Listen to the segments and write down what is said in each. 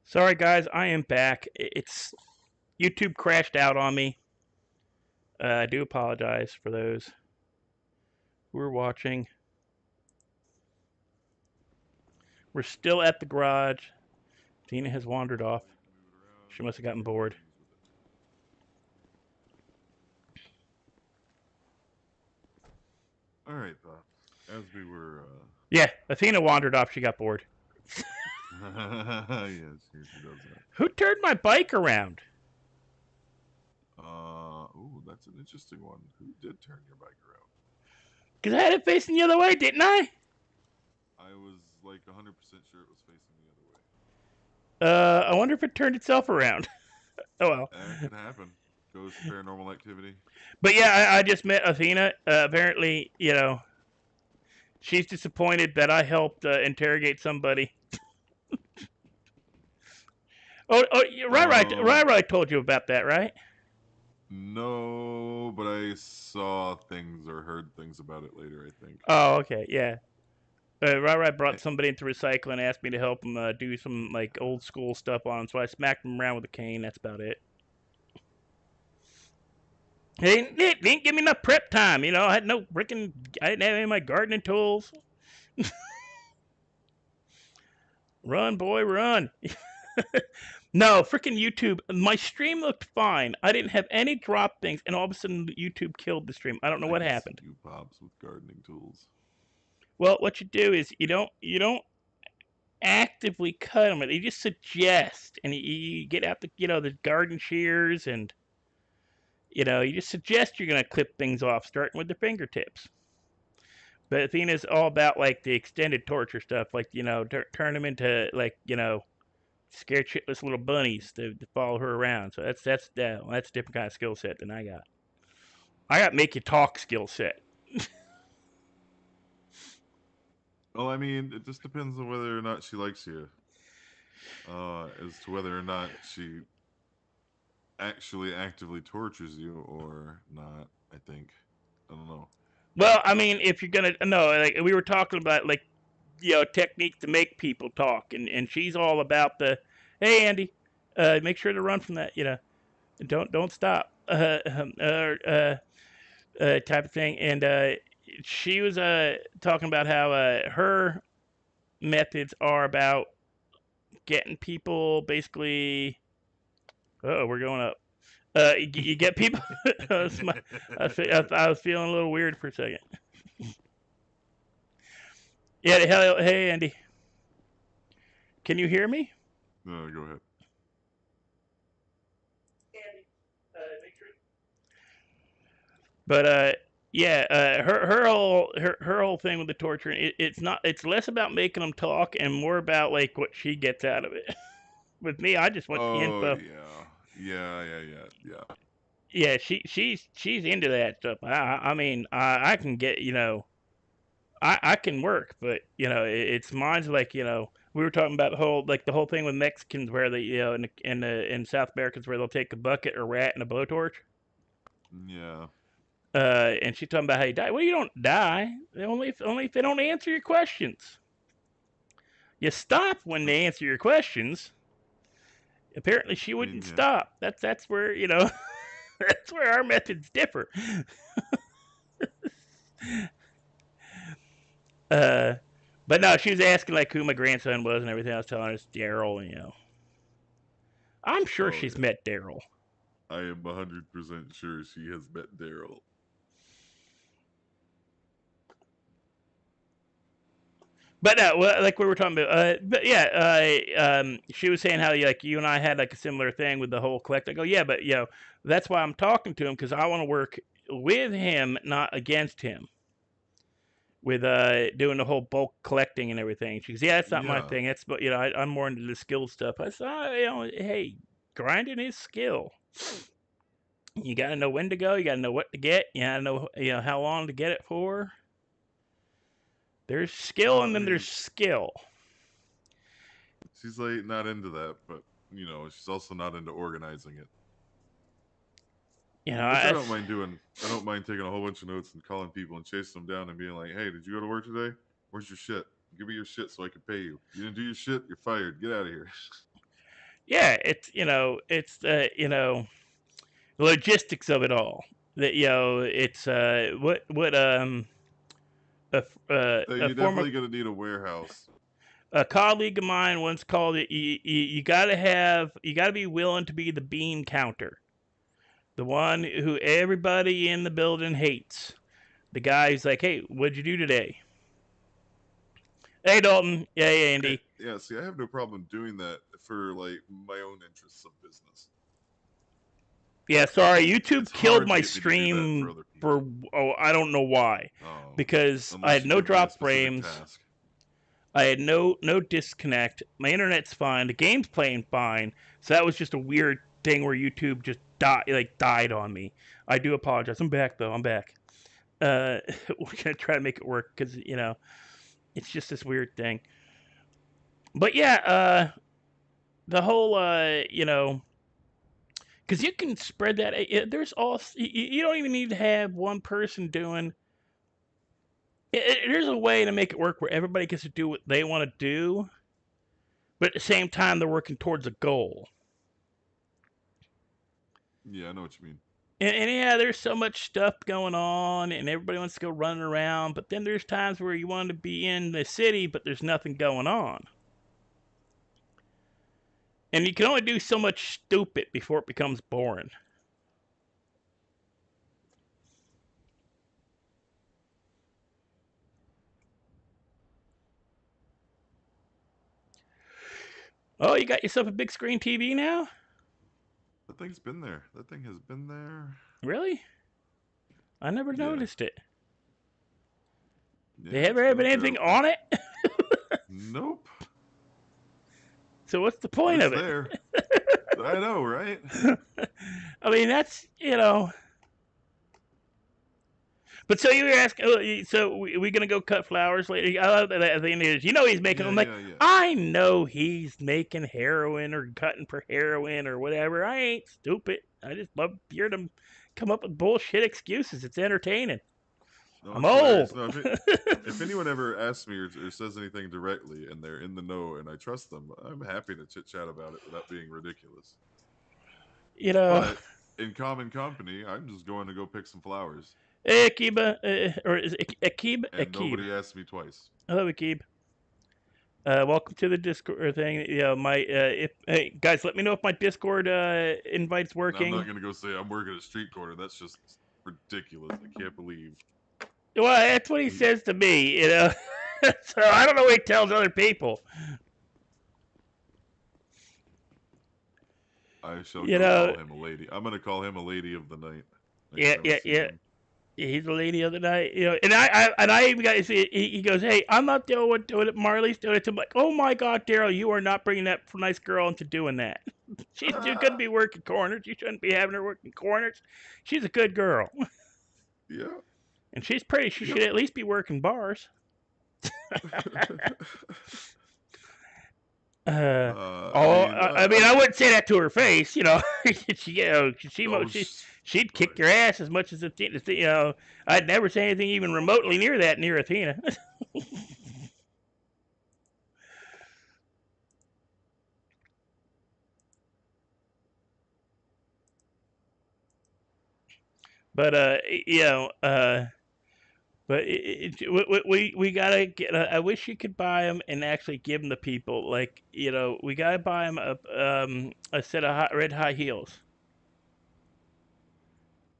Sorry, guys, I am back. It's YouTube crashed out on me. I do apologize for those who are watching. We're still at the garage. Tina has wandered off. She must have gotten bored. All right, as we were, Yeah, Athena wandered off. She got bored. yes, she does that. Who turned my bike around? Oh, that's an interesting one. Who did turn your bike around? Because I had it facing the other way, didn't I? I was like 100% sure it was facing the other way. I wonder if it turned itself around. Oh well. That could happen. Ghost paranormal activity. But yeah, I just met Athena. Apparently, she's disappointed that I helped interrogate somebody. Oh, right. Told you about that, right? No, but I saw things or heard things about it later, I think. Oh, okay, yeah. Right brought somebody into recycle and asked me to help him do some like old school stuff on him, so I smacked him around with a cane. That's about it. He didn't give me enough prep time. I didn't have any of my gardening tools. Run, boy, run. No, freaking YouTube. My stream looked fine. I didn't have any drop things, and all of a sudden YouTube killed the stream. I don't know I what can see happened. you, Pops, with gardening tools. Well, what you do is you don't actively cut them. They just suggest, and you get out the garden shears, and you just suggest you're gonna clip things off, starting with the fingertips. But Athena's all about like the extended torture stuff, like turn them into like scared shitless little bunnies to follow her around. So that's a different kind of skill set than I got. I got make you talk skill set. Well, I mean, it just depends on whether or not she likes you. As to whether or not she actually actively tortures you or not, I think. I don't know. Well, I mean, if you're gonna no, like we were talking about like techniques to make people talk, and she's all about the hey Andy, make sure to run from that, don't stop, type of thing, and she was talking about how her methods are about getting people basically. Oh, we're going up. You get people. I was feeling a little weird for a second. Yeah, hey Andy, can you hear me? No, go ahead. But yeah, her whole thing with the torture, it's less about making them talk and more about like what she gets out of it. With me, I just want the Oh info. yeah. Yeah, she's into that stuff. I mean, I can get I can work, but it's mine's like we were talking about the whole thing with Mexicans where they in South Americans where they'll take a bucket or rat and a blowtorch. Yeah. And she's talking about how you die. Well, you don't die. Only if they don't answer your questions. You stop when they answer your questions. Apparently, she I mean, wouldn't yeah. stop. That's where that's where our methods differ. uh, but no, she was asking like who my grandson was and everything. I was telling her it's Daryl. I'm sure Oh she's yeah. met Daryl. I am 100% sure she has met Daryl. But like we were talking about, but yeah, she was saying how like you and I had like a similar thing with the whole collect. I go, yeah, but that's why I'm talking to him because I want to work with him, not against him. With doing the whole bulk collecting and everything. She goes, yeah, that's not my Yeah. thing. That's but I'm more into the skill stuff. I said, hey, grinding is skill. You got to know when to go. You got to know what to get. You got to know how long to get it for. There's skill Well, and I then there's mean, skill. she's like not into that, but she's also not into organizing it. Which I I, don't mind doing. I don't mind taking a whole bunch of notes and calling people and chasing them down and being like, "Hey, did you go to work today? Where's your shit? Give me your shit so I can pay you. You didn't do your shit, you're fired. Get out of here." Yeah, it's the logistics of it all. That it's So a you're former definitely gonna need a warehouse. a colleague of mine once called it. You gotta be willing to be the bean counter, the one who everybody in the building hates. The guy who's like, "Hey, what'd you do today?" Hey, Dalton. Yeah, yeah, Andy. Yeah, see, I have no problem doing that for like my own interests of business. Yeah, sorry. YouTube It's killed hard to my get me to do that for stream other for people. I don't know why, Oh, because I unless had you no give me a drop specific frames. task. I had no disconnect. My internet's fine. The game's playing fine. So that was just a weird thing where YouTube just died on me. I do apologize. I'm back though. I'm back. We're gonna try to make it work because it's just this weird thing. But yeah, the whole because you can spread that. There's all you don't even need to have one person doing. There's a way to make it work where everybody gets to do what they want to do, but at the same time they're working towards a goal. Yeah, I know what you mean. And yeah, there's so much stuff going on, and everybody wants to go running around. But then there's times where you want to be in the city, but there's nothing going on, and you can only do so much stupid before it becomes boring. Oh, you got yourself a big screen TV now? That thing's been there. That thing has been there. Really? I never Yeah. noticed it. They Yeah, it's ever been have up there. anything on it? Nope. So what's the But point it's of it? there. I know, right? I mean, that's. But so you were asking, so we gonna go cut flowers later? I love that at the end is, he's making. Yeah, I'm like, yeah, yeah. I know he's making heroin or cutting for heroin or whatever. I ain't stupid. I just love hearing him come up with bullshit excuses. It's entertaining. No, I'm it's hilarious. old. No, if anyone ever asks me or says anything directly and they're in the know and I trust them, I'm happy to chit chat about it without being ridiculous. you know, But in common company, I'm just going to go pick some flowers, hey Akiba, or is it Akib? and Akib. nobody asks me twice. Hello, Akib. Welcome to the Discord thing. My if hey guys, let me know if my Discord invite's And I'm not working. going to go say I'm working a street corner. That's just ridiculous. I can't believe. Well, that's what he says to me, so I don't know what he tells other people. I shall You go know, call him a lady. I'm going to call him a lady of the night next yeah, time I yeah, see yeah. him. He's the lady of the night, and I even got he goes, hey, I'm not doing it. Marley's doing it. I'm like, oh my god, Daryl, you are not bringing that nice girl into doing that. She's too good to be working corners. You shouldn't be having her working corners. She's a good girl, Yeah. and she's pretty. She Yep. should at least be working bars. I mean, I wouldn't say that to her face, she, oh, she'd kick right. your ass as much as Athena. I'd never say anything even remotely near that near Athena. But but we gotta get. I wish you could buy them and actually give them to people. Like we gotta buy them a set of red high heels.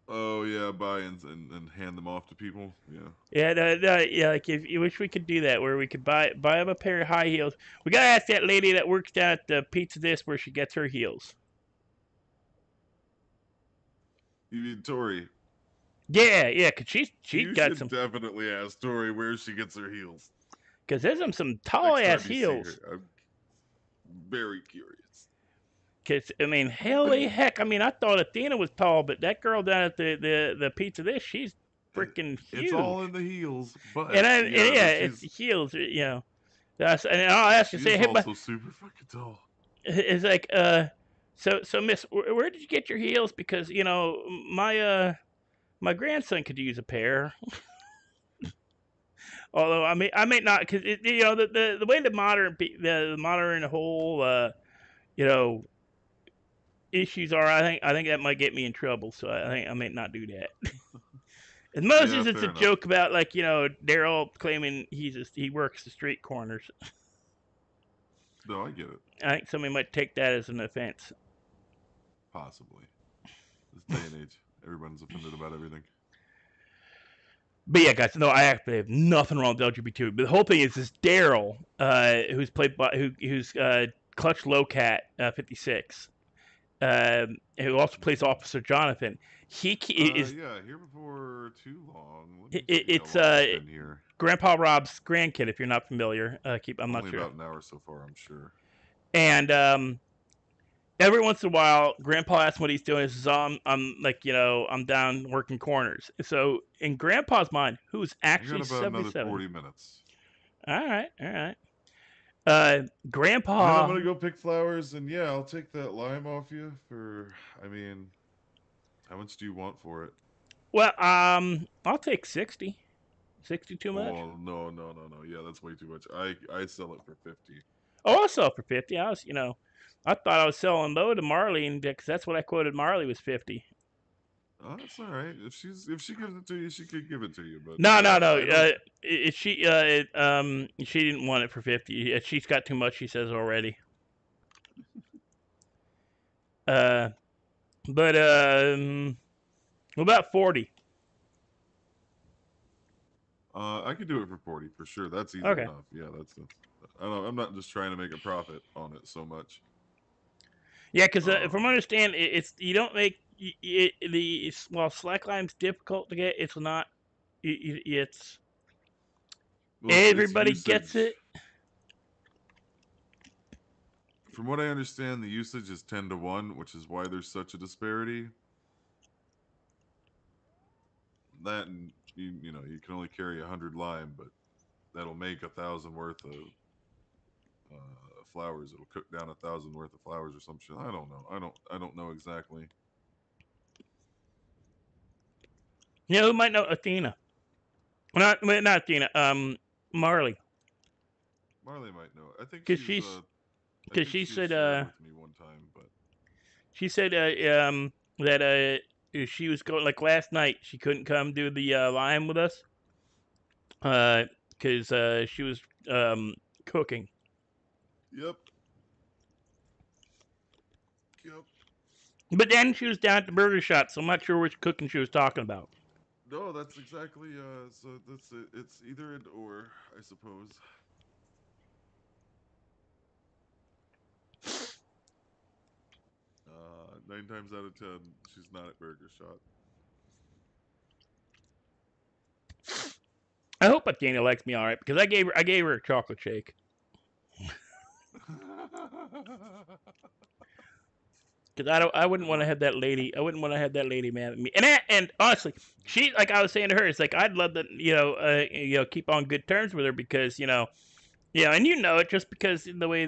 Oh yeah, buy and hand them off to people. Yeah. Yeah, yeah. Like if you wish we could do that, where we could buy them a pair of high heels. We gotta ask that lady that works down at the Pizza Disc where she gets her heels. You mean Tori? Yeah, yeah, cause she You got should some. definitely ask Tori where she gets her heels Cause there's some tall next time ass you see her. heels. I'm very curious. Cause I mean, holy heck! I mean, I thought Athena was tall, but that girl down at the Pizza Disc, she's freaking It's all huge. in the heels, but And yeah, yeah, it's she's the heels. And I'll ask you, she say, is hey, but also super fucking tall. it's like, so Miss, where did you get your heels? Because my grandson could use a pair. Although I may not, because the way the modern whole you know issues are, I think that might get me in trouble. So I think I might not do that. As much Yeah, as it's a fair enough. joke about like Daryl claiming he works the street corners. No, I get it. I think somebody might take that as an offense. Possibly. This day and age, everyone's offended about everything. But yeah, guys, no, I actually have nothing wrong with LGBT. But the whole thing is this Daryl, who's played by who's Clutch Lowcat 56, who also plays Officer Jonathan. He is Yeah, here before too long. Let me see how it's long he's been here. Grandpa Rob's grandkid. If you're not familiar, I'm not Only sure. about an hour so far, I'm sure. And every once in a while, Grandpa asks what he's doing. He says, "Oh, I'm like I'm down working corners." So in Grandpa's mind, who's You got actually about another 77. 40 minutes. All right, all right. And then I'm Grandpa. gonna go pick flowers, and yeah, I'll take that lime off you for. I mean, how much do you want for it? Well, I'll take 60. 60 too much? Oh no! Yeah, that's way too much. I sell it for 50. Oh, I'll sell for 50. I thought I was selling low to Marley, and because that's what I quoted Marley was 50. Oh, that's all right. If she gives it to you, she could give it to you. But No, no, no. I don't. She didn't want it for 50. She's got too much. She says already. But about 40. I could do it for 40 for sure. That's easy Okay. enough. Yeah, that's. I don't. I'm not just trying to make a profit on it so much. Yeah, because from what I Um, understand, it's you don't make while slackline's difficult to get. It's not. It's well, it's everybody gets usage. it. From what I understand, the usage is 10 to 1, which is why there's such a disparity. That and you know you can only carry 100 lime, but that'll make 1,000 worth of flowers. It'll cook down 1,000 worth of flowers or some shit. I don't know. I don't know exactly. Who might know Athena? Not Athena. Marley, Marley might know. because she's I because think she she has said shared with me one time, but that she was going like last night. She couldn't come do the lion with us because she was cooking. yep, yep. But then she was down at the burger shop, so I'm not sure which cooking she was talking about. No, that's exactly. So that's it. It's either and or, I suppose. 9 times out of 10, she's not at Burger Shot. I hope Athena likes me all right because I gave her a chocolate shake. Because I wouldn't want to have that lady. I wouldn't want to have that lady mad at me. And honestly, she like I was saying to her, it's like I'd love to keep on good terms with her because and it just because the way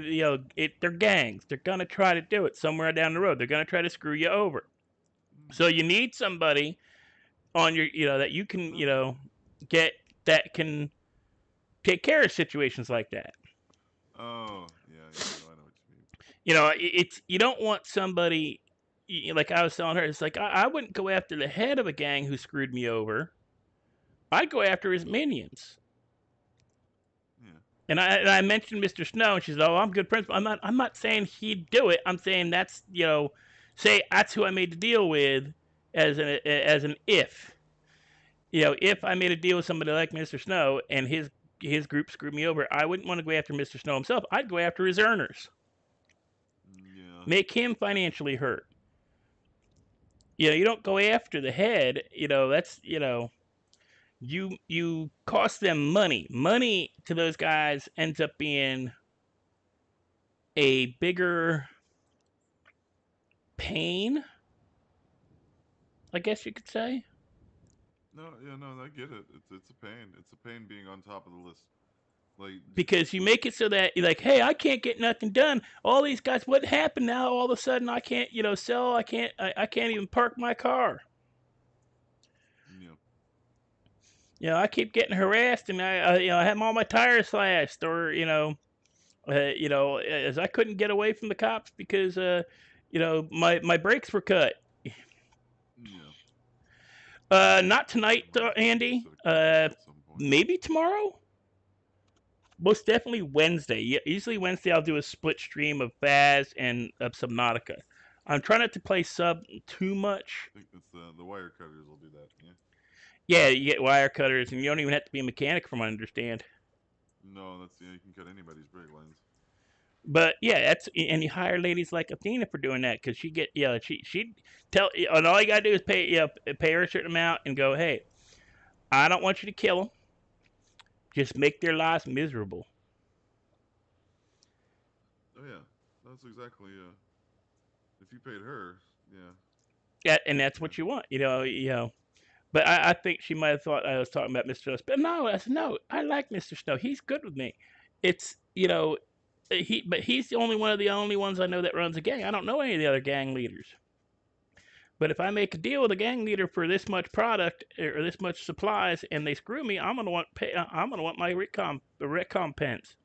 they're gangs. They're gonna try to do it somewhere down the road. They're gonna try to screw you over. So you need somebody on your that you can get that can take care of situations like that. Oh, yeah, no, I know what you mean. It's you don't want somebody like I was telling her. It's like I wouldn't go after the head of a gang who screwed me over. I'd go after his minions. Yeah. And I mentioned Mr. Snow, and she said, "Oh, I'm good principal." I'm not saying he'd do it. I'm saying that's say that's who I made the deal with as an if. If I made a deal with somebody like Mr. Snow and his group screwed me over, I wouldn't want to go after Mr. Snow himself. I'd go after his earners. Yeah. Make him financially hurt. You don't go after the head. That's you cost them money. Money to those guys ends up being a bigger pain, I guess you could say. No, yeah, no, I get it. It's a pain. It's a pain being on top of the list. Like, Because you make it so that you're like, hey, I can't get nothing done. All these guys, what happened now? All of a sudden, I can't, sell. I can't even park my car. yeah. I keep getting harassed, and I have all my tires slashed, or as I couldn't get away from the cops because My breaks were cut. Yeah. Not tonight, I might have to Andy. set a cut date at some point. Maybe tomorrow. Most definitely Wednesday. Usually Wednesday I'll do a split stream of Faz and of Subnautica. I'm trying not to play sub too much. I think it's the wire cutters will do that. Yeah. Yeah, you get wire cutters, and you don't even have to be a mechanic, from what I understand. No, that's you can cut anybody's brake lines. But yeah, and you hire ladies like Athena for doing that because she tell and all you gotta do is pay her a certain amount and go, hey, I don't want you to kill them, just make their lives miserable. Oh yeah, that's exactly. If you paid her, yeah, Yeah, and that's yeah. what you want, But I think she might have thought I was talking about Mr. Snow. But no, I said no. I like Mr. Snow. He's good with me. It's but he's the only ones I know that runs a gang. I don't know any of the other gang leaders. But if I make a deal with a gang leader for this much product or this much supplies, and they screw me, I'm gonna want my recompense.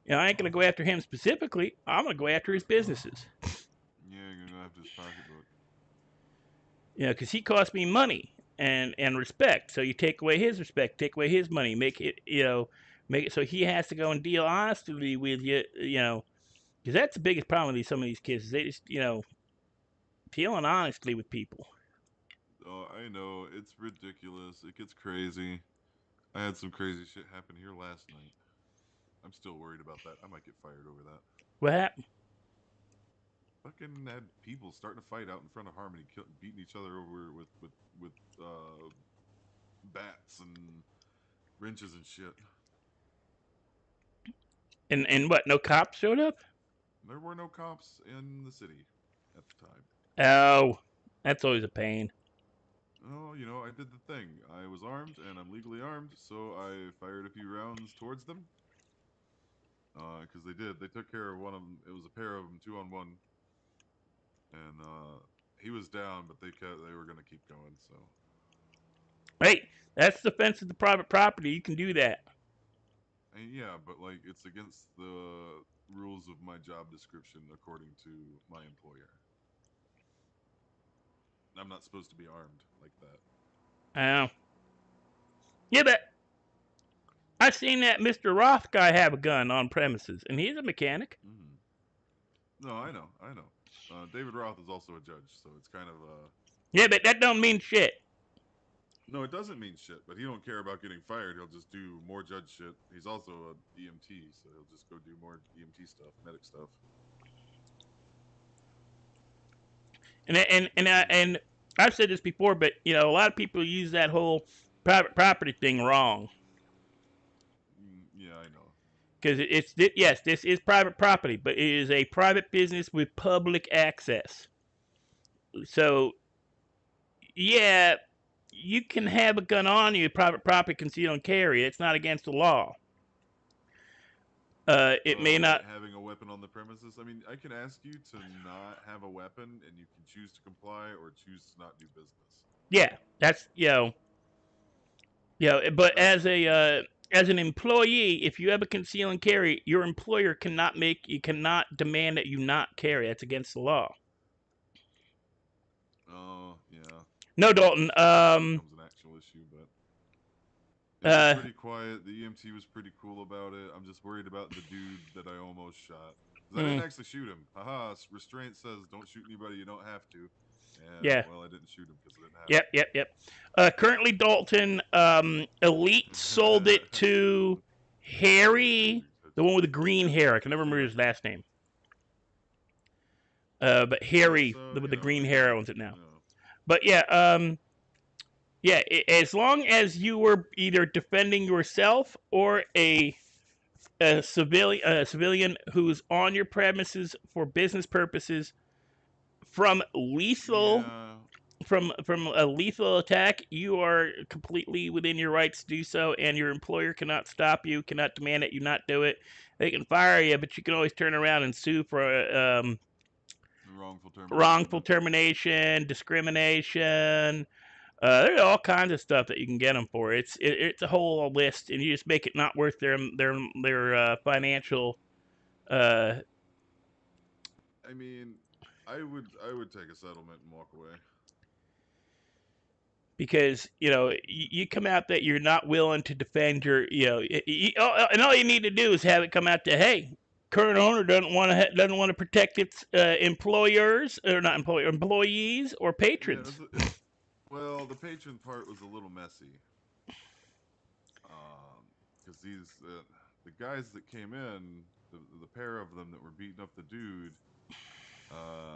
Yeah. I ain't gonna go after him specifically. I'm gonna go after his businesses. Yeah, you're gonna go after his pocketbook. Because he cost me money and respect. So you take away his respect, take away his money, make it so he has to go and deal honestly with you. Because that's the biggest problem with some of these kids. Is they just dealing honestly with people. Oh, I know it's ridiculous. It gets crazy. I had some crazy shit happen here last night. I'm still worried about that. I might get fired over that. What happened? Fucking had people starting to fight out in front of Harmony, beating each other over with bats and wrenches and shit. And what? No cops showed up? There were no cops in the city at the time. Oh, that's always a pain. Oh, I did the thing. I was armed and I'm legally armed, so I fired a few rounds towards them. Because they did. They took care of one of them. It was a pair of them, 2-on-1, and he was down, but they were gonna keep going. So. Hey, that's defense of the private property. You can do that. And yeah, but like it's against the rules of my job description, according to my employer. I'm not supposed to be armed like that. Oh, yeah, but I've seen that Mr. Roth guy have a gun on premises, and he's a mechanic. Mm-hmm. No, I know, I know. David Roth is also a judge, so it's kind of Yeah, but that don't mean shit. no, it doesn't mean shit. But he don't care about getting fired. He'll just do more judge shit. He's also a EMT, so he'll just go do more EMT stuff, medic stuff. And I've said this before, but a lot of people use that whole private property thing wrong. Yeah, I know. Because yes, this is private property, but it is a private business with public access. So yeah, you can have a gun on you, private property, conceal and carry. It's not against the law. It may not. Like having a weapon on the premises. I mean, I can ask you to not have a weapon, and you can choose to comply or choose to not do business. Yeah, that's But That's as an employee, if you have a conceal and carry, your employer cannot demand that you not carry. That's against the law. oh yeah, No, Dalton. that becomes an actual issue, but it was Uh, pretty quiet. The EMT was pretty cool about it. I'm just worried about the dude that I almost shot. Because I mm, didn't actually shoot him. Haha, restraint says don't shoot anybody you don't have to. And, yeah. well, I didn't shoot him because I didn't have Yep. Yep. Yep. Currently, Dalton. Elite sold it to Harry, the one with the green hair. I can never remember his last name. But Yeah, Harry, so, with the green again, hair, owns it now. But yeah, as long as you were either defending yourself or a civilian who's on your premises for business purposes from lethal yeah, from a lethal attack, you are completely within your rights to do so, and your employer cannot stop you, cannot demand that you not do it. They can fire you, but you can always turn around and sue for wrongful termination. wrongful termination, discrimination. There's all kinds of stuff that you can get them for. It's a whole list, and you just make it not worth their financial uh, I mean, I would take a settlement and walk away. Because you come out that you're not willing to defend your and all you need to do is have it come out to, hey, current owner doesn't want to protect its employers, or not employees or Yeah, patrons. well, the patron part was a little messy. Because the guys that came in, the pair of them that were beating up the dude,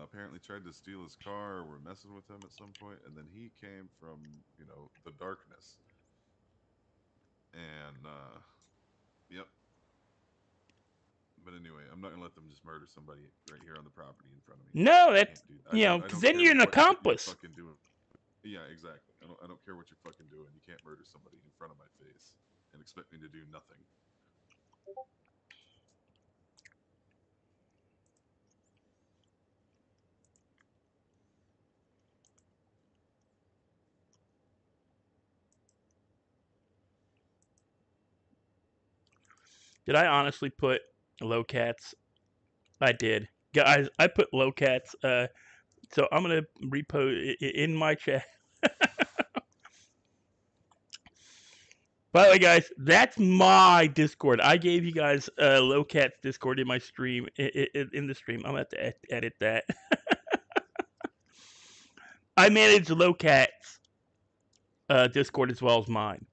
apparently tried to steal his car or were messing with him at some point, and then he came from the darkness, and yep. But anyway, I'm not gonna let them just murder somebody right here on the property in front of me. No, I that can't do. I don't. I because don't then care you're an what shit you're accomplice. fucking doing. Yeah, exactly. I don't care what you're fucking doing. You can't murder somebody in front of my face and expect me to do nothing. Did I honestly put low cats? I did, guys. I put low cats. So I'm gonna repost in my chat. By the way, guys, that's my Discord. I gave you guys low cats Discord in my stream. In the stream, I'm gonna have to edit that. I manage low cats Discord as well as mine.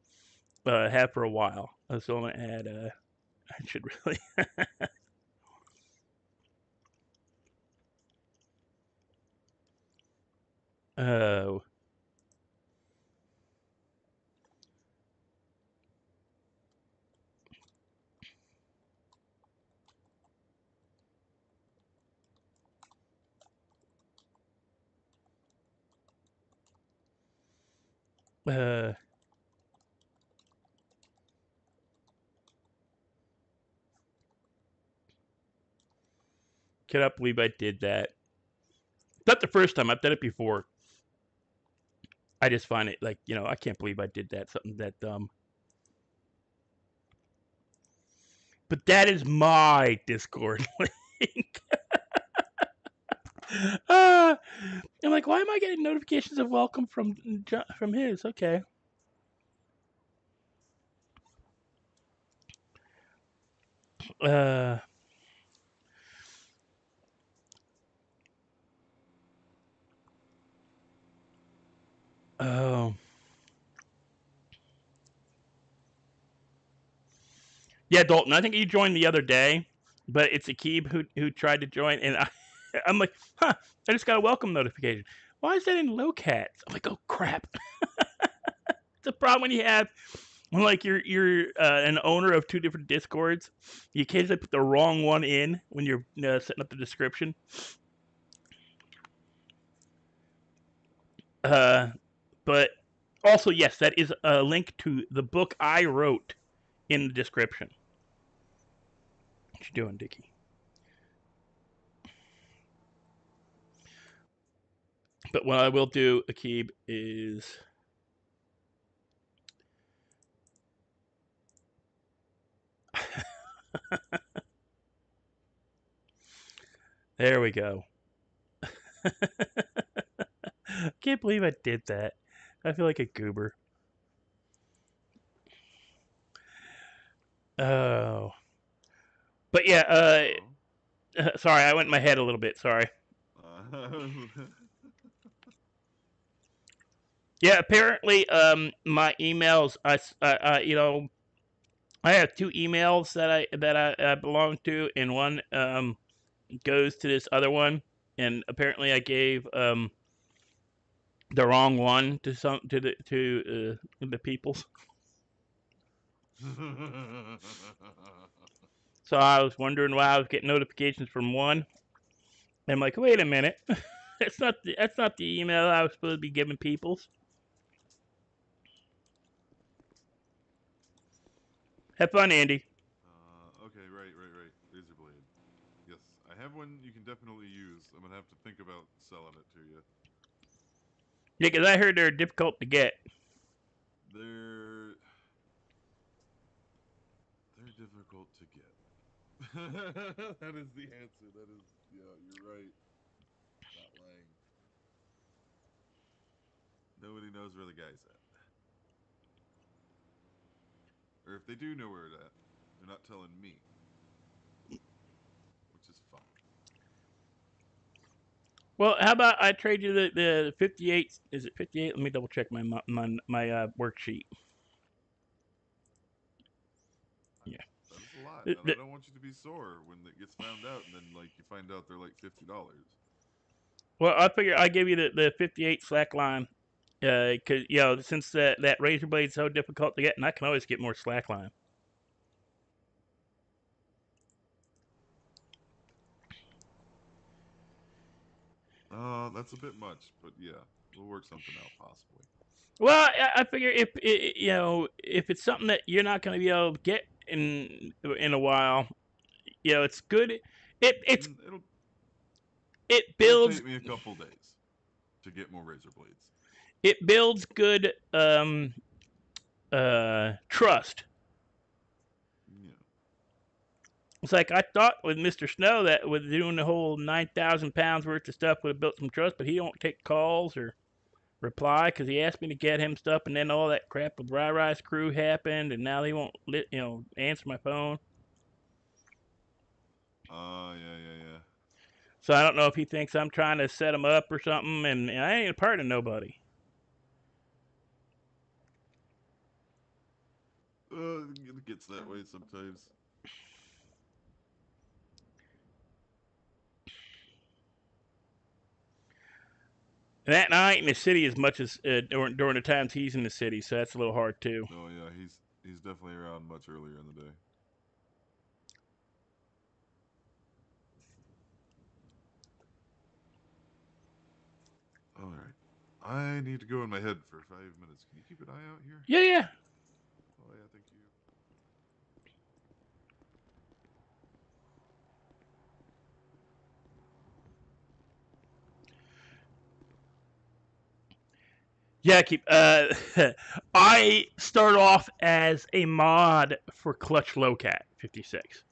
Have for a while. So I'm gonna add. I should really. Oh. Uh. Cannot believe I did that. Not the first time. I've done it before. I just find it like, I can't believe I did that. Something that dumb. But that is my Discord link. I'm like, why am I getting notifications of welcome from his? Okay. Uh. Oh. Yeah, Dalton. I think you joined the other day, but it's Akib who tried to join, and I'm like, huh? I just got a welcome notification. Why is that in low cats? I'm like, oh crap. It's a problem when you have like you're an owner of two different Discords. You occasionally put the wrong one in when you're setting up the description. Uh, but also, yes, that is a link to the book I wrote in the description. What you doing, Dickie? But what I will do, Akib, is there we go. Can't believe I did that. I feel like a goober. Oh. But yeah, Hello. sorry, I went in my head a little bit. Sorry. Uh, Yeah, apparently, my emails, I have two emails that I belong to, and one goes to this other one, and apparently I gave the wrong one to the peoples. So I was wondering why I was getting notifications from one. And I'm like, wait a minute, that's not the email I was supposed to be giving peoples. Have fun, Andy. okay, right. Razor blade. Yes, I have one you can definitely use. I'm gonna have to think about selling it to you. Yeah, because I heard they're difficult to get. They're they're difficult to get. That is the answer. That is Yeah, you're right. Not lying. Nobody knows where the guy's at. Or if they do know where it's at, they're not telling me, which is fine. Well, how about I trade you the 58? Is it 58? Let me double check my worksheet. Yeah. That is a lot, The, and I the, don't want you to be sore when it gets found out, and then like you find out they're like $50. well, I figure I give you the 58 slack line, because since that razor blade is so difficult to get, and I can always get more slack line. That's a bit much, but yeah, we'll work something out possibly. Well, I figure if it's something that you're not going to be able to get in a while, it's good. It it's Mm, it it'll builds take me a couple days to get more razor blades. it builds good trust. Yeah. It's like I thought with Mr. Snow that with doing the whole 9,000 pounds worth of stuff would have built some trust, but he don't take calls or reply because he asked me to get him stuff, and then all that crap with Rise Crew happened, and now he won't answer my phone. Yeah. So I don't know if he thinks I'm trying to set him up or something, and I ain't a part of nobody. It gets that way sometimes. And I ain't in the city as much as during the times he's in the city, so that's a little hard too. Oh yeah, he's definitely around much earlier in the day. All right. I need to go in my head for 5 minutes. Can you keep an eye out here? Yeah, yeah. Oh yeah, thank you. Yeah, keep. I start off as a mod for Clutch Lowcat 56,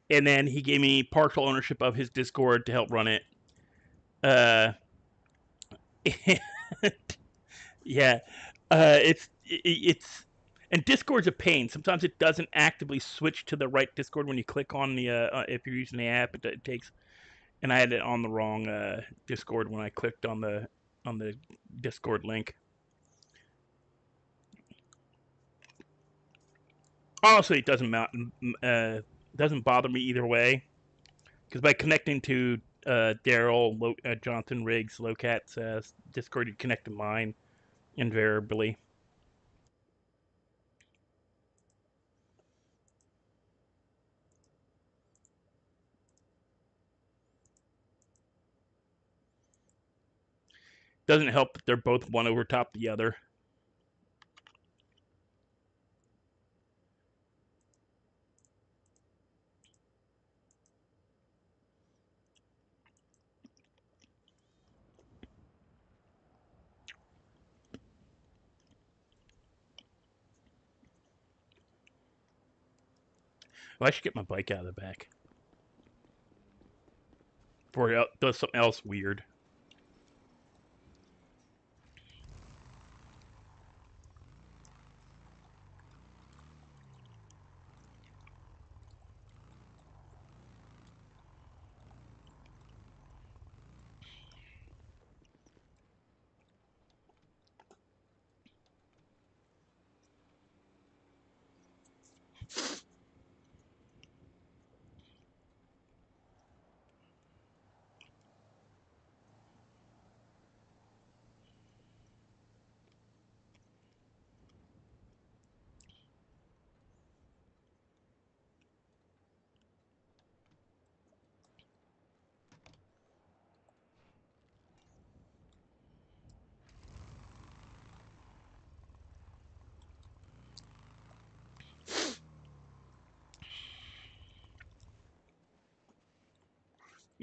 and then he gave me partial ownership of his Discord to help run it. Uh, yeah, it's and Discord's a pain. Sometimes it doesn't actively switch to the right Discord when you click on the if you're using the app. It takes, and I had it on the wrong Discord when I clicked on the Discord link. Honestly, it doesn't bother me either way because by connecting to Daryl Jonathan Riggs Lowcat's Discord, you connect to mine invariably. Doesn't help that they're both one over top the other. Well, I should get my bike out of the back before it does something else weird.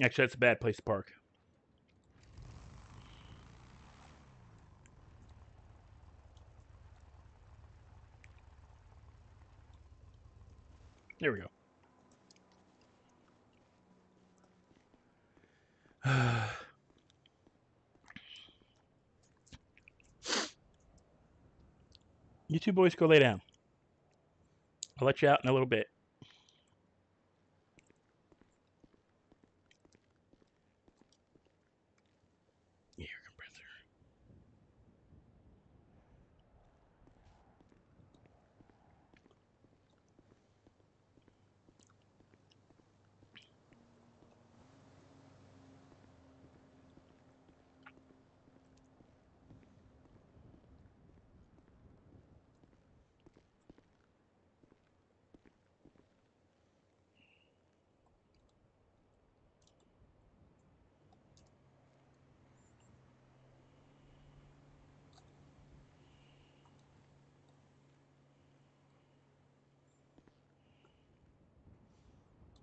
Actually, that's a bad place to park. There we go. You two boys go lay down. I'll let you out in a little bit. Air compressor.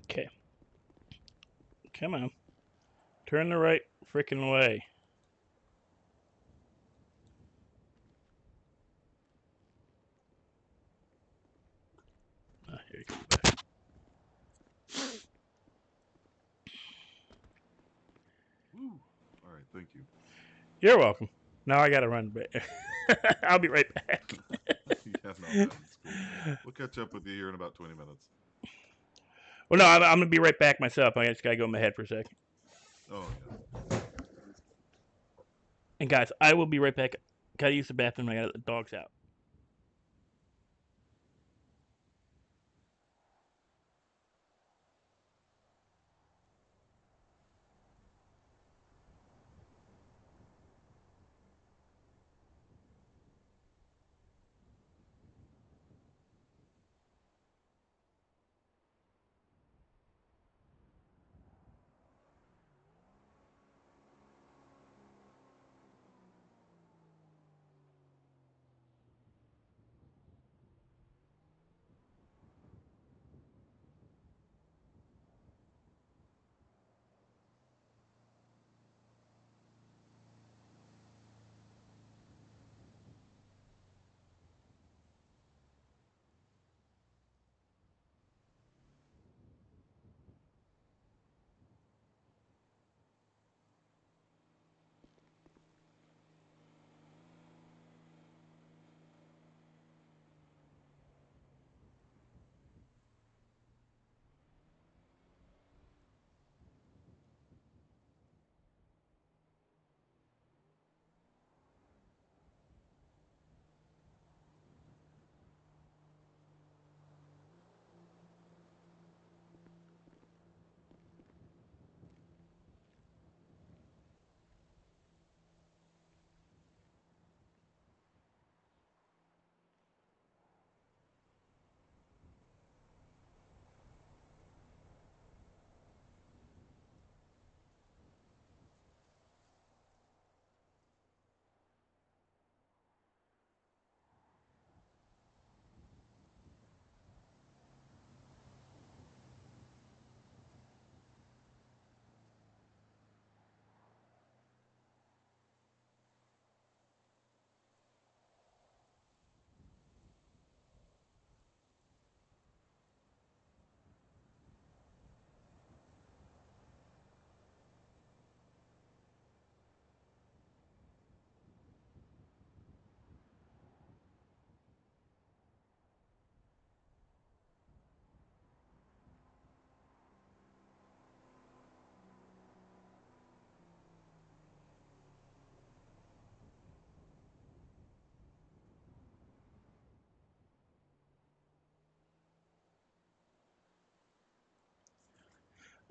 Okay. Come on. Turn the right freaking way. Here you go. Woo. All right, thank you. You're welcome. Now I gotta run, but I'll be right back. Yeah, no, man, it's cool. We'll catch up with you here in about 20 minutes. Well, no, I'm gonna be right back myself. I just gotta go in my head for a second. Oh, yeah. And guys, I will be right back. Gotta use the bathroom. I gotta let the dogs out.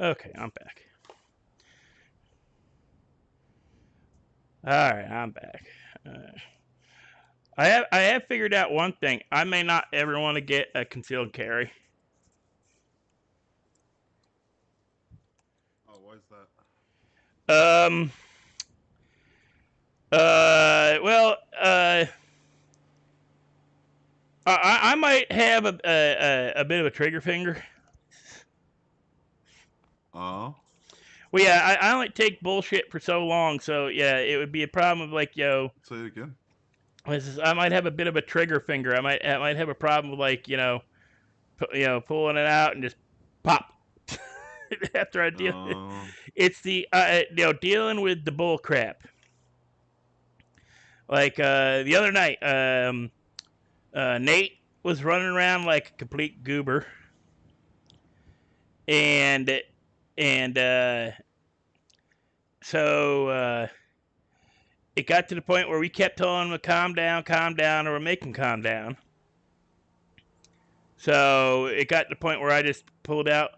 Okay, I'm back. All right, I'm back. I have figured out one thing. I may not ever want to get a concealed carry. Oh, why is that? Um. Well. I might have a bit of a trigger finger. Oh? Well, yeah, I only take bullshit for so long, so yeah, it would be a problem of like, Say it again. I might have a bit of a trigger finger. I might have a problem with like, pulling it out and just pop after I deal. Oh. It's the dealing with the bull crap. Like the other night, Nate was running around like a complete goober, and and so it got to the point where we kept telling him to calm down, or make him calm down. So it got to the point where I just pulled out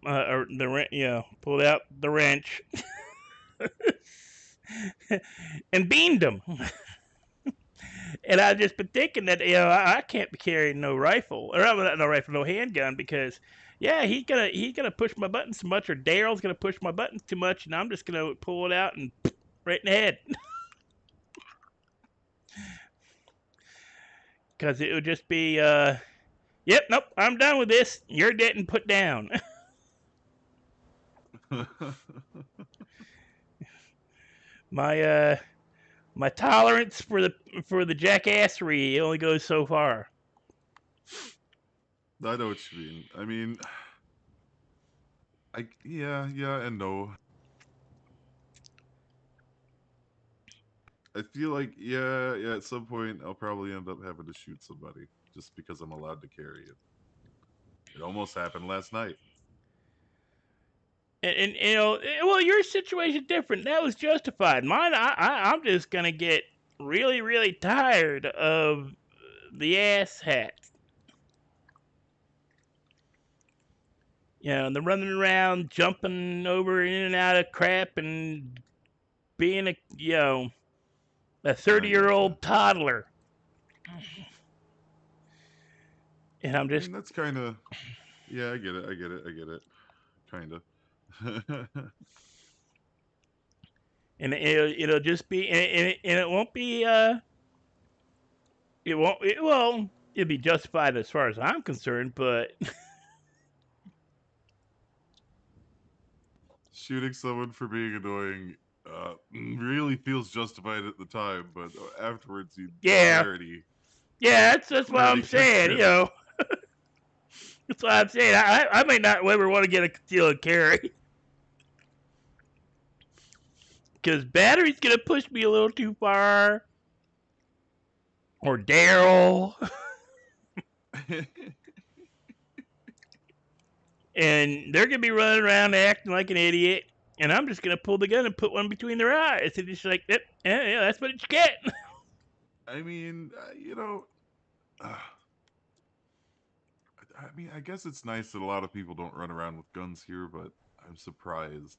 pulled out the wrench and beamed him. And I've just been thinking that I can't be carrying no rifle, or not no rifle, no handgun, because yeah, he's gonna push my buttons too much, or Daryl's gonna push my buttons too much, and I'm just gonna pull it out and right in the head, because it would just be yep, nope, I'm done with this. You're dead and put down. my my tolerance for the jackassery only goes so far. I know what you mean. I mean, yeah, and no. I feel like yeah. At some point, I'll probably end up having to shoot somebody just because I'm allowed to carry it. It almost happened last night. And well, your situation different. That was justified. Mine, I'm just gonna get really, really tired of the ass hats. The running around, jumping over in and out of crap, and being a I gotcha. 30-year-old toddler. And I'm I just mean, that's kind of yeah. I get it. I get it. I get it. Kind of. and it'll just be and it won't be it won't it well it'll be justified as far as I'm concerned, but Shooting someone for being annoying really feels justified at the time, but afterwards you yeah, rarity yeah, that's what I'm rarity kicks saying. in. That's what I'm saying. I may not ever want to get a conceal and carry because battery's gonna push me a little too far, or Daryl, and they're gonna be running around acting like an idiot, and I'm just gonna pull the gun and put one between their eyes, and it's like, yep, yeah, that's what you get. I mean, uh, I mean, I guess it's nice that a lot of people don't run around with guns here, but I'm surprised.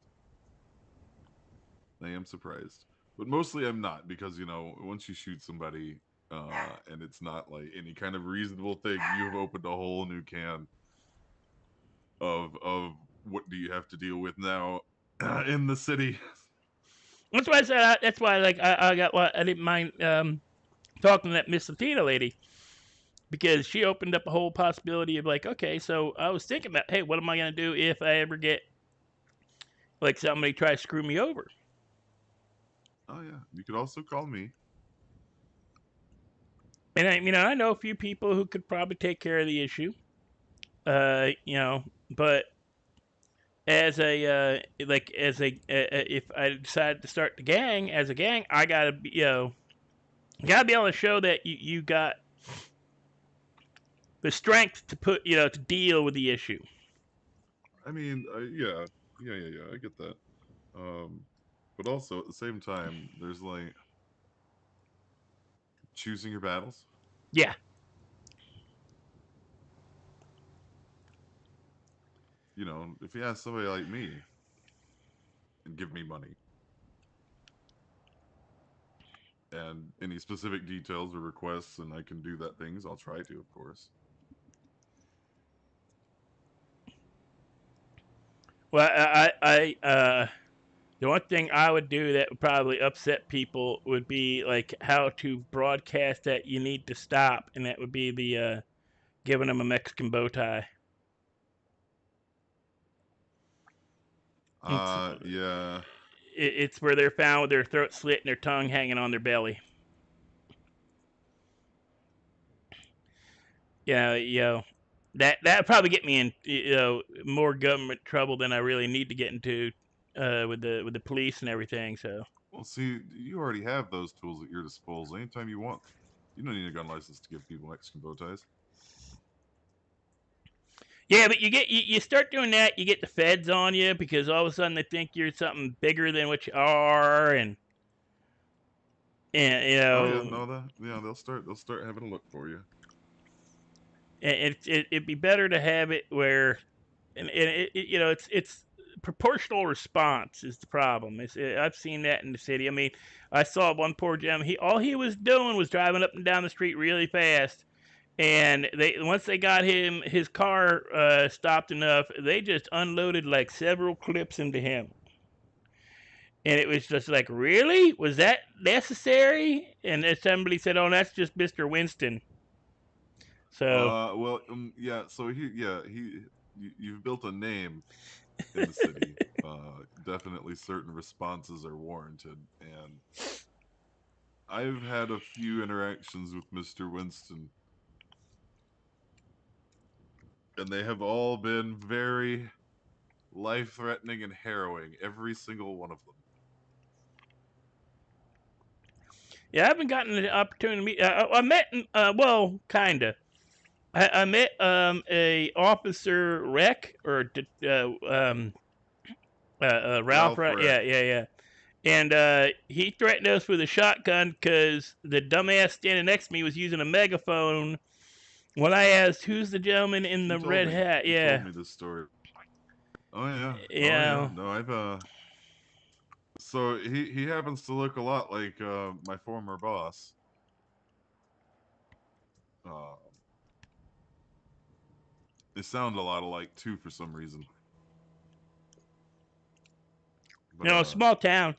I am surprised, but mostly I'm not because once you shoot somebody, and it's not like any kind of reasonable thing, you've opened a whole new can of what do you have to deal with now in the city. That's why I said. That's why, like, I got what I didn't mind talking to that Miss Latina lady, because she opened up a whole possibility of, like, okay, so I was thinking about, hey, what am I gonna do if I ever get like somebody try to screw me over? Oh yeah, you could also call me. And I know a few people who could probably take care of the issue. But as a if I decide to start the gang as a gang, I gotta be gotta be able to show that you got the strength to to deal with the issue. I mean, yeah. I get that. Um, but also at the same time, there's like choosing your battles. Yeah. If you ask somebody like me and give me money and any specific details or requests, and I can do that things, I'll try to, of course. Well, the one thing I would do that would probably upset people would be like how to broadcast that you need to stop, and that would be the giving them a Mexican bow tie. It's Yeah. it's where they're found with their throat slit and their tongue hanging on their belly. Yeah, that probably get me in more government trouble than I really need to get into with the police and everything. So Well, see, you already have those tools at your disposal anytime you want. You don't need a gun license to give people Mexican bow ties. Yeah, but you start doing that, you get the feds on you because all of a sudden they think you're something bigger than what you are, and you Oh yeah, know, no, they'll start having a look for you. it'd be better to have it where, and you know, it's proportional response is the problem. I've seen that in the city. I mean, I saw one poor gentleman. All he was doing was driving up and down the street really fast, and once they got his car stopped enough, they just unloaded like several clips into him. And it was just like, really? Was that necessary? And then somebody said, "Oh, that's just Mr. Winston." So Well, yeah. So you've built a name in the city. Definitely certain responses are warranted, and I've had a few interactions with Mr. Winston, and they have all been very life-threatening and harrowing. Every single one of them. yeah, I haven't gotten the opportunity to meet. I met, well, kinda. I met a officer Rec or Ralph. Ralph Right? Wreck. Yeah. And he threatened us with a shotgun because the dumbass standing next to me was using a megaphone when I asked, "Who's the gentleman in You the told red me. hat?" You told Yeah, me this story. Oh yeah. Oh yeah. yeah. No, I've So he happens to look a lot like my former boss. Uh, they sound a lot alike too for some reason. You But know, small town.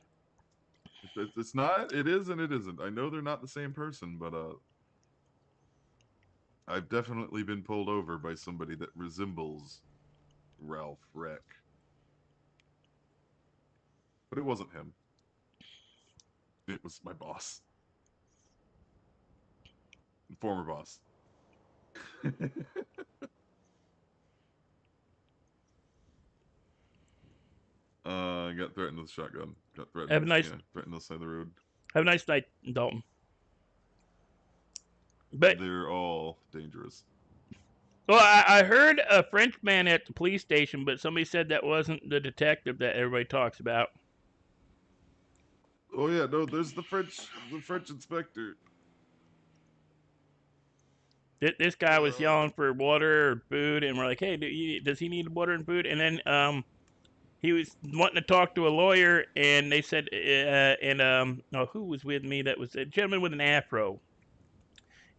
it's not. It is and it isn't. I know they're not the same person, but I've definitely been pulled over by somebody that resembles Ralph Wreck. But it wasn't him. It was my boss, former boss. Got threatened with a shotgun. Got threatened Have a with nice, threatened on the side of the road. have a nice night, Dalton. But They're all dangerous. well, I heard a Frenchman at the police station, but somebody said that wasn't the detective that everybody talks about. Oh yeah, no, there's the French inspector. This guy was Uh, yelling for water or food, and we're like, "Hey, does he need water and food?" And then he was wanting to talk to a lawyer, and they said, no, who was with me? That was a gentleman with an afro.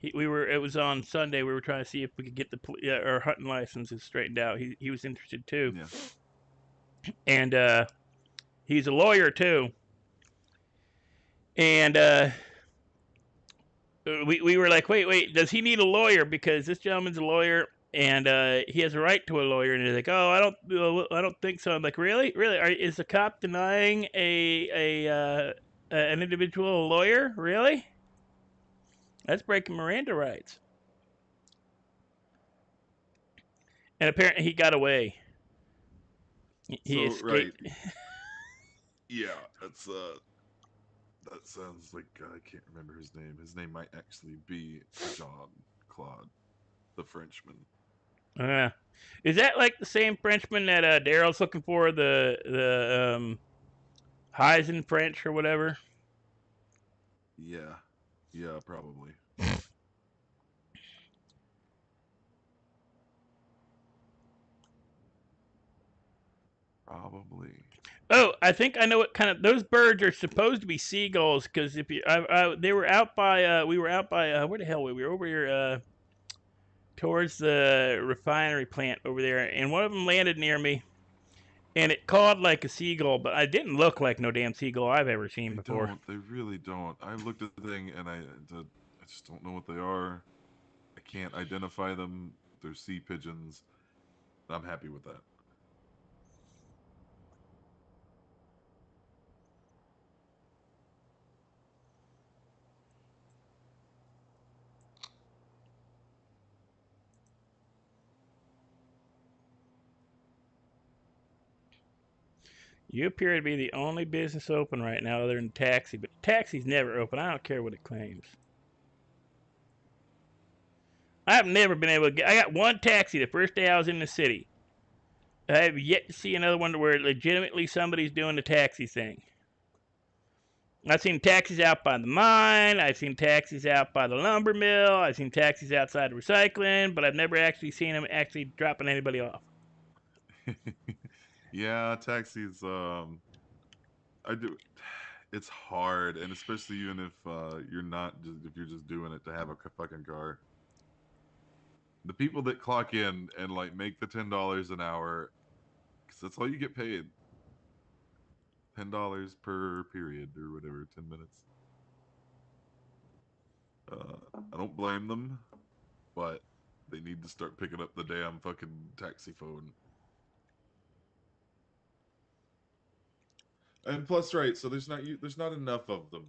It was on Sunday. We were trying to see if we could get our hunting licenses straightened out. He was interested too, yeah. and he's a lawyer too. And we were like, wait, does he need a lawyer? Because this gentleman's a lawyer, and he has a right to a lawyer. And they're like, oh, I don't think so. I'm like, really? Is the cop denying an individual a lawyer? Really? That's breaking Miranda rights. And apparently, he got away. He So right, escaped. yeah, that sounds like I can't remember his name. His name might actually be Jean Claude, the Frenchman. Uh, is that like the same Frenchman that Daryl's looking for? The Heisen French or whatever. Yeah, yeah, probably, probably. Oh, I think I know what kind of those birds are supposed to be seagulls because if you, they were out by, we were out by, where the hell were we? We were over here, towards the refinery plant over there, and one of them landed near me, and it cawed like a seagull, but it didn't look like no damn seagull I've ever seen They before. don't. They really don't. I looked at the thing and I just don't know what they are. I can't identify them. They're sea pigeons. I'm happy with that. You appear to be the only business open right now other than taxi, but taxi's never open. I don't care what it claims. I've never been able to get. I got one taxi the first day I was in the city. I have yet to see another one where legitimately somebody's doing the taxi thing. I've seen taxis out by the mine. I've seen taxis out by the lumber mill. I've seen taxis outside the recycling, but I've never actually seen them actually dropping anybody off. Yeah, taxis. I do. It's hard, and especially even if you're not just if you're just doing it to have a fucking car. The people that clock in and like make the $10 an hour, because that's all you get paid. $10 per period or whatever, 10 minutes. I don't blame them, but they need to start picking up the damn fucking taxi phone. And plus, right? So there's not enough of them.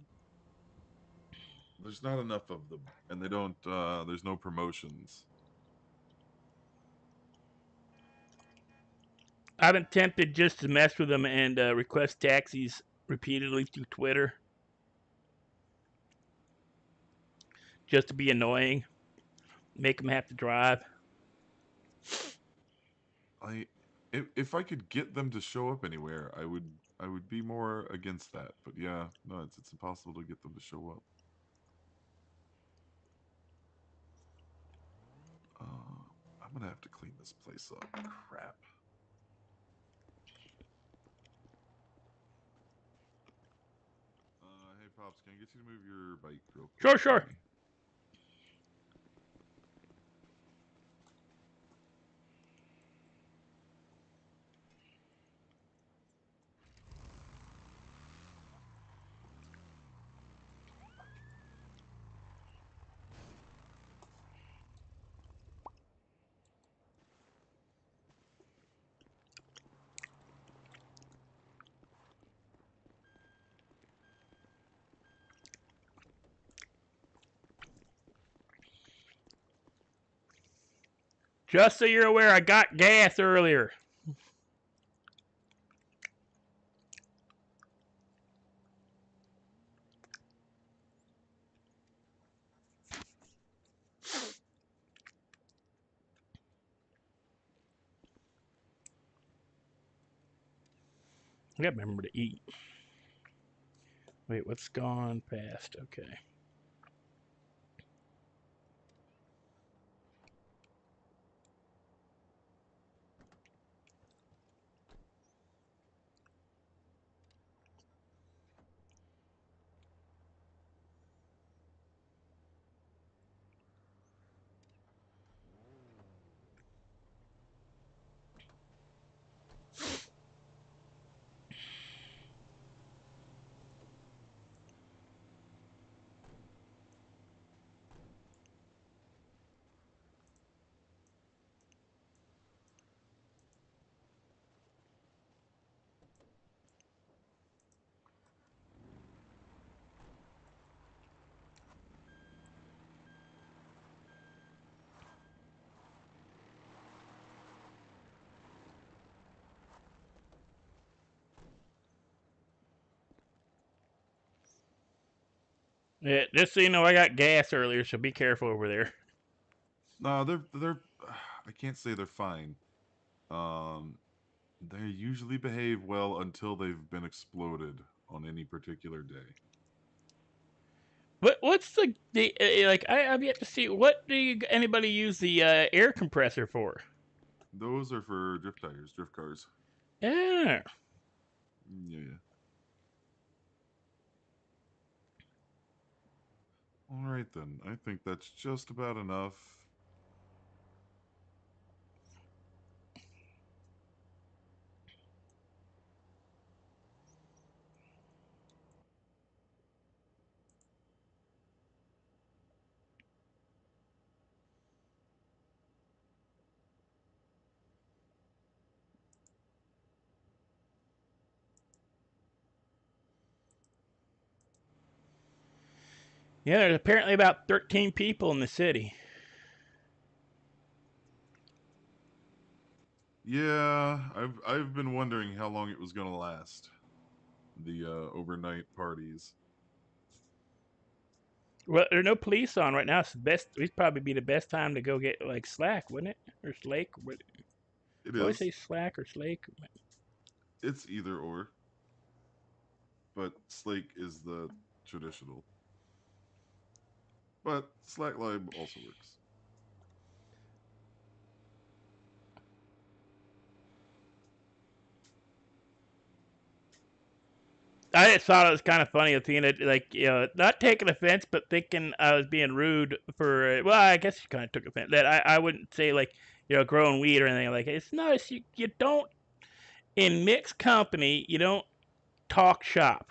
There's not enough of them, and they don't. There's no promotions. I've been tempted just to mess with them and request taxis repeatedly through Twitter just to be annoying, make them have to drive. I if I could get them to show up anywhere, I would be more against that. But yeah, no, it's impossible to get them to show up. I'm gonna have to clean this place up. Crap. Hey pops, can I get you to move your bike real quick Sure, for sure. me? Just so you're aware, I got gas earlier. I gotta remember to eat. Wait, what's gone past? Okay. Yeah, just so you know, I got gas earlier, so be careful over there. No, they're. I can't say they're fine. Um, they usually behave well until they've been exploded on any particular day. What's the like? I've yet to see what do anybody use the air compressor for? Those are for drift tires, drift cars. Yeah. Yeah. All right then. I think that's just about enough. Yeah, there's apparently about 13 people in the city. Yeah, I've been wondering how long it was gonna last. The overnight parties. Well, there's no police on right now. It's the best. It'd probably be the best time to go get like slack, wouldn't it? Or slake? What? It You always say is. slack or slake. It's either or, but Slake is the traditional. But Slack Lime also works. I just thought it was kind of funny, Athena, like, not taking offense, but thinking I was being rude for, well, I guess you kind of took offense. That I wouldn't say, like, growing weed or anything like that. It's nice. You don't, in mixed company, you don't talk shop.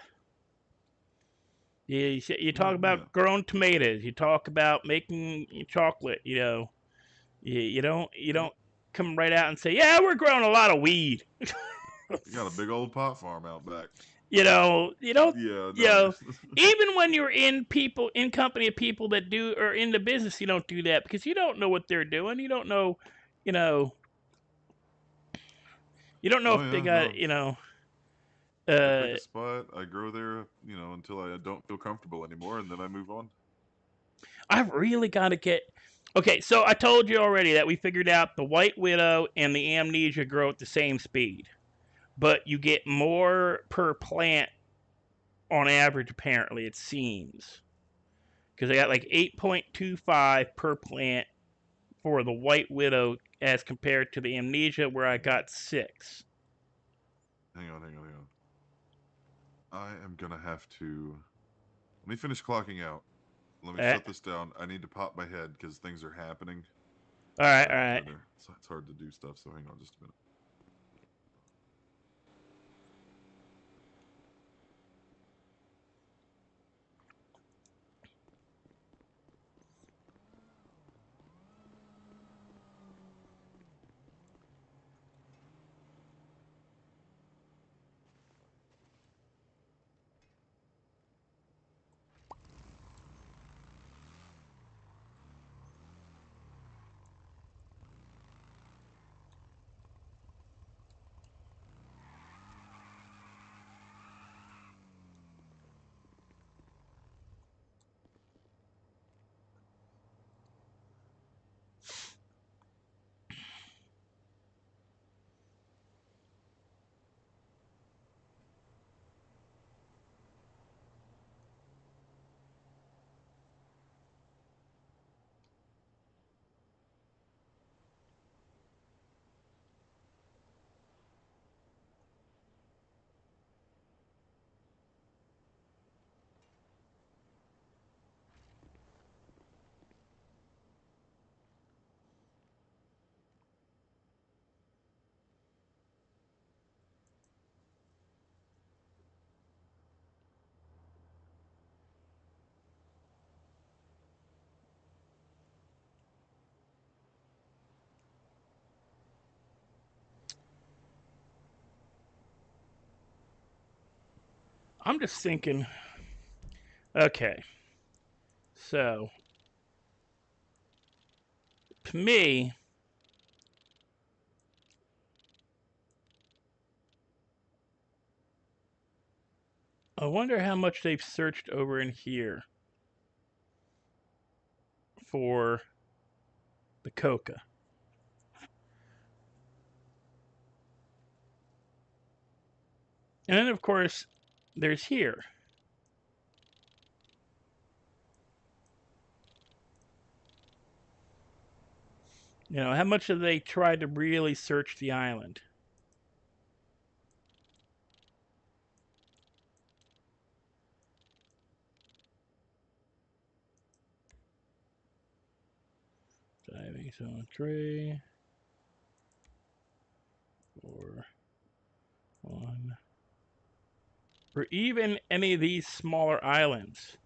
You talk Yeah. about growing tomatoes. You talk about making chocolate, you don't come right out and say, yeah, we're growing a lot of weed. You got a big old pot farm out back. You don't, Yeah, you no. know, even when you're in company of people that do or in the business, you don't do that because you don't know what they're doing. You know, you don't know Oh if they yeah, got, no. I pick uh, a spot, I grow there, until I don't feel comfortable anymore, and then I move on. I've really got to get. Okay, so I told you already that we figured out the white widow and the amnesia grow at the same speed, but you get more per plant on average. Apparently, it seems because I got like 8.25 per plant for the White Widow as compared to the Amnesia, where I got 6. Hang on. I am gonna have to. Let me finish clocking out. Let me All right, shut this down. I need to pop my head because things are happening. all right, all That right. are it's hard to do stuff. So hang on just a minute. I'm just thinking. Okay, so to me, I wonder how much they've searched over in here for the coca, and then of course there's here. How much have they tried to really search the island? Diving zone 3, 4, 1. For even any of these smaller islands.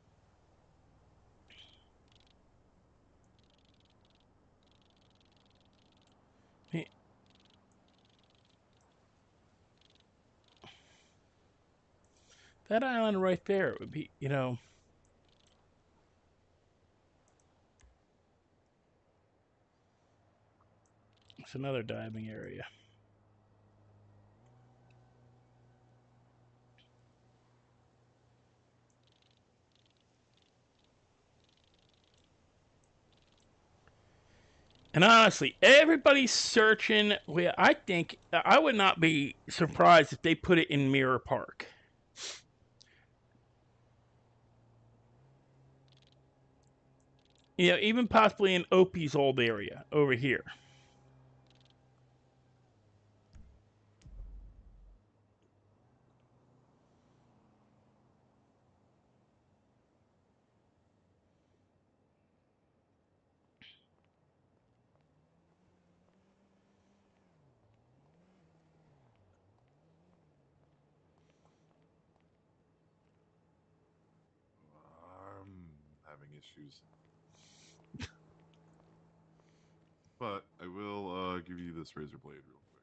That island right there would be, it's another diving area. And honestly, everybody's searching. Well, I think I would not be surprised if they put it in Mirror Park. You know, even possibly in Opie's old area over here. I'm having issues. But I will give you this razor blade real quick.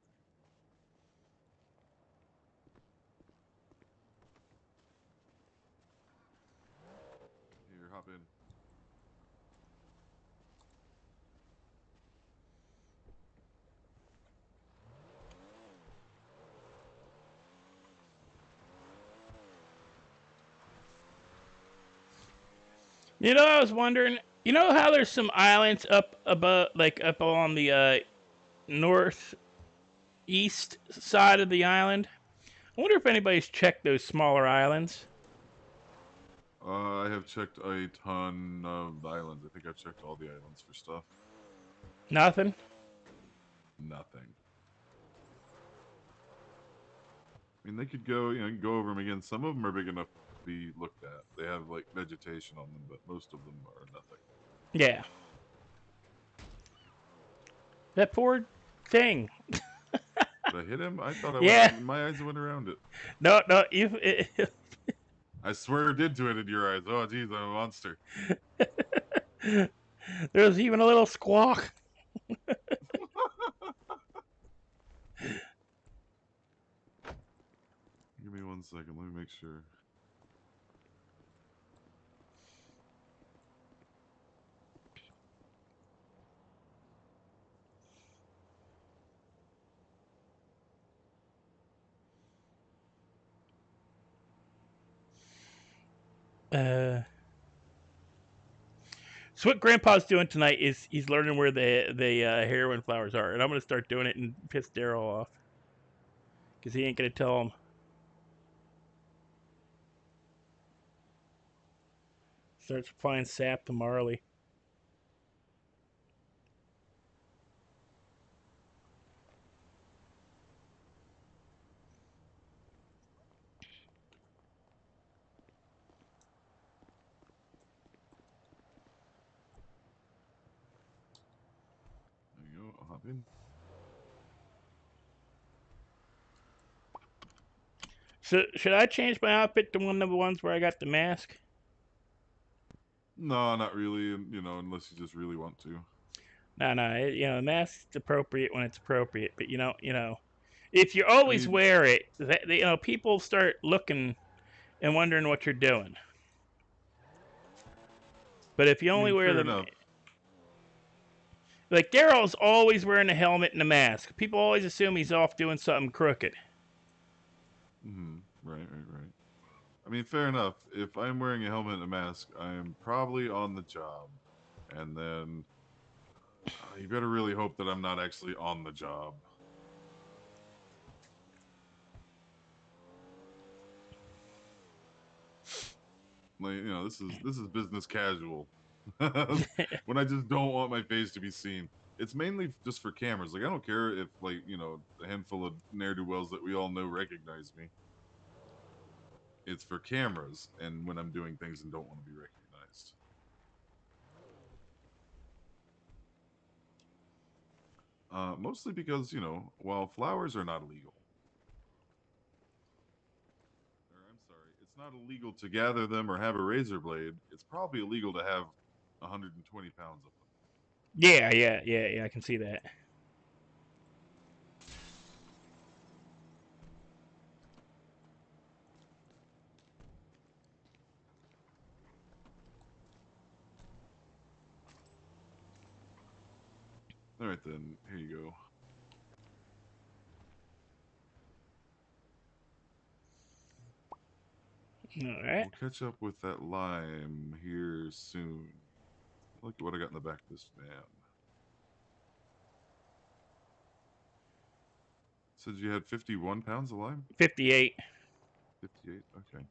Here, hop in. You know, I was wondering. You know how there's some islands up above, like up on the northeast side of the island. I wonder if anybody's checked those smaller islands. I have checked a ton of the islands. I think I've checked all the islands for stuff. Nothing. Nothing. I mean, they could go, you know, go over them again. Some of them are big enough to be looked at. They have like vegetation on them, but most of them are nothing. Yeah. That poor thing. Did I hit him? I thought I went. Yeah. My eyes went around it. No, no. You. I swear it did do it in your eyes. Oh, geez, I'm a monster. There's even a little squawk. Give me 1 second. Let me make sure. Uh. So what Grandpa's doing tonight is he's learning where the heroin flowers are, and I'm gonna start doing it and piss Daryl off because he ain't gonna tell him. Start supplying sap to Marley. There you go. I'll hop in. So should I change my outfit to one of the ones where I got the mask? No, not really. You know, unless you just really want to. No, no. You know, the mask's appropriate when it's appropriate, but if you I always mean, wear it, people start looking and wondering what you're doing. But if you I only mean, wear fair them, enough. like Daryl's always wearing a helmet and a mask. People always assume he's off doing something crooked. Right, right, right. I mean, fair enough. If I'm wearing a helmet and a mask, I am probably on the job. And then you better really hope that I'm not actually on the job. Like, you know, this is business casual. When I just don't want my face to be seen. It's mainly just for cameras. Like, I don't care if, like, you know, a handful of ne'er-do-wells that we all know recognize me. It's for cameras and when I'm doing things and don't want to be recognized. Mostly because, you know, while flowers are not illegal, or I'm sorry, it's not illegal to gather them or have a razor blade, it's probably illegal to have 120 pounds of them. Yeah, yeah, yeah, yeah. I can see that. All right, then, here you go. All right. We'll catch up with that lime here soon. Look at what I got in the back of this van. Said you had 51 pounds of lime? 58. 58? Okay.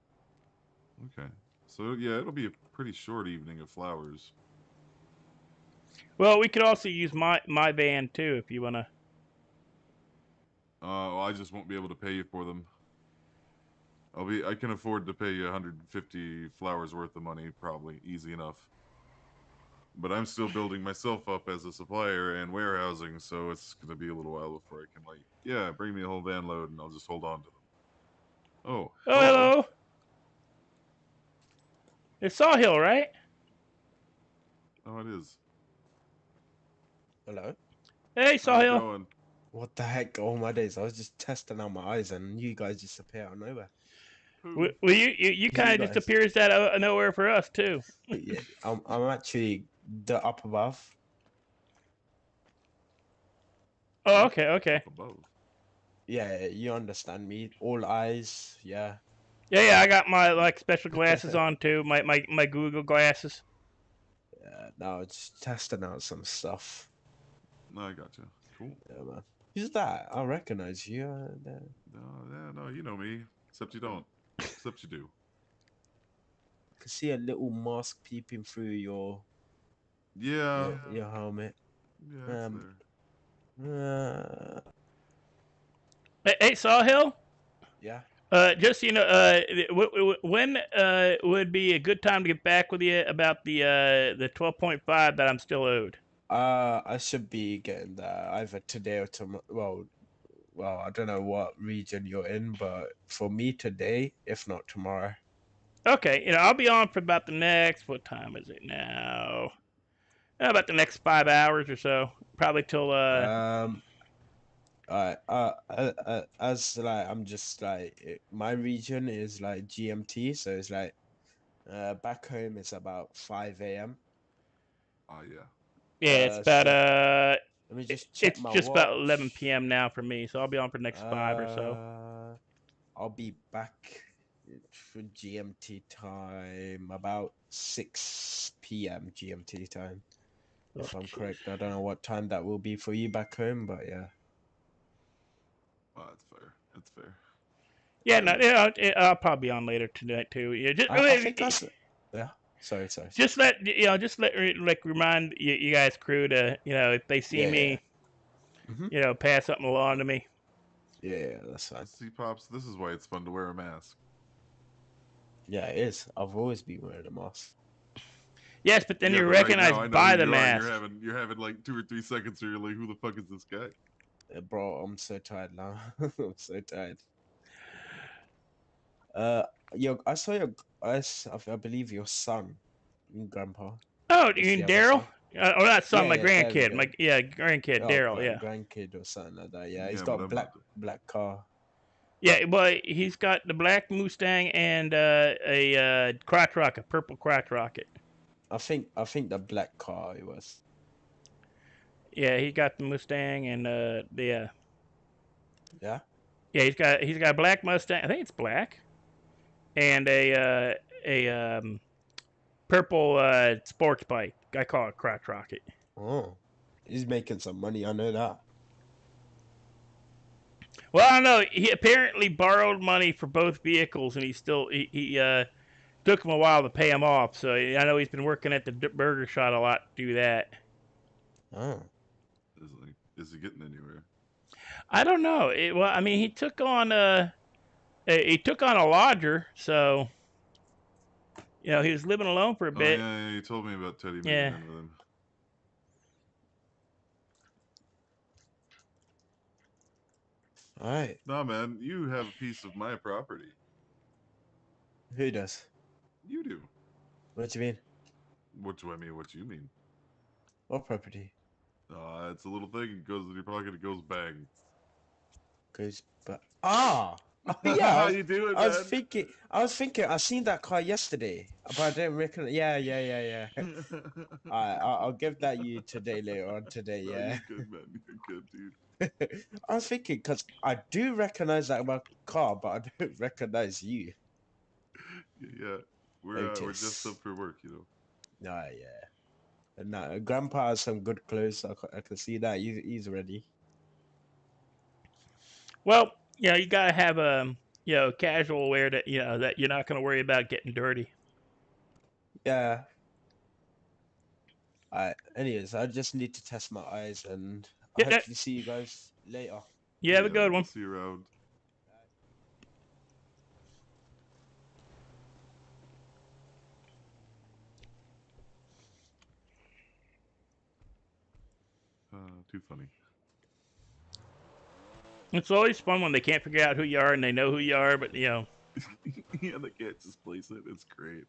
Okay. So, yeah, it'll be a pretty short evening of flowers. Well, we could also use my van too if you wanna. Well, I just won't be able to pay you for them. I can afford to pay you 150 flowers worth of money, probably. Easy enough. But I'm still building myself up as a supplier and warehousing, so it's gonna be a little while before I can, like, yeah, bring me a whole van load and I'll just hold on to them. Oh, Oh, hello. hello. It's Sawhill, right? Oh, it is. Hello? Hey, How's it Sawhill. going? What the heck? Oh my days. I was just testing out my eyes and you guys just appear out of nowhere. Who? Well, you kind You of just guys. appears out of nowhere for us too. Yeah, I'm actually the up above. Oh, What? okay, okay. Up above. Yeah, you understand me. All eyes, yeah. Yeah, I got my like special glasses on too. My Google glasses. Yeah, now it's testing out some stuff. No, I gotcha. Cool. Yeah, man. Who's that? I recognize you. No, yeah, no, you know me. Except you don't. Except you do. I can see a little mask peeping through Yeah. your helmet. Yeah, it's Um, there. Hey, Sawhill. yeah. Just so you know, when would be a good time to get back with you about the 12.5 that I'm still owed? I should be getting that either today or tomorrow. Well, I don't know what region you're in, but for me today, if not tomorrow. Okay, I'll be on for about the next. What time is it now? About the next 5 hours or so, probably till Um, as like I'm just like my region is like GMT, so it's like back home it's about 5 a.m. Ah, yeah. Yeah, it's about So let me just check it's my just about 11 watch. p.m. now for me, so I'll be on for the next 5 or so. I'll be back for GMT time about 6 p.m. GMT time, Oh, if I'm jeez. correct. I don't know what time that will be for you back home, but yeah. Oh, that's fair. That's fair. Yeah, no, yeah, I'll probably be on later tonight too. Yeah, I think yeah. Sorry. just like remind you guys crew to if they see Yeah. me Mm-hmm. pass something along to me. Yeah, that's fine. See, Pops, this is why it's fun to wear a mask. Yeah, it is. I've always been wearing a mask. Yes, but then Yeah, you're but right now I recognized know who by the you are, and mask. you're having like 2 or 3 seconds where you're like, who the fuck is this guy? Bro, I'm so tired now. I'm so tired. Uh, I saw I believe your son, grandpa. Oh, you Does he mean have a Daryl? son? Oh, not son, my Yeah, there we grandkid. go. Grandkid Oh, Daryl. Yeah, grandkid or something like that. Yeah, he's Yeah, got but a I'm about to. black car. yeah. Well, he's got the black Mustang and a crotch rocket, purple crotch rocket. I think the black car it was. Yeah, he got the Mustang and Yeah. yeah, he's got a black Mustang. I think it's black and a purple sports bike. I call it crotch rocket. Oh, he's making some money. I know that. Well, I don't know. He apparently borrowed money for both vehicles, and he took him a while to pay him off. So I know he's been working at the burger shop a lot to do that. Oh. Is he getting anywhere? I don't know. Well, I mean, he took on a lodger, so he was living alone for a Oh bit. yeah, you told me about Teddy moving Yeah. in with him. All right. Nah, man, you have a piece of my property. Who does? You do. What do you mean? What do I mean? What do you mean? What property? It's a little thing. It goes in your pocket. It goes bang. Goes, but yeah. How you doing, man? I was thinking. I seen that car yesterday, but I didn't recognize. Yeah. I'll give that you today later on today. No, Yeah. you're good, man. You're good, dude. I was thinking because I do recognize that my car, but I don't recognize you. Yeah, we're just Otis. up for work, you know. Nah, yeah. And nah, Grandpa has some good clothes. I can see that he's ready. Well, you gotta have casual wear that that you're not gonna worry about getting dirty. Yeah. Anyways, I just need to test my eyes, and I Yeah, hope to see you guys later. you have a Yeah, good we'll one. see you around. Too funny. It's always fun when they can't figure out who you are and they know who you are, but Yeah, they can't just place it. It's great.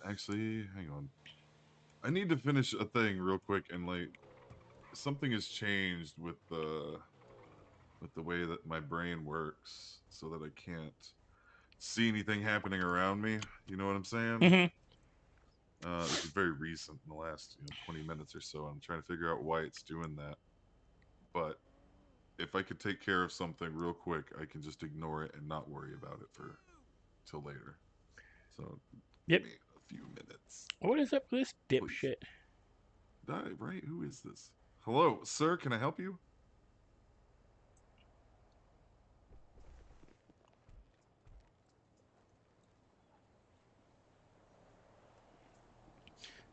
Actually, hang on. I need to finish a thing real quick, and like something has changed with the way that my brain works, so that I can't see anything happening around me. You know what I'm saying? hmm This is very recent in the last 20 minutes or so. I'm trying to figure out why it's doing that. But if I could take care of something real quick, I can just ignore it and not worry about it for till later. So give Yep. me a few minutes, What is up with this please. dipshit? Right? Who is this? Hello, sir. Can I help you?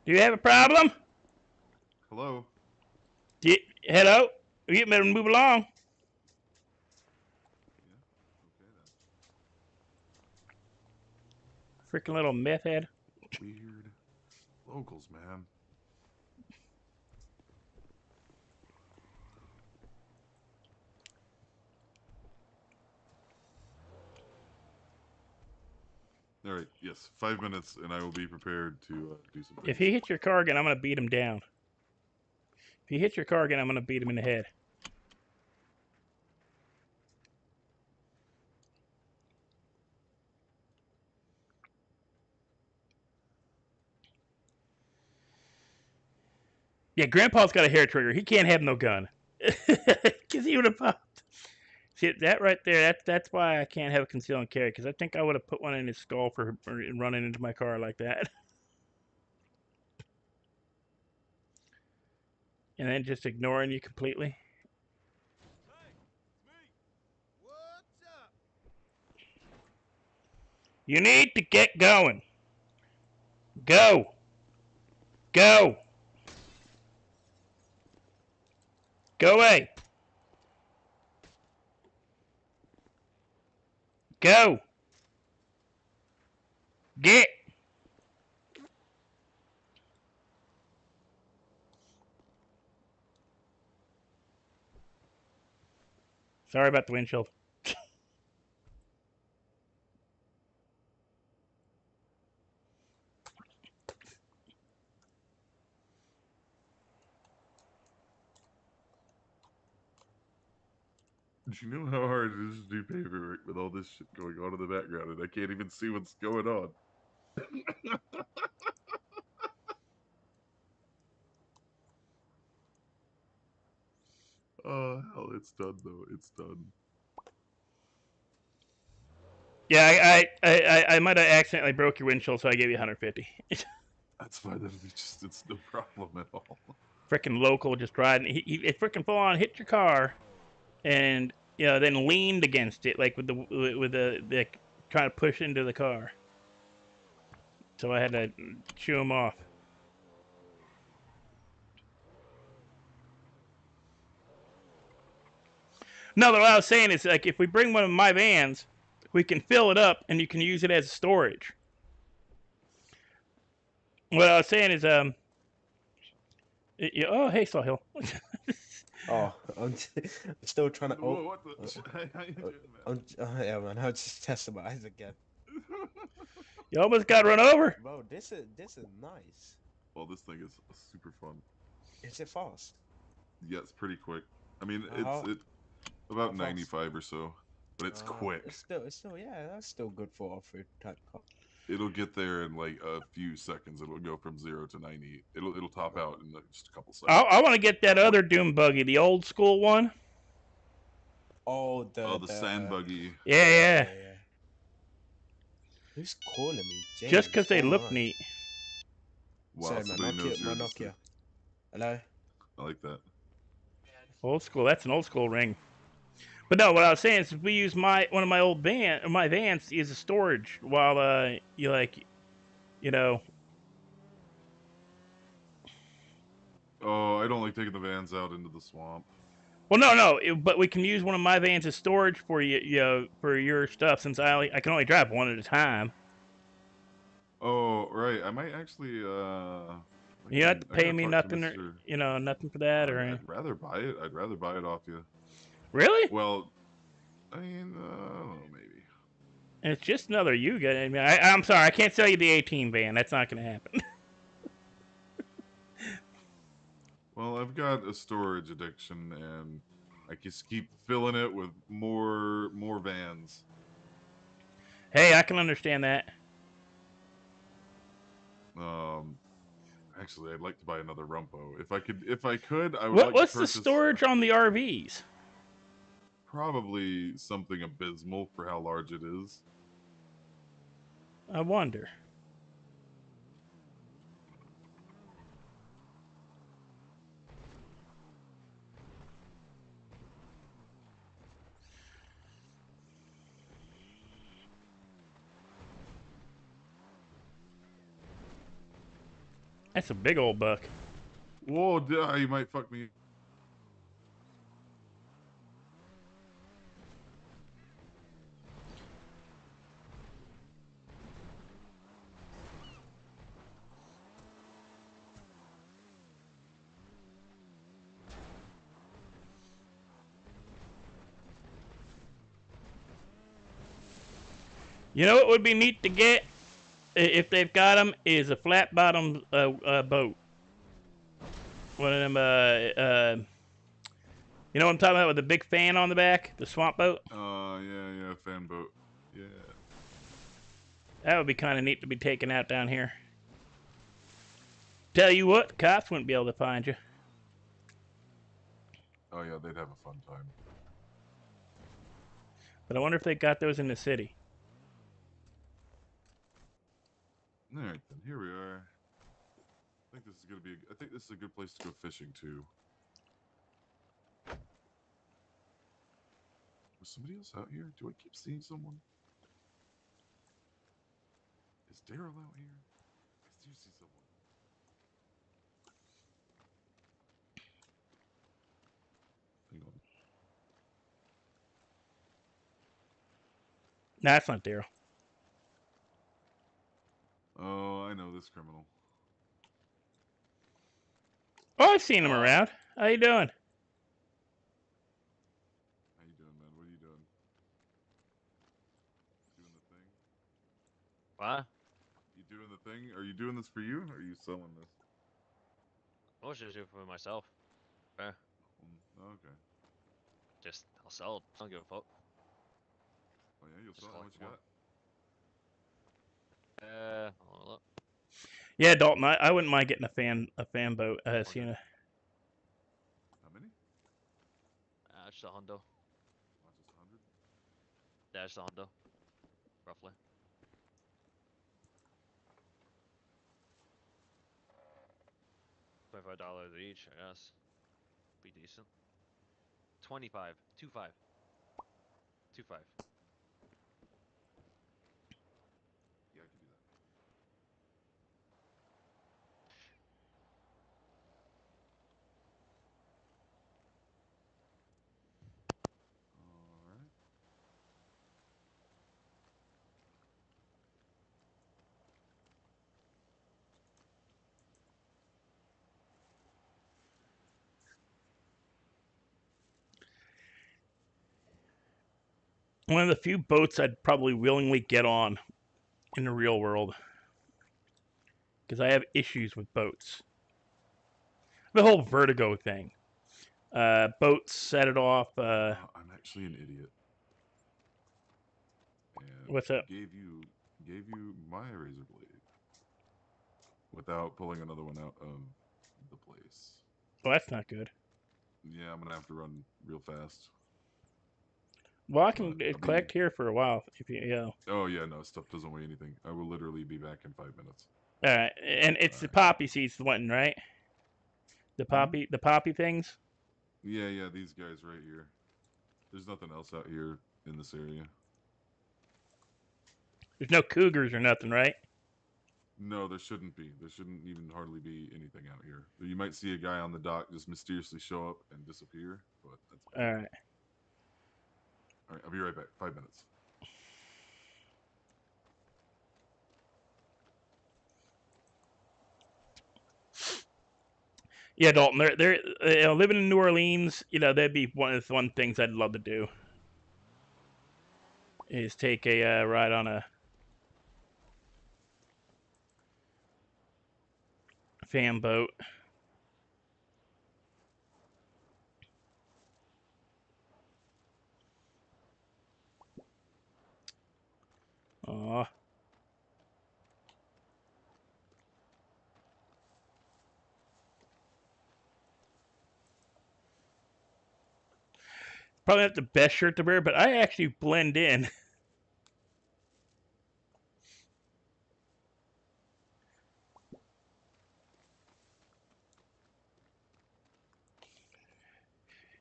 Do you have a problem? Hello. Hello? You better move along. Yeah. Okay Freaking little meth head. then. Weird. Locals, man. All right. Yes. 5 minutes, and I will be prepared to do some If things. he hits your car again, I'm gonna beat him down. If he hits your car again, I'm gonna beat him in the head. Yeah, Grandpa's got a hair trigger. He can't have no gun. Because he would have popped. See, that right there, that's why I can't have a conceal and carry, because I think I would have put one in his skull for running into my car like that. And then just ignoring you completely. You need to get going. Go. Go. Go away. Go. Get. Sorry about the windshield. Do you know how hard it is to do paperwork with all this shit going on in the background, and I can't even see what's going on? Oh hell, it's done though. It's done. Yeah, I might have accidentally broke your windshield, so I gave you 150. That's fine. That'll be just. It's no problem at all. Freaking local just riding. He freaking full on hit your car, and then leaned against it like with the trying to push into the car. So I had to shoo him off. No, what I was saying is like if we bring one of my vans, we can fill it up and you can use it as storage. What I was saying is oh hey Sawhill. Oh, I'm still trying to. Oh, Whoa, what the? How you doing, yeah, man. I was just testing my eyes again. man? You almost got run over. Bro, this is nice. Well, this thing is super fun. Is it fast? Yeah, it's pretty quick. I mean, How it's how about fast? 95 or so, but it's quick. It's still yeah, that's still good for off-road type car. It'll get there in like a few seconds. It'll go from 0 to 90. It'll top out in just a couple seconds. I want to get that other Doom buggy, the old school one. Oh, Oh, the sand buggy. Yeah, yeah. yeah. Who's calling me? Just James. because they Oh look my. neat. Wow, Sorry, my somebody knows Nokia. you're My this thing. Nokia. Hello. I like that. Old school. That's an old school ring. But no, what I was saying is, if we use one of my old my vans as a storage while you like, you know. Oh, I don't like taking the vans out into the swamp. Well, no, but we can use one of my vans as storage for you know, for your stuff, since I can only drive one at a time. Oh, right. I might actually. You don't have to I pay gotta me talk to nothing, or Mister. you know, nothing for that, or I'd rather buy it. I'd rather buy it off you. really. Well, I mean, I don't know, maybe. And it's just another Yuga. I mean, I'm sorry, I can't sell you the 18 van. That's not going to happen. Well, I've got a storage addiction, and I just keep filling it with more vans. Hey, I can understand that. Um, Actually, I'd like to buy another Rumpo. If I could, I would like to What's the purchase storage on the RVs? probably something abysmal for how large it is. I wonder. That's a big old buck. Whoa, you might fuck me. You know what would be neat to get, if they've got them, is a flat bottom boat. One of them, you know what I'm talking about, with the big fan on the back, the swamp boat. Yeah, fan boat. Yeah. That would be kind of neat to be taken out down here. Tell you what, the cops wouldn't be able to find you. Oh yeah, they'd have a fun time. But I wonder if they got those in the city. All right, then here we are. I think this is gonna be. I think this is a good place to go fishing too. Was somebody else out here? Do I keep seeing someone? Is Daryl out here? I do see someone. Hang on. Nah, that's not Daryl. Oh, I know this criminal. Oh, I've seen him around. How you doing? How you doing, man? What are you doing? Doing the thing? What? You doing the thing? Are you doing this for you? Or are you selling this? I was just doing it for myself. Okay. Just, I'll sell it. I don't give a fuck. Oh yeah, you'll Just sell. How much collect you more. got? Hold on, look. Yeah, Dalton. I wouldn't mind getting a fan boat. Seeing a. How many? Just a hundo. Oh, just 100. Yeah, just a hundo. Roughly. $25 each, I guess. Be decent. 25. 25. 25. Yeah, I can do that. All right. One of the few boats I'd probably willingly get on in the real world, because I have issues with boats. The whole vertigo thing. Boats set it off. I'm actually an idiot. And What's up? gave you my razor blade without pulling another one out of the place. Well, that's not good. Yeah, I'm gonna have to run real fast. Well, I can But I'll collect here for a while if you know. Oh yeah, no, stuff doesn't weigh anything. I will literally be back in 5 minutes. All right, and it's the Alright. poppy seeds, the one, right? The Hmm? poppy things. Yeah, these guys right here. There's nothing else out here in this area. There's no cougars or nothing, right? No, there shouldn't be. There shouldn't even hardly be anything out here. You might see a guy on the dock just mysteriously show up and disappear, but that's All it. right. All right, I'll be right back. 5 minutes. Yeah, Dalton. They're living in New Orleans. That'd be one of the one things I'd love to do. Is take a ride on a fan boat. Aw. Probably not the best shirt to wear, but I actually blend in.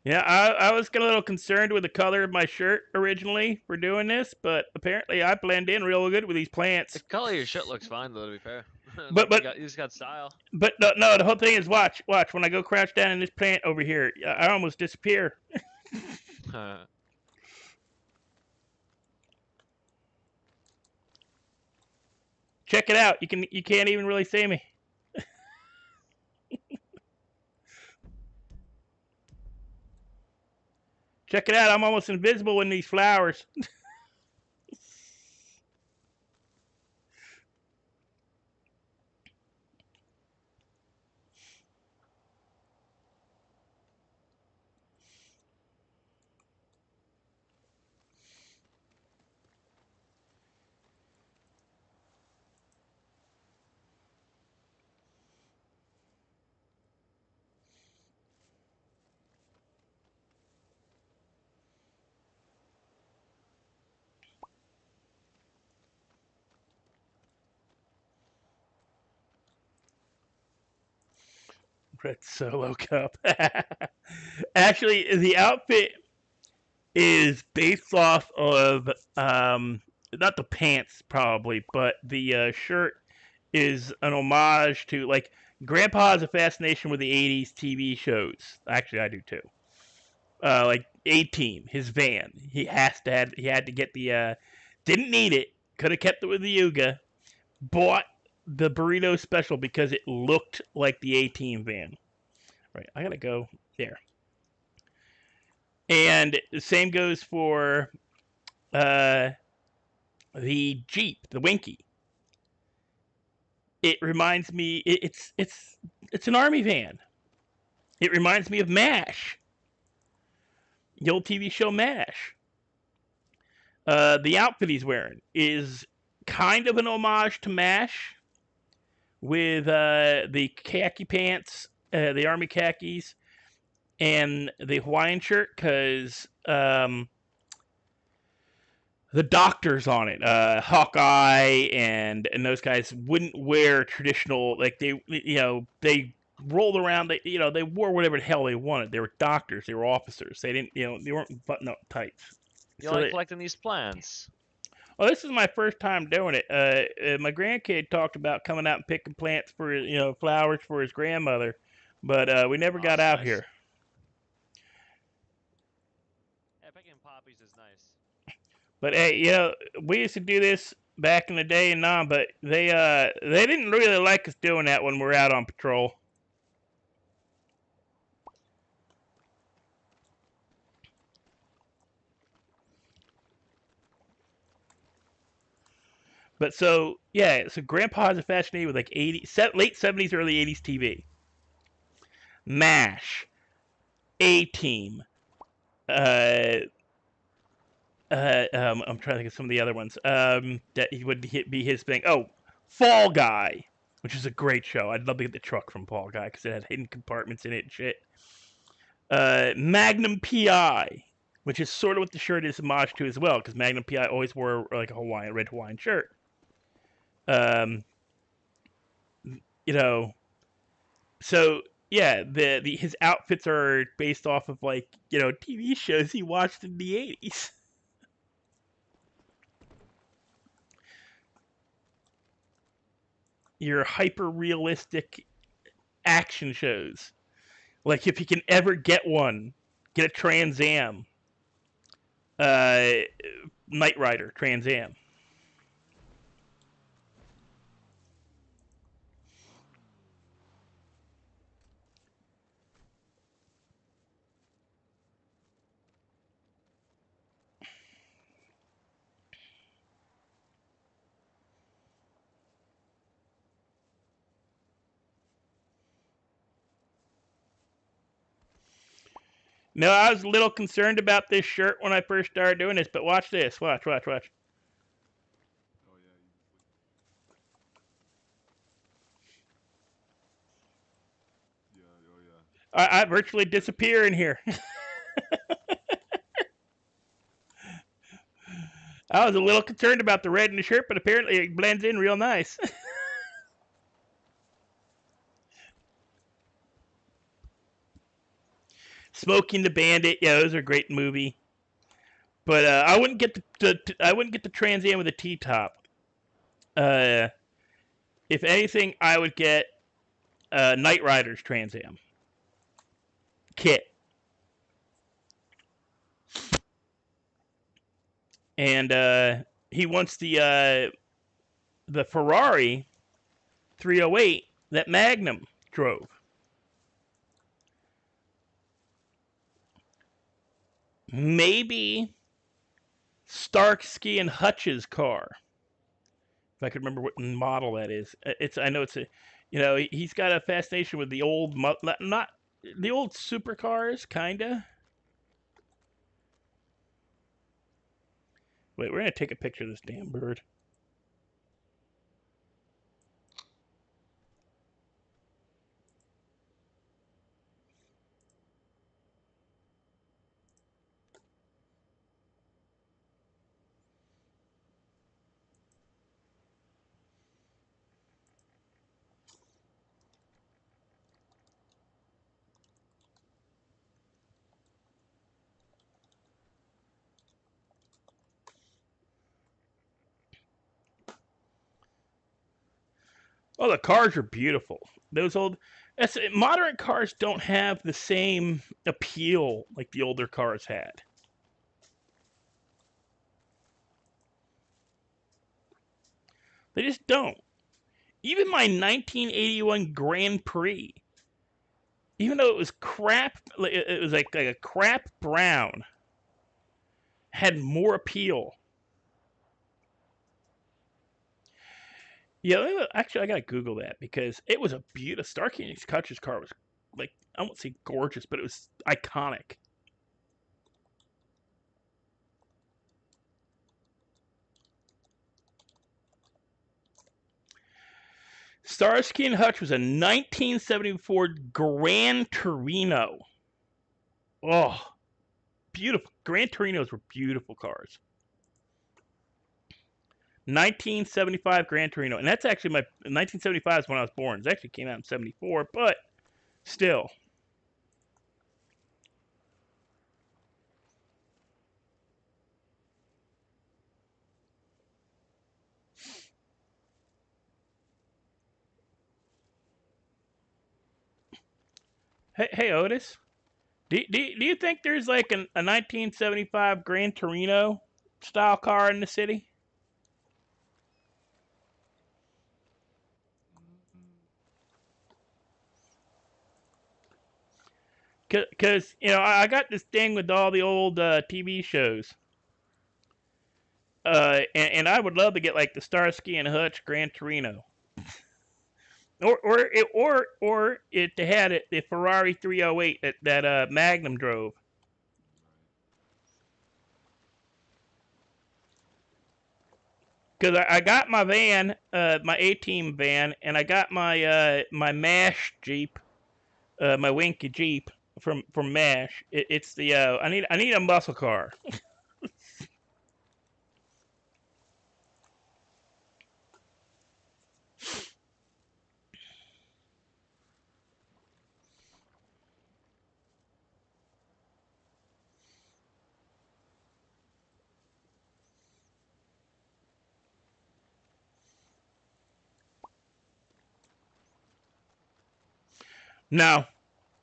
Yeah, I was getting a little concerned with the color of my shirt originally for doing this, but apparently I blend in real good with these The plants. color of your shirt looks fine though. To be fair, But like but you just got style. but no, the whole thing is watch. When I go crouch down in this plant over here, I almost disappear. Check it out. You can't even really see me. Check it out. I'm almost invisible in these flowers. Red Solo Cup. Actually, the outfit is based off of not the pants probably, but the shirt is an homage to like Grandpa has a fascination with the '80s TV shows. Actually, I do too. Like A-Team, his van. He had to get the didn't need it. Could have kept it with the Yuga. Bought the burrito special because it looked like the A-Team van. Right, I gotta go there. And the same goes for uh, the Jeep, the Winky. It reminds me. It's an army van. It reminds me of MASH, the old TV show MASH. The outfit he's wearing is kind of an homage to MASH with the khaki pants, the army khakis, and the Hawaiian shirt because the doctors on it, Hawkeye and those guys wouldn't wear traditional like they rolled around. They wore whatever the hell they wanted. They were doctors. They were officers. They didn't they weren't button up tights. You So like collecting these plants? well, this is my first time doing it. My grandkid talked about coming out and picking plants for flowers for his grandmother, but we never got that's out nice. here. Yeah, picking poppies is nice. But hey, we used to do this back in the day and on, but they didn't really like us doing that when we're out on patrol. But so yeah, so Grandpa's fascinated with like late '70s, early '80s TV. MASH, A-Team, uh, I'm trying to think of some of the other ones that he would be his thing. Oh, Fall Guy, which is a great show. I'd love to get the truck from Fall Guy because it had hidden compartments in it and shit. Magnum PI, which is sort of what the shirt is homage to as well, because Magnum PI always wore like a red Hawaiian shirt. Um, so Yeah, the his outfits are based off of like TV shows he watched in the 80s. Your hyper realistic action shows. Like if you can ever get one, get a Trans Am, uh, Knight Rider Trans Am. No, I was a little concerned about this shirt when I first started doing this, but watch this. Watch. Oh yeah, oh yeah. I virtually disappear in here. I was a little concerned about the red in the shirt, but apparently it blends in real nice. Smoking the Bandit, yeah, those are a great movie. But I wouldn't get the Trans Am with a T top. If anything, I would get Knight Rider's Trans Am kit, and he wants the Ferrari 308 that Magnum drove. Maybe Starsky and Hutch's car, if I could remember what model that is. I know it's he's got a fascination with the old not the old supercars, kinda. Wait, we're gonna take a picture of this damn bird. Oh, the cars are beautiful. Those old modern cars don't have the same appeal like the older cars had. They just don't. Even my 1981 Grand Prix, even though it was crap, it was like a crap brown, had more appeal. Yeah, actually, I gotta Google that because it was a beautiful. Starkey and Kutch's car was like, I won't say gorgeous, but it was iconic. Starsky and Hutch was a 1974 Gran Torino. Oh, beautiful. Gran Torinos were beautiful cars. 1975 Gran Torino. And that's actually 1975 is when I was born. It actually came out in 74, but still. Hey Otis. Do you think there's like a 1975 Gran Torino style car in the city? Because I got this thing with all the old TV shows, and I would love to get like the Starsky and Hutch Gran Torino, or it had it the Ferrari 308 that Magnum drove. Because I got my van, my A-Team van, and I got my MASH Jeep, my Winky Jeep from MASH. It's the I need a muscle car. No,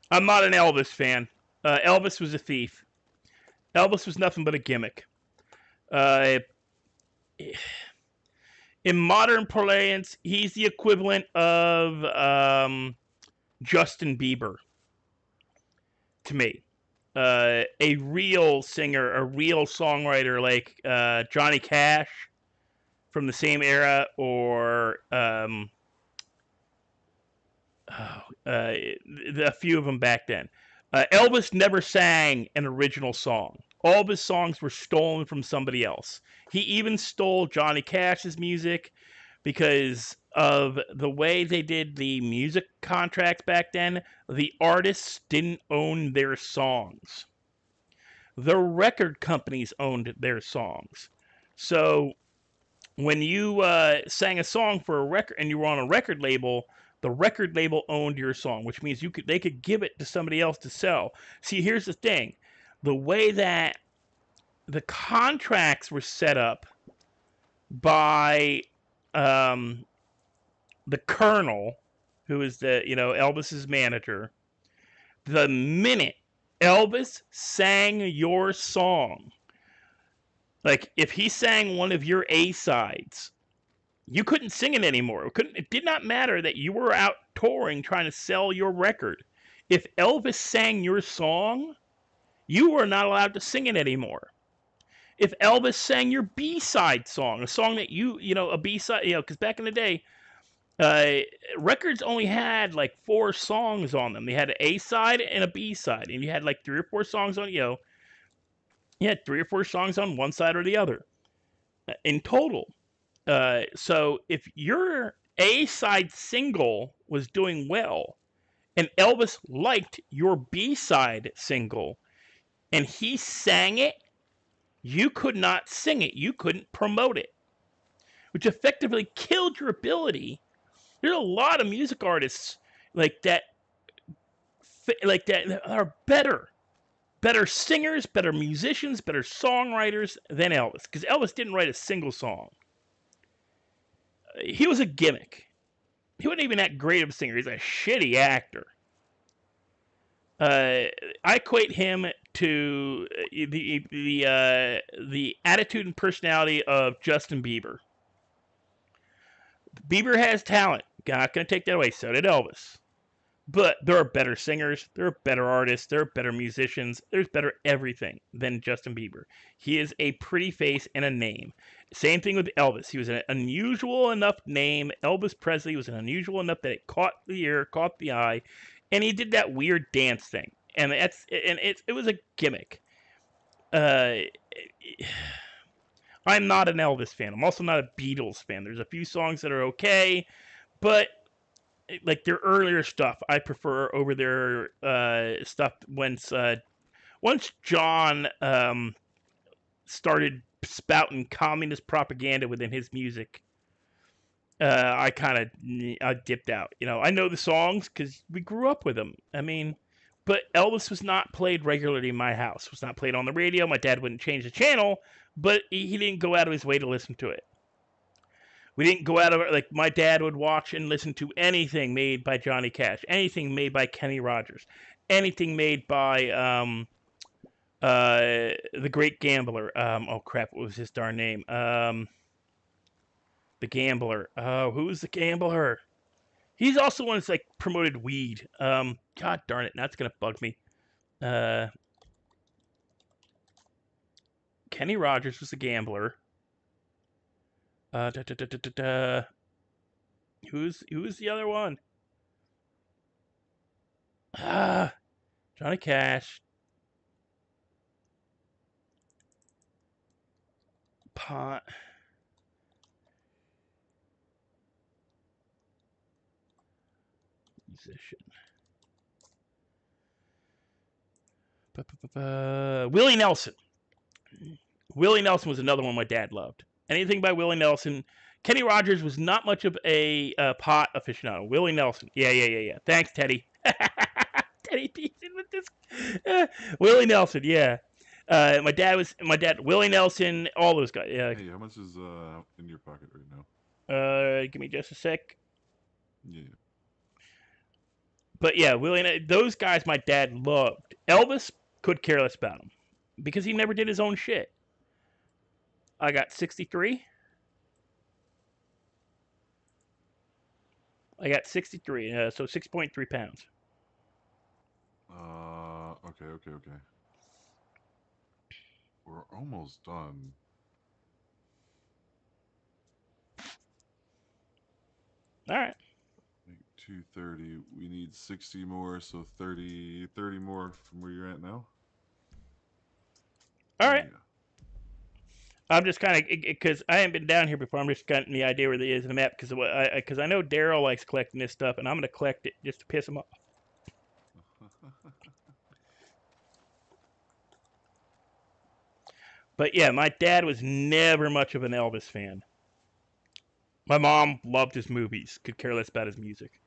I'm not an Elvis fan. Elvis was a thief. Elvis was nothing but a gimmick. Uh, in modern parlance, he's the equivalent of Justin Bieber to me. A real singer, a real songwriter like Johnny Cash from the same era, or a few of them back then. Elvis never sang an original song. All of his songs were stolen from somebody else. He even stole Johnny Cash's music because of the way they did the music contracts back then. The artists didn't own their songs. The record companies owned their songs. So when you sang a song for a record and you were on a record label, the record label owned your song, which means they could give it to somebody else to sell. See, here's the thing: the way that the contracts were set up by the Colonel, who is Elvis's manager, the minute Elvis sang your song, like if he sang one of your A sides, you couldn't sing it anymore. It did not matter that you were out touring trying to sell your record. If Elvis sang your song, you were not allowed to sing it anymore. If Elvis sang your B-side song, a song that a B-side, because back in the day, records only had like 4 songs on them. They had an A-side and a B-side, and you had like 3 or 4 songs on, you had 3 or 4 songs on one side or the other in total. So if your A-side single was doing well and Elvis liked your B-side single and he sang it, you could not sing it. You couldn't promote it, which effectively killed your ability. There's a lot of music artists like that are better singers, better musicians, better songwriters than Elvis, because Elvis didn't write a single song. He was a gimmick. He wasn't even that great of a singer. He's a shitty actor. I equate him to the attitude and personality of Justin Bieber. Bieber has talent. Not going to take that away. So did Elvis. But there are better singers, there are better artists, there are better musicians, there's better everything than Justin Bieber. He is a pretty face and a name. Same thing with Elvis. He was an unusual enough name. Elvis Presley was an unusual enough that it caught the ear, caught the eye, and he did that weird dance thing. And it was a gimmick. I'm not an Elvis fan. I'm also not a Beatles fan. There's a few songs that are okay, but like their earlier stuff, I prefer over their stuff once John started spouting communist propaganda within his music. I dipped out. I know the songs because we grew up with them. I mean, but Elvis was not played regularly in my house. It was not played on the radio. My dad wouldn't change the channel, but he didn't go out of his way to listen to it. We didn't go out of it. Like, my dad would watch and listen to anything made by Johnny Cash, anything made by Kenny Rogers, anything made by the Great Gambler. Oh crap, what was his darn name? The Gambler. Oh, who's the Gambler? He's also one that's like promoted weed. God darn it, that's gonna bug me. Kenny Rogers was the Gambler. Who's the other one? Johnny Cash. Pot. Musician. Willie Nelson. Willie Nelson was another one my dad loved. Anything by Willie Nelson. Kenny Rogers was not much of a pot aficionado. Willie Nelson. Yeah. Thanks, Teddy. Teddy teasing with this. Willie Nelson, yeah. My dad, Willie Nelson, all those guys. Yeah. Hey, how much is in your pocket right now? Give me just a sec. Yeah. But yeah, those guys my dad loved. Elvis could care less about him because he never did his own shit. I got 63. I got 63, so 6.3 pounds. Okay. We're almost done. All right. 230. We need 60 more, so 30 more from where you're at now. All right. Yeah. I'm just kind of, because I haven't been down here before. I'm just getting the idea where it is in the map because I know Daryl likes collecting this stuff, and I'm going to collect it just to piss him off. But yeah, my dad was never much of an Elvis fan. My mom loved his movies, could care less about his music.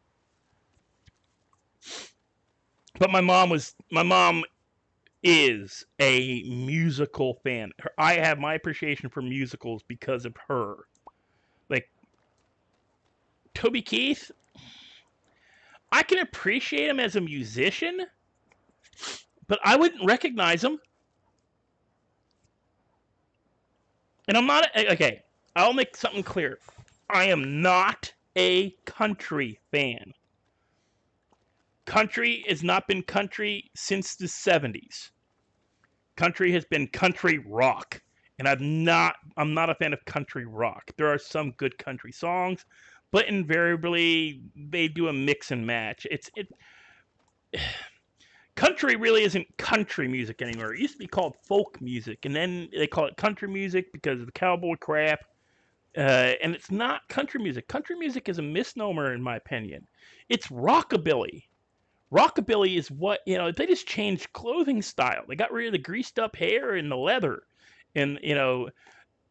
But my mom is a musical fan. I have my appreciation for musicals because of her. Like Toby Keith, I can appreciate him as a musician, but I wouldn't recognize him. And I'm not okay. I'll make something clear. I am not a country fan. Country has not been country since the 70s. Country has been country rock, and I'm not a fan of country rock. There are some good country songs, but invariably they do a mix and match. Country really isn't country music anymore. It used to be called folk music, and then they call it country music because of the cowboy crap. And it's not country music. Country music is a misnomer, in my opinion. It's rockabilly. Rockabilly is what, they just changed clothing style. They got rid of the greased up hair and the leather. And,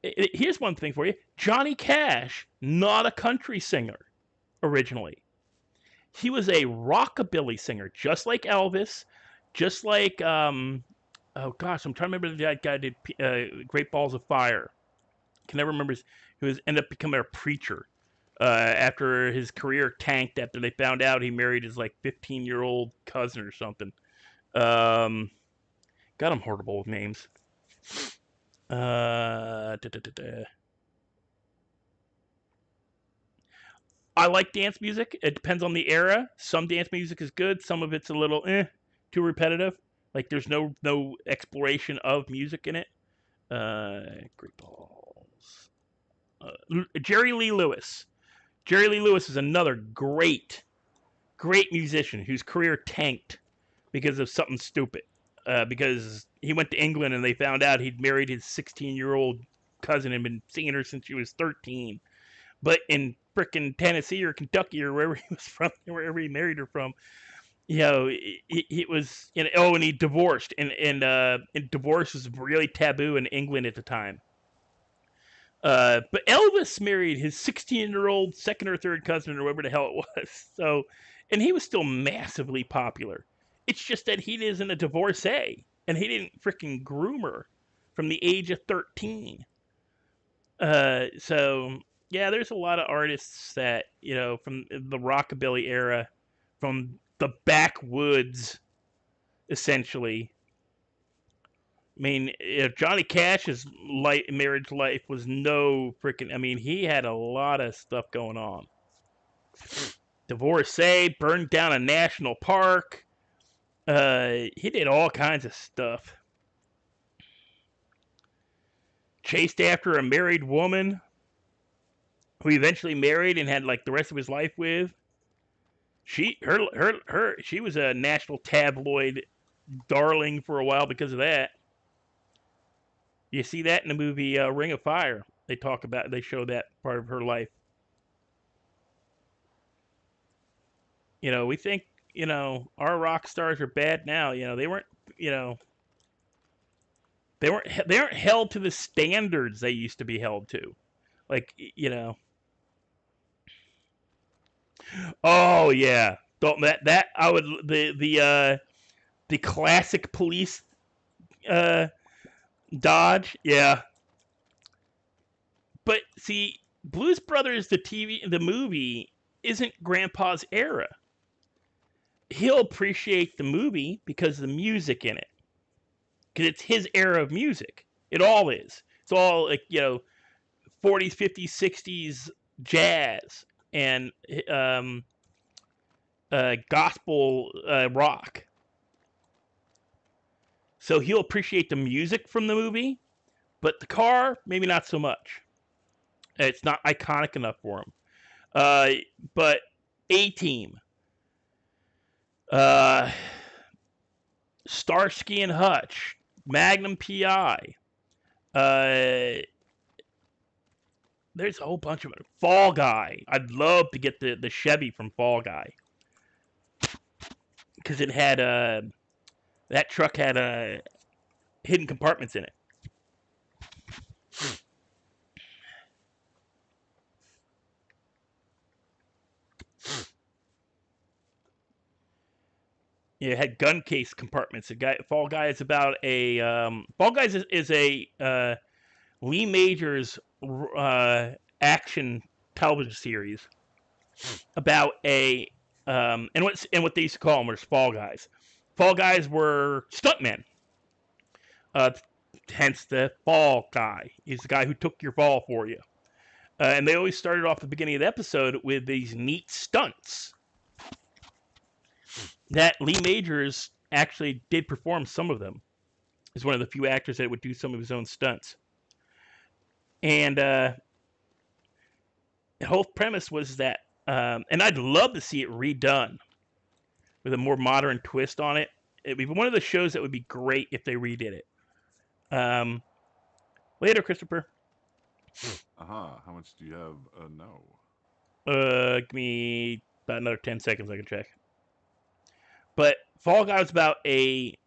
here's one thing for you. Johnny Cash, not a country singer originally. He was a rockabilly singer, just like Elvis, just like, oh gosh, I'm trying to remember that guy did Great Balls of Fire. Can never remember who ended up becoming a preacher. After his career tanked after they found out he married his like 15-year-old cousin or something. God, I'm horrible with names. I like dance music. It depends on the era. Some dance music is good. Some of it's a little too repetitive. Like there's no exploration of music in it. Great balls. Jerry Lee Lewis. Jerry Lee Lewis is another great musician whose career tanked because of something stupid. Because he went to England and they found out he'd married his 16-year-old cousin and been seeing her since she was 13. But in frickin' Tennessee or Kentucky or wherever he was from, wherever he married her from, it was, and he divorced. And divorce was really taboo in England at the time. But Elvis married his 16-year-old second or third cousin or whatever the hell it was. So, and he was still massively popular. It's just that he isn't a divorcee, and he didn't freaking groom her from the age of 13. So yeah, there's a lot of artists that from the rockabilly era, from the backwoods, essentially. I mean, if Johnny Cash's marriage life was no freaking. I mean, he had a lot of stuff going on. Divorcee, burned down a national park. He did all kinds of stuff. Chased after a married woman, who he eventually married and had like the rest of his life with. She was a national tabloid darling for a while because of that. You see that in the movie Ring of Fire. They show that part of her life. We think, our rock stars are bad now. They weren't, they aren't held to the standards they used to be held to. Like, oh yeah. That I would the classic police Dodge, yeah. But see, Blues Brothers, the movie, isn't Grandpa's era. he'll appreciate the movie because of the music in it. Because it's his era of music. It all is. It's all like, 40s, 50s, 60s jazz and gospel rock. So he'll appreciate the music from the movie, but the car, maybe not so much. It's not iconic enough for him. But A-Team, Starsky and Hutch, Magnum PI, there's a whole bunch of it. Fall Guy. I'd love to get the Chevy from Fall Guy. Because it had, that truck had hidden compartments in it. Yeah, it had gun case compartments. Fall Guy is about a, Fall Guys is a Lee Majors action television series about a and what they used to call them was Fall Guys. Fall Guys were stuntmen. Hence the Fall Guy. He's the guy who took your fall for you. And they always started off the beginning of the episode with these neat stunts that Lee Majors actually did perform some of them. He's one of the few actors that would do some of his own stunts. And the whole premise was that, and I'd love to see it redone with a more modern twist on it. It'd be one of the shows that would be great if they redid it. Later, Christopher. Aha, how much do you have? No. Give me about another 10 seconds I can check. But Fall Guy was about a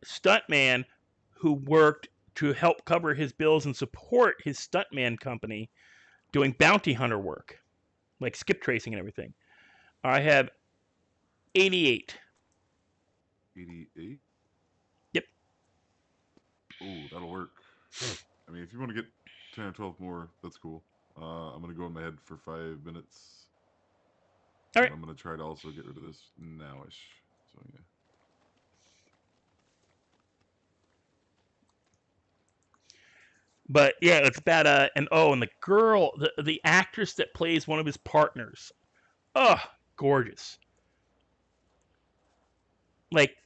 stuntman who worked to help cover his bills and support his stuntman company doing bounty hunter work, like skip tracing and everything. I have 88. 88? Yep. Ooh, that'll work. I mean, if you want to get 10 or 12 more, that's cool. I'm going to go in my head for 5 minutes. All right. I'm going to try to also get rid of this nowish. So, yeah. But yeah, it's about and the girl, the actress that plays one of his partners. Oh, gorgeous. Like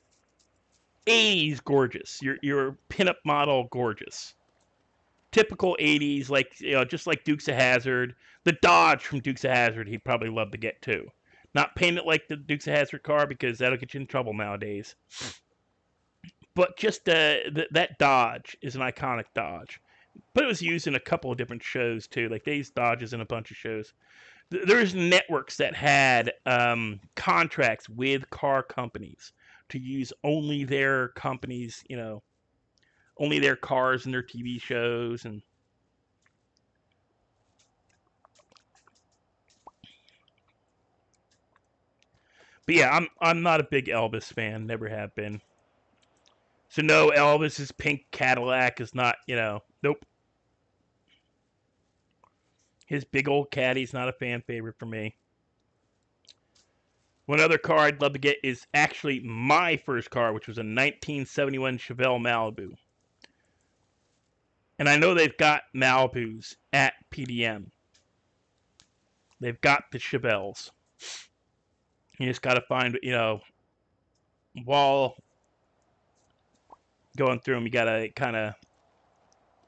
80s gorgeous. Your pinup model gorgeous. Typical 80s, like just like Dukes of Hazzard. The Dodge from Dukes of Hazzard, he'd probably love to get too. Not paint it like the Dukes of Hazzard car because that'll get you in trouble nowadays. But just that Dodge is an iconic Dodge. But it was used in a couple of different shows too. Like they used Dodges in a bunch of shows. There's networks that had contracts with car companies to use only their companies, only their cars and their TV shows. And but yeah, I'm not a big Elvis fan. Never have been. So no, Elvis's pink Cadillac is not, nope. His big old caddy's not a fan favorite for me. One other car I'd love to get is actually my first car, which was a 1971 Chevelle Malibu. And I know they've got Malibus at PDM. They've got the Chevelles. You just got to find, while going through them, you got to kind of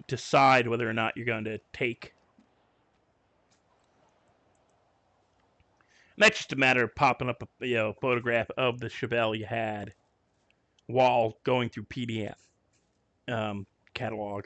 decide whether or not you're going to take. And that's just a matter of popping up a photograph of the Chevelle you had while going through PDM catalog.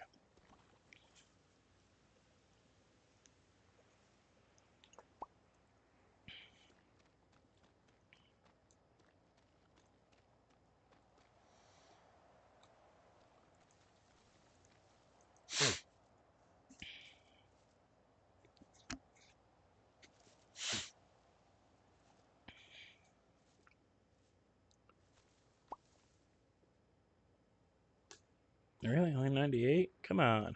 Really? Only 98? Come on.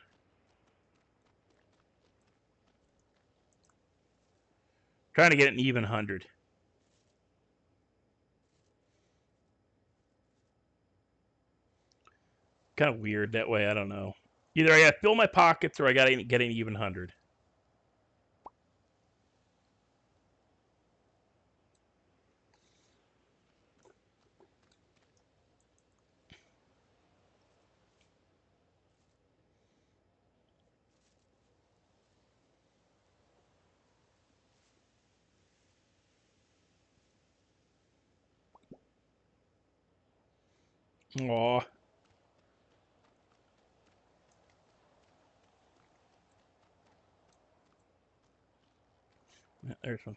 Trying to get an even 100. kind of weird that way. I don't know. Either I got to fill my pockets or I got to get an even 100. Aw. There's one.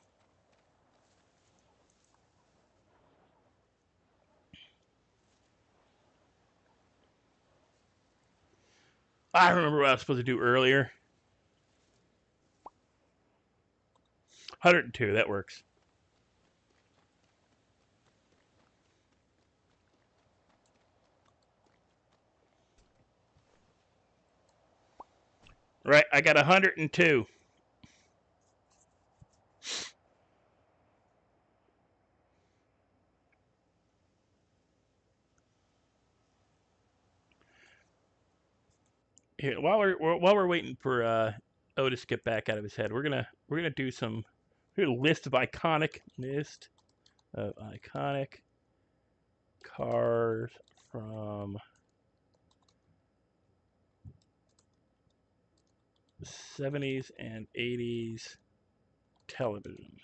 I remember what I was supposed to do earlier. 102, that works. Right, I got 102. Here, while we're waiting for Otis to get back out of his head, we're gonna do some list of iconic cars from the 70s and 80s television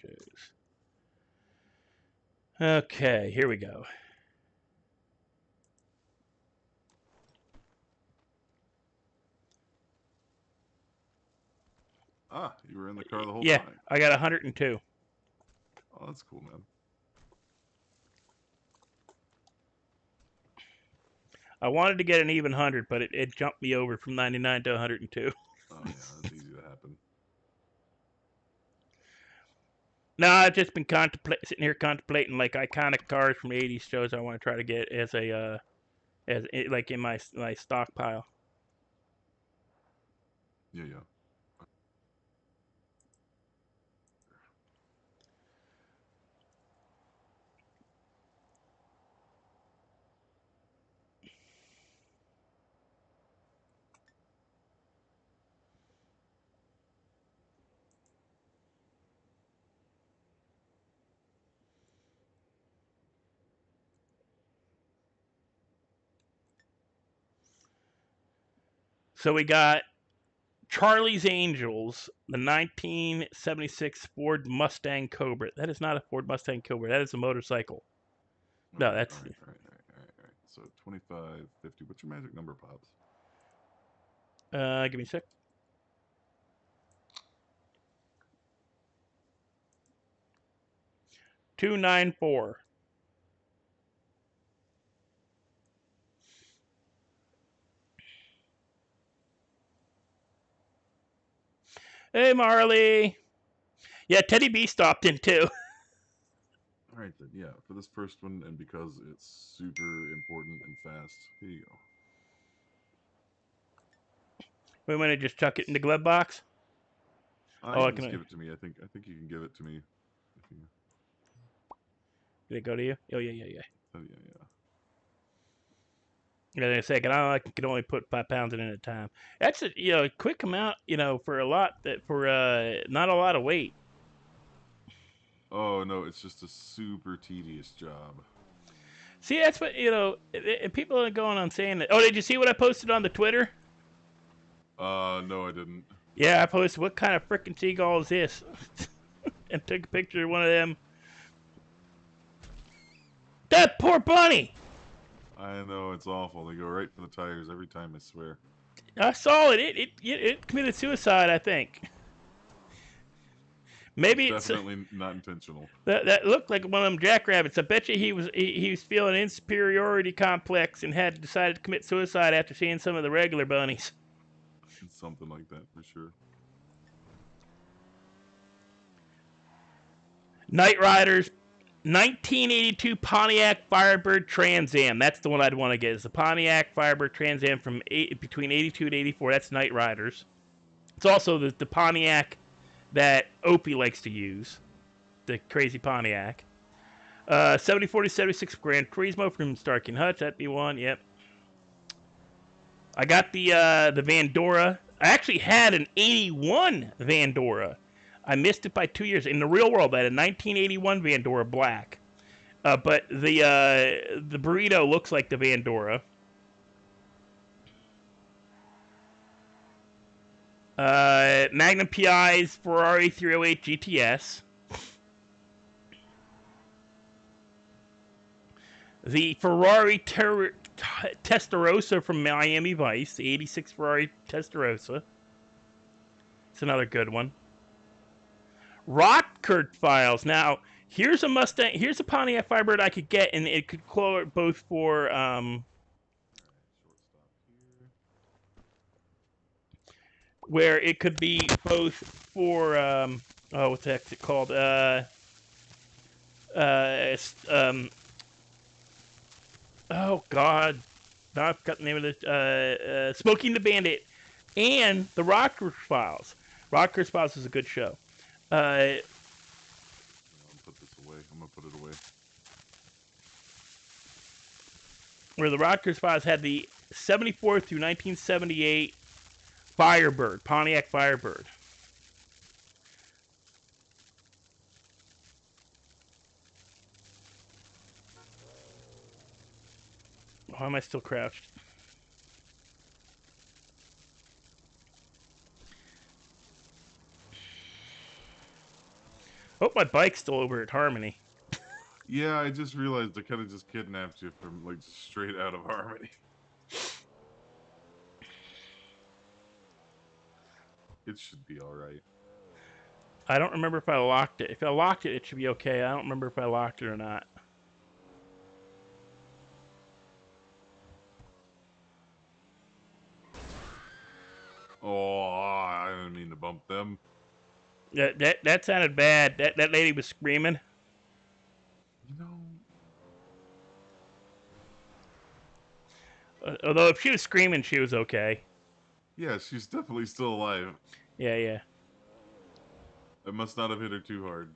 shows. Okay, here we go. Ah, you were in the car the whole Yeah, time. I got 102. Oh, that's cool, man. I wanted to get an even 100, but it jumped me over from 99 to 102. Oh yeah, that's easy to happen. No, I've just been sitting here contemplating like iconic cars from 80s shows I want to try to get as a like in my stockpile. Yeah, yeah. So we got Charlie's Angels, the 1976 Ford Mustang Cobra. That is not a Ford Mustang Cobra. That is a motorcycle. No, that's... All right. So 25, 50. What's your magic number, Pops? Give me a sec. 294. Hey, Marley. Yeah, Teddy B stopped in too. All right, then. Yeah, for this first one, and because it's super important and fast, here you go. We want to just chuck it in the glove box. You I can just can. give it to me. I think you can give it to me. If you... Did it go to you? Oh yeah. Oh yeah. In a second, I can only put 5 pounds in at a time. That's a quick amount, for a lot not a lot of weight. Oh no, it's just a super tedious job. See, that's what and people are going on saying that. Oh, did you see what I posted on the Twitter? No, I didn't. Yeah, I posted what kind of frickin' seagull is this, and took a picture of one of them. That poor bunny. I know, it's awful. They go right for the tires every time, I swear. I saw it. It committed suicide, I think. Maybe it's definitely not intentional. That looked like one of them jackrabbits. I bet you he was feeling inferiority complex and had decided to commit suicide after seeing some of the regular bunnies. Something like that for sure. Night Riders, 1982 Pontiac Firebird Trans Am. That's the one I'd want to get. It's the Pontiac Firebird Trans Am from between 82 and 84. That's Night Riders. It's also the Pontiac that Opie likes to use. The crazy Pontiac. 74 to 76 Gran Turismo from Stark and Hutch. That'd be one. Yep. I got the Vandora. I actually had an 81 Vandora. I missed it by 2 years. In the real world, I had a 1981 Vandora Black. But the burrito looks like the Vandora. Magnum PI's Ferrari 308 GTS. The Ferrari Testarossa from Miami Vice, the 86 Ferrari Testarossa. It's another good one. Rockhart Files. Now, here's a Mustang. Here's a Pontiac Firebird I could get, and it could quote both for where it could be both for oh, what the heck's it called? Oh God, now I've got the name of the Smoking the Bandit and the Rockhart Files. Rockhart Files is a good show. I'll put this away. I'm gonna put it away. Where the Rockhart Files had the 74 through 1978 Firebird, Pontiac Firebird. Why am I still crouched? Oh, my bike's still over at Harmony. Yeah, I just realized I kind of just kidnapped you from like straight out of Harmony. It should be all right. I don't remember if I locked it. If I locked it, it should be okay. I don't remember if I locked it or not. Oh, I didn't mean to bump them. That sounded bad. That lady was screaming. You know. Although if she was screaming, she was okay. Yeah, she's definitely still alive. Yeah, yeah. I must not have hit her too hard.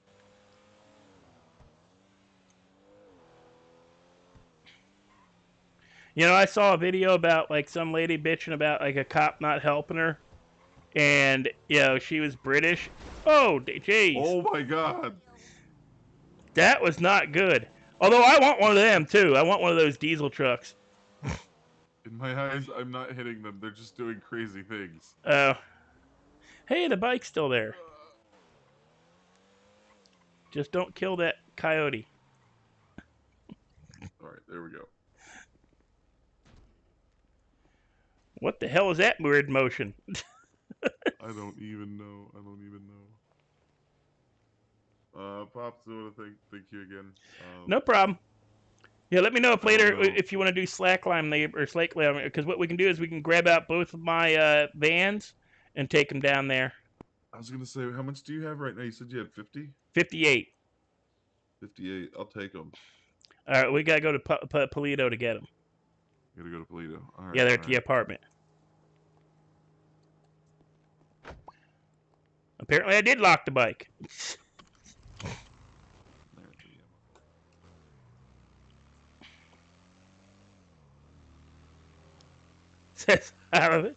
You know, I saw a video about like some lady bitching about like a cop not helping her, and you know she was British. Oh, jeez. Oh my God. That was not good. Although I want one of them too. I want one of those diesel trucks. In my eyes, I'm not hitting them. They're just doing crazy things. Oh. Hey, the bike's still there. Just don't kill that coyote. All right, there we go. What the hell is that weird motion? I don't even know. I don't even know. Pops, I want to thank you again. No problem. Yeah, let me know if later know. if you want to do slackline or slackline, because what we can do is we can grab out both of my vans and take them down there. I was gonna say, how much do you have right now? You said you had 50. 58. 58. I'll take them. All right, we gotta go to Polito to get them. You gotta go to Polito. All right. Yeah, they're at the apartment. Apparently, I did lock the bike. Says out of it.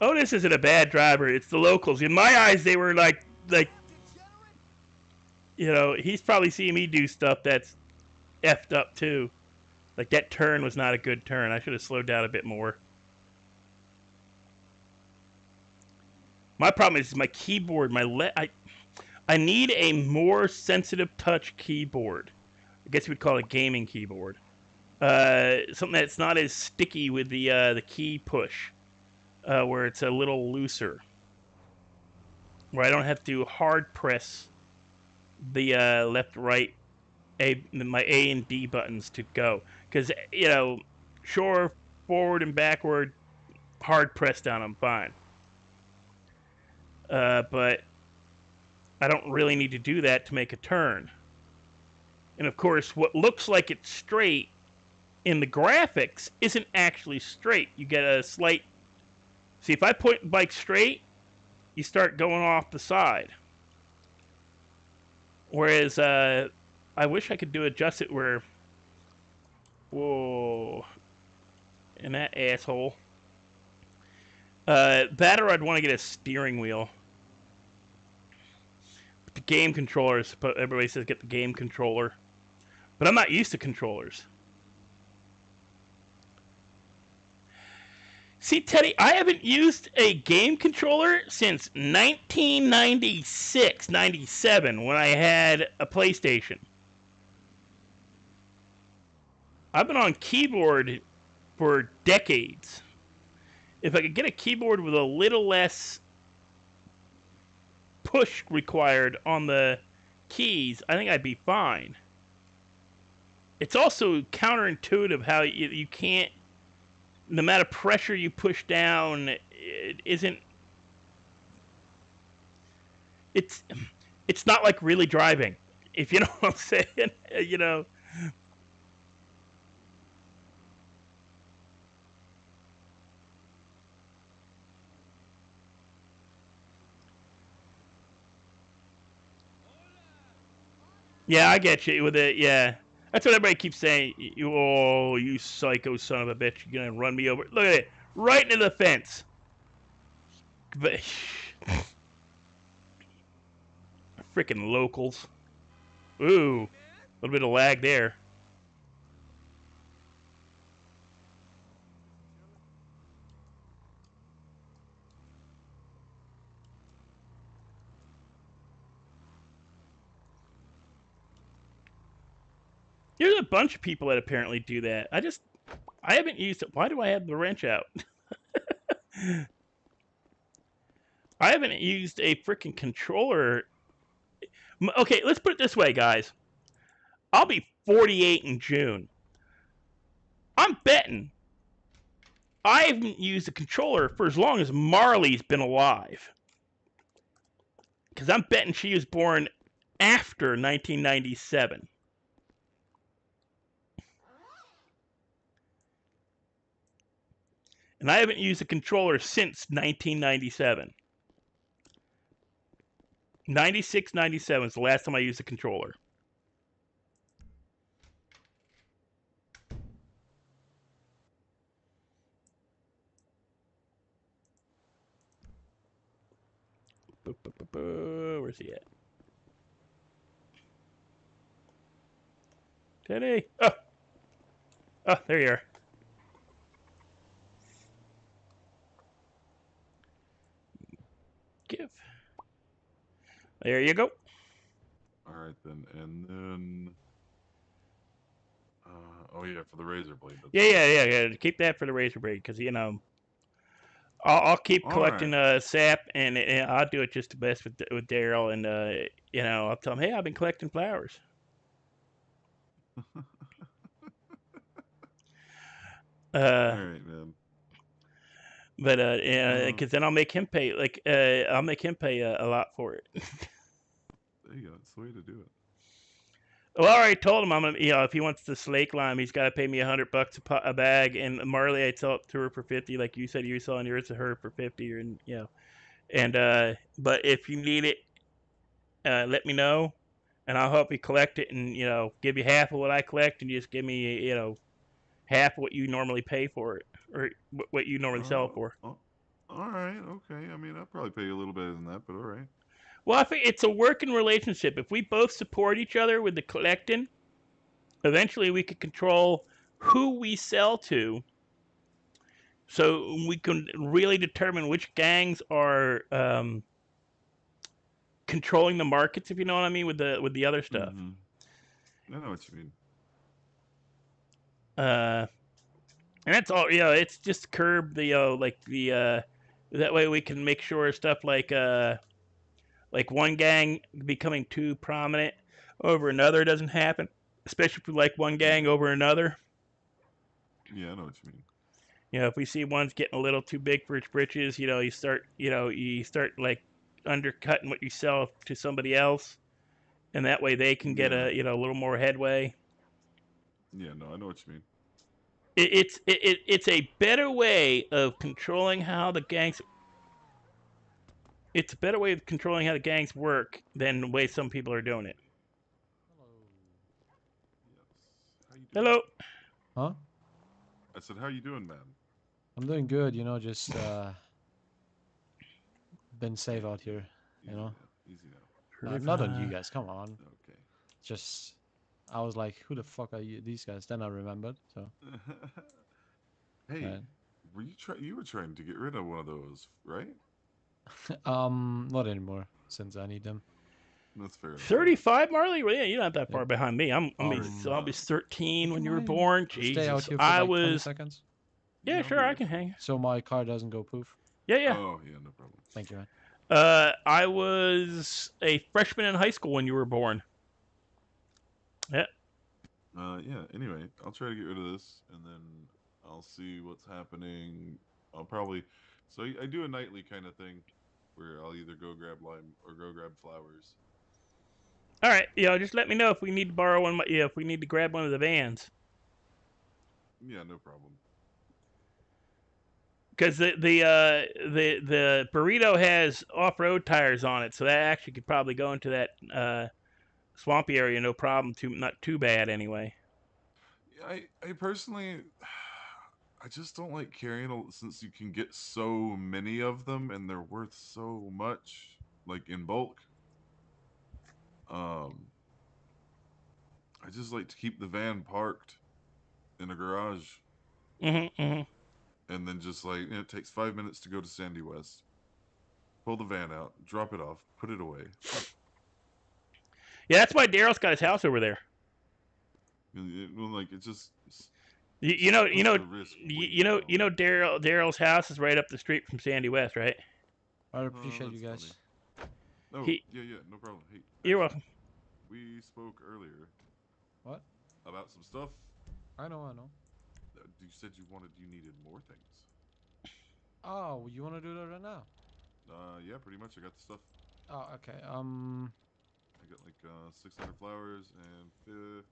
Oh, this isn't a bad driver. It's the locals. In my eyes, they were like, you know, he's probably seeing me do stuff that's effed up too. Like that turn was not a good turn. I should have slowed down a bit more. My problem is my keyboard. I need a more sensitive touch keyboard. I guess you would call it a gaming keyboard. Something that's not as sticky with the key push, where it's a little looser, where I don't have to hard press the left, right, my A and D buttons to go. Because you know, sure, forward and backward, hard press down, I'm fine. But I don't really need to do that to make a turn. And of course, what looks like it's straight in the graphics isn't actually straight. You get a slight... See, if I point the bike straight, you start going off the side. Whereas I wish I could adjust it where, whoa, and that asshole. That or I'd want to get a steering wheel. The game controllers, but everybody says get the game controller. But I'm not used to controllers. See, Teddy, I haven't used a game controller since 1996, 97, when I had a PlayStation. I've been on keyboard for decades. If I could get a keyboard with a little less push required on the keys, I think I'd be fine. It's also counterintuitive how you can't, the amount of pressure you push down, it isn't, it's not like really driving, if you know what I'm saying, you know. Yeah, I get you with it. Yeah, that's what everybody keeps saying. Oh, you psycho son of a bitch! You're gonna run me over. Look at it, right into the fence. But freaking locals. Ooh, a little bit of lag there. There's a bunch of people that apparently do that. I haven't used it. Why do I have the wrench out? I haven't used a freaking controller. Okay, let's put it this way, guys. I'll be 48 in June. I'm betting I haven't used a controller for as long as Marley's been alive. Because I'm betting she was born after 1997. And I haven't used a controller since 1997. 96, 97 is the last time I used a controller. Where's he at? Teddy! Oh! Oh, there you are. Give. There you go. All right then, and then. Oh yeah, for the razor blade. Yeah. Keep that for the razor blade, because you know, I'll keep collecting sap, and I'll do it just the best with Daryl, and you know, I'll tell him, hey, I've been collecting flowers. All right, man. But because then I'll make him pay. Like I'll make him pay a lot for it. There you go. That's the way to do it. Well, I already told him I'm gonna, you know, if he wants the slake lime, he's got to pay me $100 a bag. And Marley, I'd sell it to her for 50, like you said you were selling yours to her for 50, or you know. And but if you need it, let me know, and I'll help you collect it, and you know, give you half of what I collect, and just give me, you know, half what you normally pay for it, or what you normally sell it for. All right, okay. I mean, I'll probably pay you a little better than that, but all right. Well, I think it's a working relationship. If we both support each other with the collecting, eventually we could control who we sell to, so we can really determine which gangs are controlling the markets, if you know what I mean, with the other stuff. Mm-hmm. I know what you mean. And that's all. You know, it's just curb the like the that way we can make sure stuff like one gang becoming too prominent over another doesn't happen, especially if we like one gang over another. Yeah, I know what you mean. You know, if we see one's getting a little too big for its britches, you know, you start like undercutting what you sell to somebody else, and that way they can get a little more headway. Yeah, no, I know what you mean. It's a better way of controlling how the gangs. It's a better way of controlling how the gangs work than the way some people are doing it. Hello. Huh? I said, how you doing, man? I'm doing good, you know, just been safe out here, you know. Easy now. Not on you guys, come on. Okay. Just I was like, who the fuck are you these guys? Then I remembered, so Hey, right. you were trying to get rid of one of those, right? Not anymore, since I need them. That's fair enough. 35, Marley? Well, yeah, you're not that far Yep. behind me. I was 13 Would when you you were mind born. Stay out Jesus, here for I like 20 was. seconds? Yeah, I'll sure, be I right can back. hang. So my car doesn't go poof. Yeah, yeah. Oh, yeah, no problem. Thank you, man. I was a freshman in high school when you were born. Yeah. Yeah, anyway, I'll try to get rid of this, and then I'll see what's happening. I'll probably... So I do a nightly kind of thing, where I'll either go grab lime or go grab flowers. All right. Just let me know if we need to borrow one. Yeah, if we need to grab one of the vans. Yeah, no problem. Because the burrito has off-road tires on it, so that actually could probably go into that swampy area, no problem. Not too bad anyway. Yeah, I personally, I just don't like carrying since you can get so many of them and they're worth so much, like in bulk. I just like to keep the van parked in a garage, Mm-hmm. and then just like it takes 5 minutes to go to Sandy West, pull the van out, drop it off, put it away. Yeah, that's why Daryl's got his house over there. Like it just Daryl's house is right up the street from Sandy West, right? I appreciate you guys. No, He- yeah, no problem. Hey, You're actually, welcome. we spoke earlier. What? About some stuff. I know. You said you needed more things. Oh, you want to do that right now? Yeah, pretty much. I got the stuff. Oh, okay. I got like 600 flowers and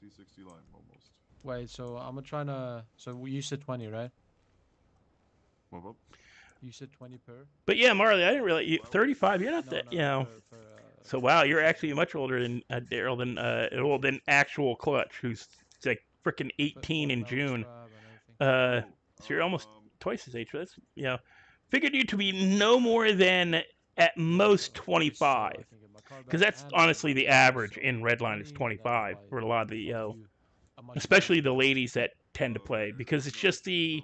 50, 60 lime almost. Wait. So I'm trying to. So you said 20, right? What? You said 20 per. But yeah, Marley, I didn't really. 35. You're not No, that. no, So wow, you're actually much older than Daryl than actual Clutch, who's like freaking 18 in June. So you're almost twice his age. So that's figured you to be no more than at most 25, because that's honestly the average in Redline is 25 for a lot of the especially the ladies that tend to play, because it's just the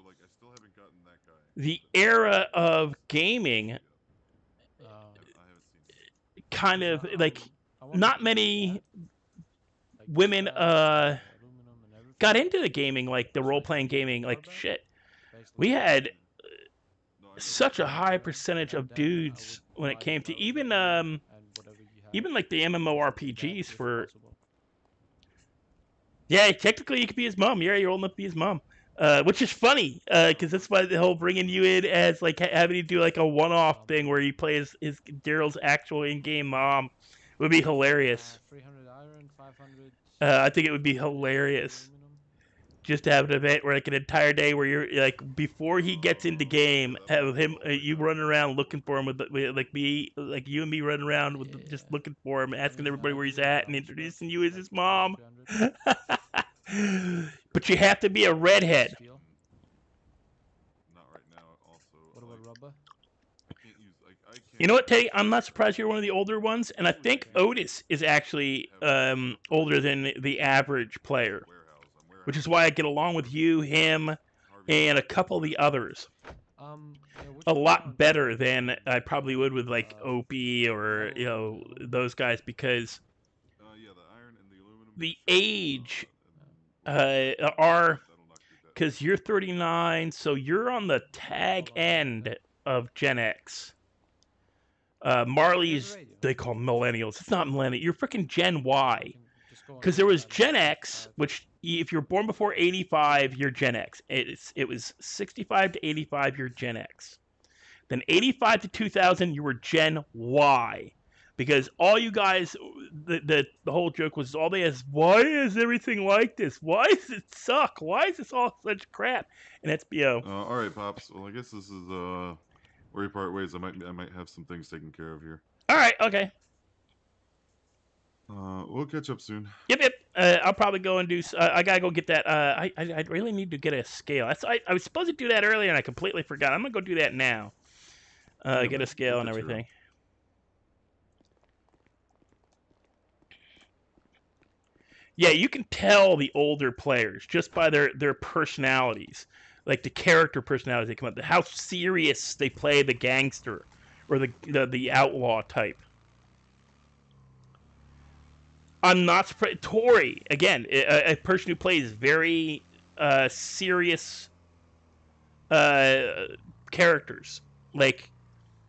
era of gaming. Kind of like not many women got into the gaming, like the role-playing gaming, like shit. We had such a high percentage of dudes when it came to even like the MMORPGs for. Yeah, technically you could be his mom. Yeah, you're old enough to be his mom. Which is funny, because that's why the whole bringing you in as like having to do like a one-off thing where you play his Daryl's actual in-game mom would be hilarious. 300 iron, 500. I think it would be hilarious just to have an event where like an entire day where you're like before he gets into game, have him you running around looking for him with like me, like you and me running around with just looking for him, asking everybody where he's at, and introducing you as his mom. But you have to be a redhead. Not right now. Also, what about rubber? I can't use I can't. You know what, Tay? I'm not surprised you're one of the older ones, and I think Otis is actually older than the average player, which is why I get along with you, him, and a couple of the others a lot better than I probably would with like Opie or those guys, because the age are, because you're 39, so you're on the tag end of Gen X. Marley's, they call millennials. It's not millennial. You're freaking Gen Y. Because there was Gen X, which if you're born before 85, you're Gen X. It was 65 to 85, you're Gen X. Then 85 to 2000, you were Gen Y. Because all you guys, the whole joke was all they asked, why is everything like this? Why does it suck? Why is this all such crap? And it's all right, Pops. Well, I guess this is where we part ways. I might have some things taken care of here. All right, okay. We'll catch up soon. Yep. I'll probably go and do. I gotta go get that. I really need to get a scale. I was supposed to do that earlier and I completely forgot. I'm gonna go do that now. Yeah, Get a man. scale and Good to go. everything. Yeah, you can tell the older players just by their personalities, like the character personalities they come up. How serious they play the gangster or the outlaw type. I'm not surprised. Tori, again, a person who plays very serious uh, characters, like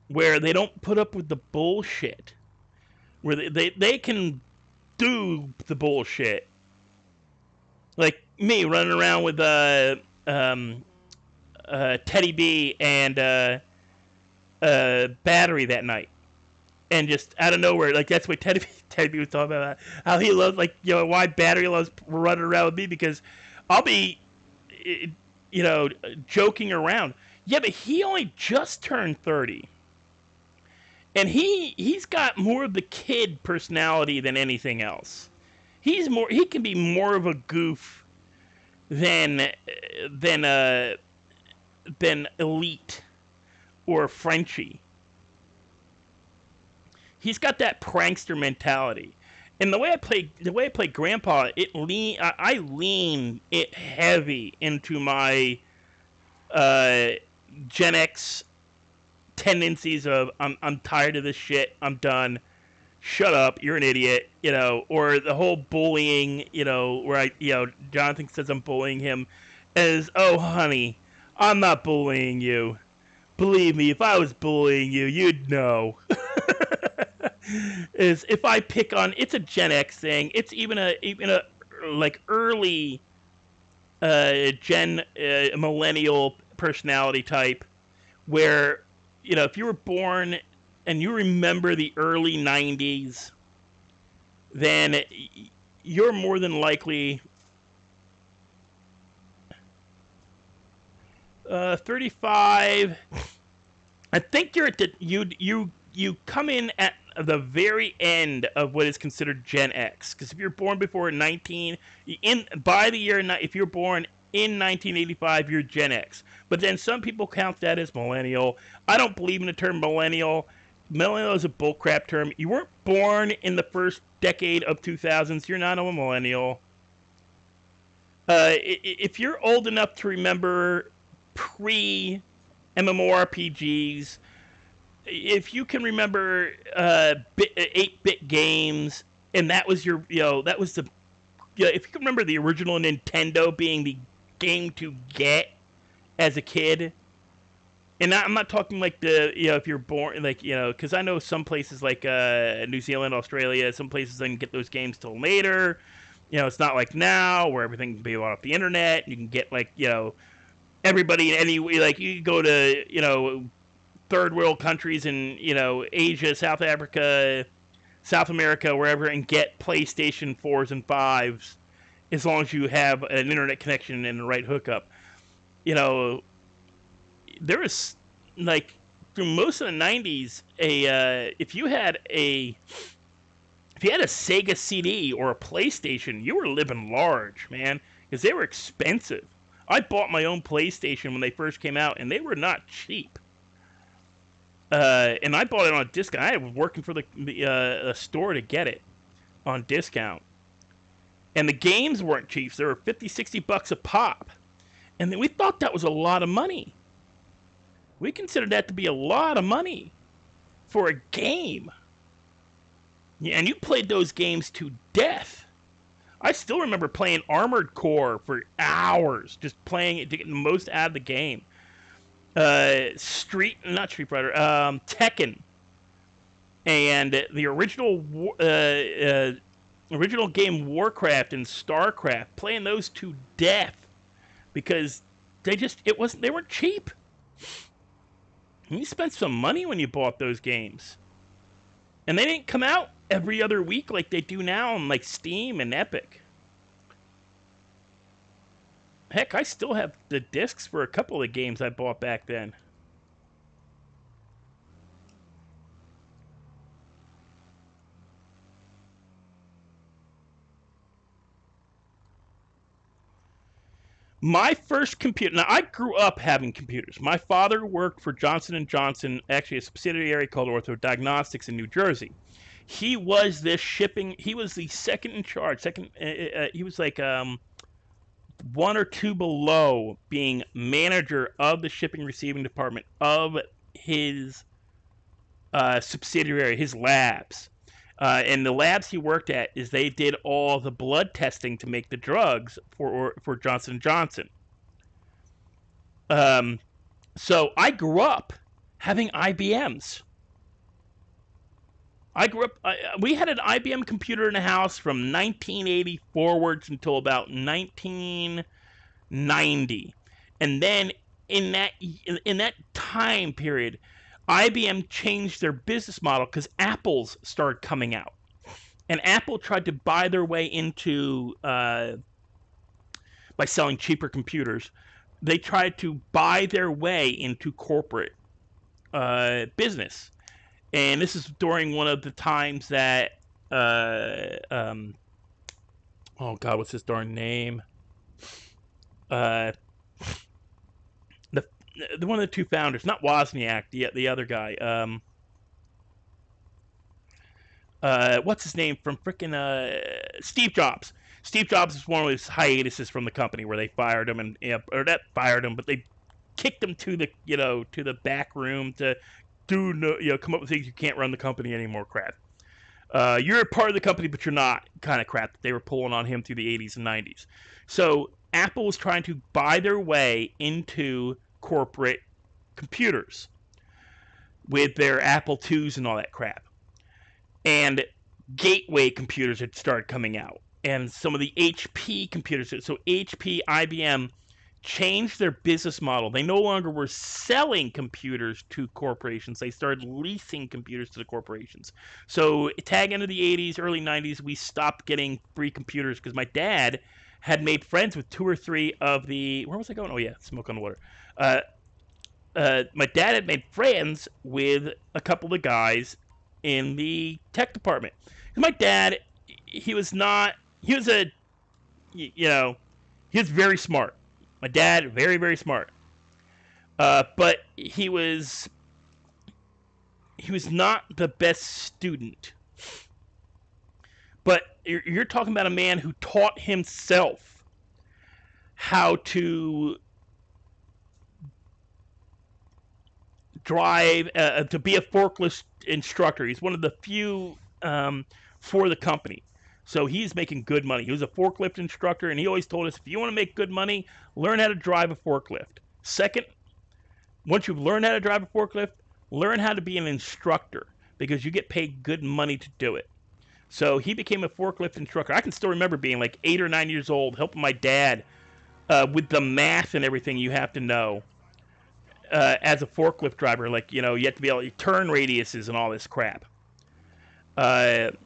where they don't put up with the bullshit, where they can do the bullshit, like me running around with um, Teddy B and Battery that night. And just out of nowhere, like that's what Teddy B was talking about, how he loves, like, why Battery loves running around with me, because I'll be, joking around. Yeah, but he only just turned 30, and he's got more of the kid personality than anything else. He can be more of a goof than than uh than Elite or Frenchie. He's got that prankster mentality. And the way I play Grandpa, I lean it heavy into my uh, Gen X tendencies of I'm tired of this shit. I'm done. Shut up. You're an idiot. Or the whole bullying. Where Jonathan says I'm bullying him, as, oh honey, I'm not bullying you. Believe me, if I was bullying you, you'd know. Is if I pick on, it's a Gen X thing. It's even a like early Gen millennial personality type, where if you were born and you remember the early '90s, then you're more than likely 35. I think you're at the you come in at the very end of what is considered Gen X, because if you're born before 19, by the year, if you're born in 1985, you're Gen X. But then some people count that as millennial. I don't believe in the term millennial. Millennial is a bullcrap term. You weren't born in the first decade of 2000s. You're not a millennial. If you're old enough to remember pre MMORPGs, if you can remember 8-bit games, and that was that was the, if you can remember the original Nintendo being the game to get as a kid. And I'm not talking like if you're born, like, because I know some places like New Zealand, Australia, some places didn't get those games till later. It's not like now where everything can be off the internet. You can get, like, everybody in any way, like you go to, third world countries in, Asia, South Africa, South America, wherever, and get PlayStation 4s and 5s as long as you have an internet connection and the right hookup. There was, like, through most of the 90s, if you had a Sega CD or a PlayStation, you were living large, man, because they were expensive. I bought my own PlayStation when they first came out, and they were not cheap. And I bought it on discount. I was working for the store to get it on discount. And the games weren't cheap. They were 50, $60 a pop. And then we thought that was a lot of money. We considered that to be a lot of money for a game. Yeah, and you played those games to death. I still remember playing Armored Core for hours, just playing it to get the most out of the game. Not Street Fighter, Tekken, and the original game Warcraft and Starcraft, playing those to death because they weren't cheap. You spent some money when you bought those games, and they didn't come out every other week like they do now on, like, Steam and Epic. Heck, I still have the discs for a couple of games I bought back then. My first computer. Now I grew up having computers. My father worked for Johnson & Johnson, actually a subsidiary called Ortho Diagnostics in New Jersey. He was this shipping. He was the second in charge. He was like one or two below being manager of the shipping receiving department of his subsidiary, his labs. And the labs he worked at is they did all the blood testing to make the drugs for Johnson & Johnson. So I grew up having IBMs. We had an IBM computer in the house from 1980 forwards until about 1990. And then in that time period, IBM changed their business model because Apple's started coming out. And Apple tried to buy their way into, by selling cheaper computers, they tried to buy their way into corporate business. And this is during one of the times that, oh God, what's his darn name? The one of the two founders, not Wozniak, the other guy. What's his name from frickin' Steve Jobs. Steve Jobs is one of those hiatuses from the company where they fired him or not fired him, but they kicked him to the back room to come up with things you can't run the company anymore crap. You're a part of the company, but you're not kind of crap that they were pulling on him through the 80s and 90s. So Apple was trying to buy their way into corporate computers with their Apple IIs and all that crap. And gateway computers had started coming out. And some of the HP computers, so HP, IBM, changed their business model. They no longer were selling computers to corporations. They started leasing computers to the corporations. So tag into the 80s, early 90s, we stopped getting free computers because my dad had made friends with two or three of the... Where was I going? Oh, yeah, smoke on the water. My dad had made friends with a couple of the guys in the tech department. My dad, he was very smart. My dad, very, very smart. But he was not the best student. But you're talking about a man who taught himself how to drive, to be a forklift instructor. He's one of the few for the company. So he's making good money. He was a forklift instructor, and he always told us, if you want to make good money, learn how to drive a forklift. Second, once you've learned how to drive a forklift, learn how to be an instructor because you get paid good money to do it. So he became a forklift instructor. I can still remember being like 8 or 9 years old, helping my dad with the math and everything you have to know as a forklift driver. Like, you have to be able to turn radiuses and all this crap. And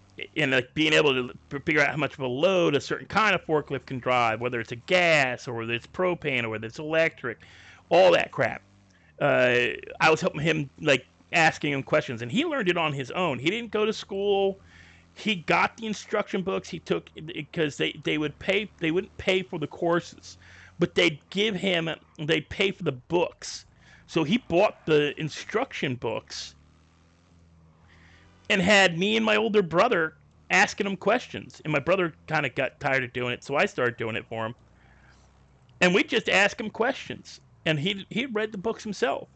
being able to figure out how much of a load a certain kind of forklift can drive, whether it's a gas or whether it's propane or whether it's electric, all that crap. I was helping him, asking him questions, and he learned it on his own. He didn't go to school. He got the instruction books. He took, because they wouldn't pay for the courses, but they'd pay for the books. So he bought the instruction books and had me and my older brother asking him questions. And my brother kind of got tired of doing it, so I started doing it for him. And we just ask him questions. And he read the books himself.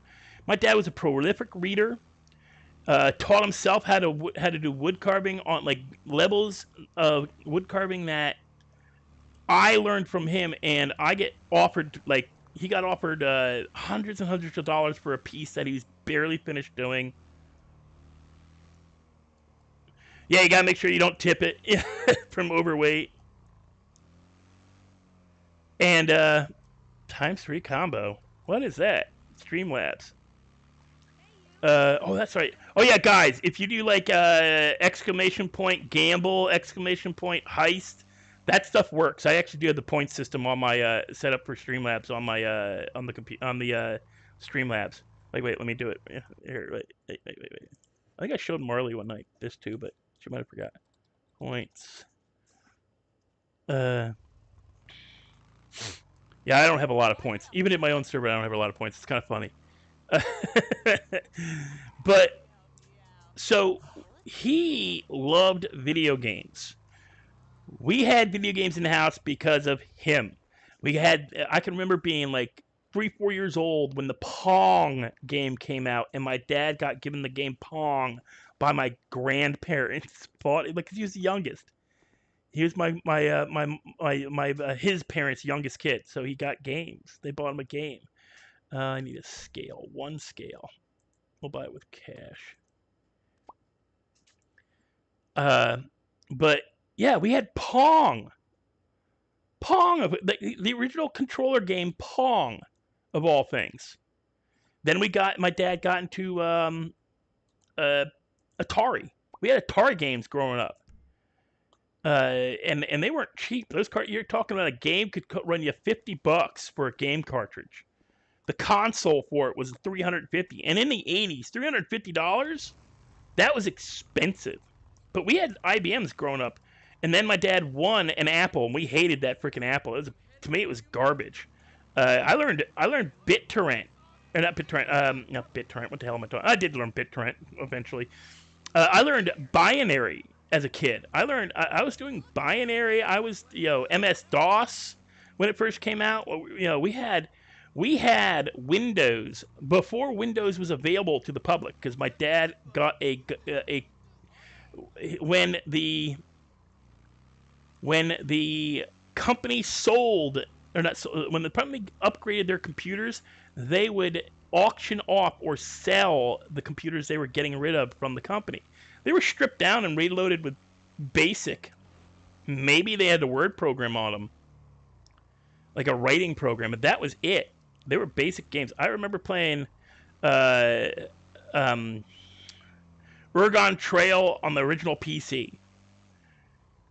My dad was a prolific reader. Taught himself how to do wood carving on levels of wood carving that I learned from him. And I get offered he got offered hundreds and hundreds of dollars for a piece that he's barely finished doing. Yeah, you gotta make sure you don't tip it from overweight. And ×3 combo. What is that? Streamlabs. Oh, that's right. Oh yeah, guys, if you do exclamation point gamble, exclamation point heist, that stuff works. I actually do have the point system on my setup for Streamlabs on my on the Streamlabs. Wait, let me do it. Here, wait. I think I showed Marley one night this too, but she might have forgot. Points. Yeah, I don't have a lot of points. Even in my own server, I don't have a lot of points. It's kind of funny. But so he loved video games. We had video games in the house because of him. I can remember being like 3, 4 years old when the Pong game came out, and my dad got given the game Pong by my grandparents. Bought it because he was the youngest. He was his parents' youngest kid, so he got games. They bought him a game. I need a scale, one scale. We'll buy it with cash. But yeah, we had Pong. Pong, the original controller game, Pong, of all things. Then my dad got into Atari. We had Atari games growing up. And they weren't cheap. You're talking about a game could run you $50 for a game cartridge. The console for it was $350, and in the '80s, $350, that was expensive. But we had IBMs growing up, and then my dad won an Apple, and we hated that freaking Apple. To me, it was garbage. I learned BitTorrent, or not BitTorrent. Not BitTorrent. What the hell am I talking? I did learn BitTorrent eventually. I learned binary as a kid. I was doing binary. I was MS DOS when it first came out. We had Windows before Windows was available to the public because my dad got a when the company sold or not when the company upgraded their computers, they would auction off or sell the computers they were getting rid of from the company. They were stripped down and reloaded with BASIC. Maybe they had a word program on them, like a writing program, but that was it. They were basic games. I remember playing Oregon Trail on the original PC.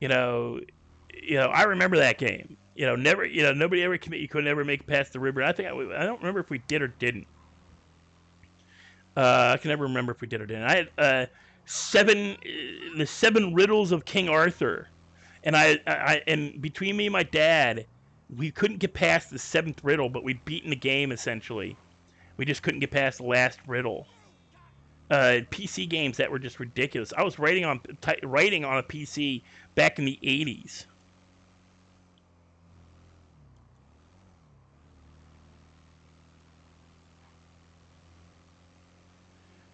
I remember that game. Nobody ever you could never make it past the river. I don't remember if we did or didn't. I can never remember if we did or didn't. I had the 7 riddles of King Arthur, and and between me and my dad, we couldn't get past the 7th riddle, but we'd beaten the game essentially. We just couldn't get past the last riddle. PC games that were just ridiculous. I was writing on a PC back in the '80s.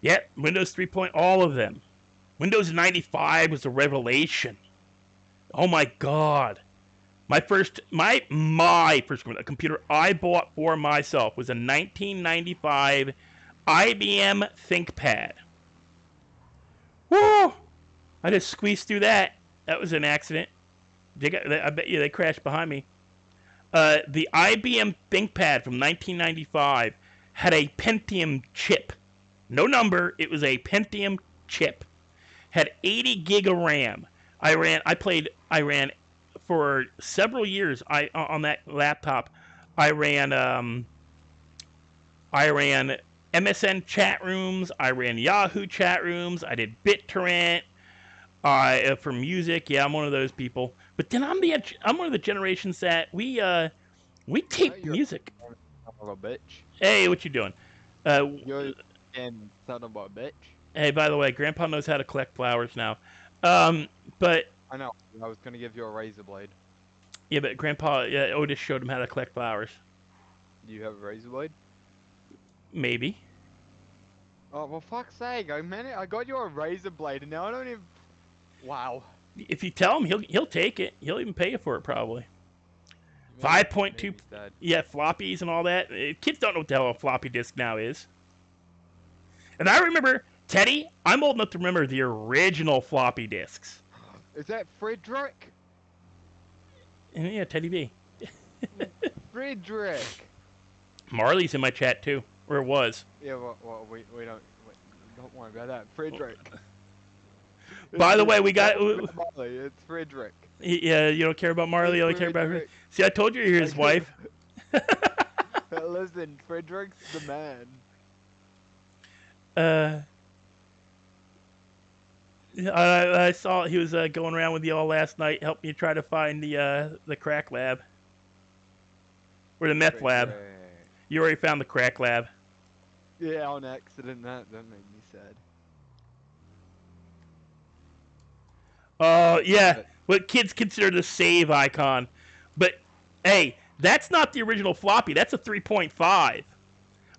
Yeah, Windows 3. All of them. Windows 95 was a revelation. Oh my god. My first computer I bought for myself was a 1995 IBM ThinkPad. Woo! I just squeezed through that. That was an accident. I bet you they crashed behind me. The IBM ThinkPad from 1995 had a Pentium chip. No number. It was a Pentium chip. Had 80 gig of RAM. I ran for several years. On that laptop, I ran MSN chat rooms. I ran Yahoo chat rooms. I did BitTorrent. For music, yeah, I'm one of those people. But then I'm one of the generations that we tape music. Son of a bitch. Hey, what you doing? You're again son of a bitch. Hey, by the way, Grandpa knows how to collect flowers now. But I know. I was gonna give you a razor blade. yeah, but Grandpa Otis showed him how to collect flowers. Do you have a razor blade? Maybe. Oh, well, fuck's sake! I got you a razor blade, and now I don't even. Wow. If you tell him, he'll take it. He'll even pay you for it probably. 5.2. Yeah, floppies and all that. Kids don't know what the hell a floppy disk now is. And I remember, Teddy, I'm old enough to remember the original floppy disks. Is that Frederick? Yeah, Teddy B. Frederick. Marley's in my chat too, or was. Yeah, well we don't worry about that. Frederick. By the way, we got. Marley, it's Frederick. Yeah, you don't care about Marley. You only care about her. See, I told you you're his wife. Listen, Frederick's the man. I saw he was going around with y'all last night. Helped me try to find the crack lab. Or the meth Great, lab. great. You already found the crack lab. Yeah, on accident. That made me sad. Oh, yeah. But What kids consider the save icon. But, hey, that's not the original floppy. That's a 3.5.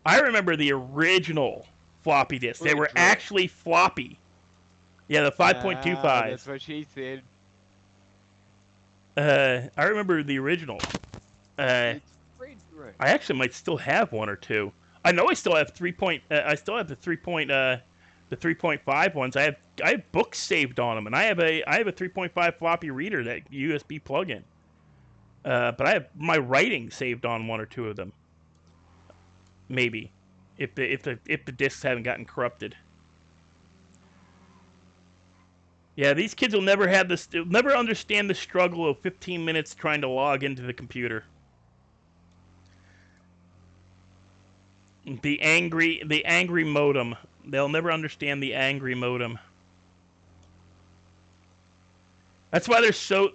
I remember the original floppy disks. They fully were dripped. actually floppy. Yeah, the Ah, 5.25s. that's what she said. I remember the original. It's pretty dripped. I actually might still have one or two. I know I still have I still have the 3.5 ones. I have books saved on them, and I have a 3.5 floppy reader that USB plug-in. But I have my writing saved on one or two of them. Maybe, if the discs haven't gotten corrupted. Yeah, these kids will never have this. They'll never understand the struggle of 15 minutes trying to log into the computer. The angry modem. They'll never understand the angry modem. That's why they're so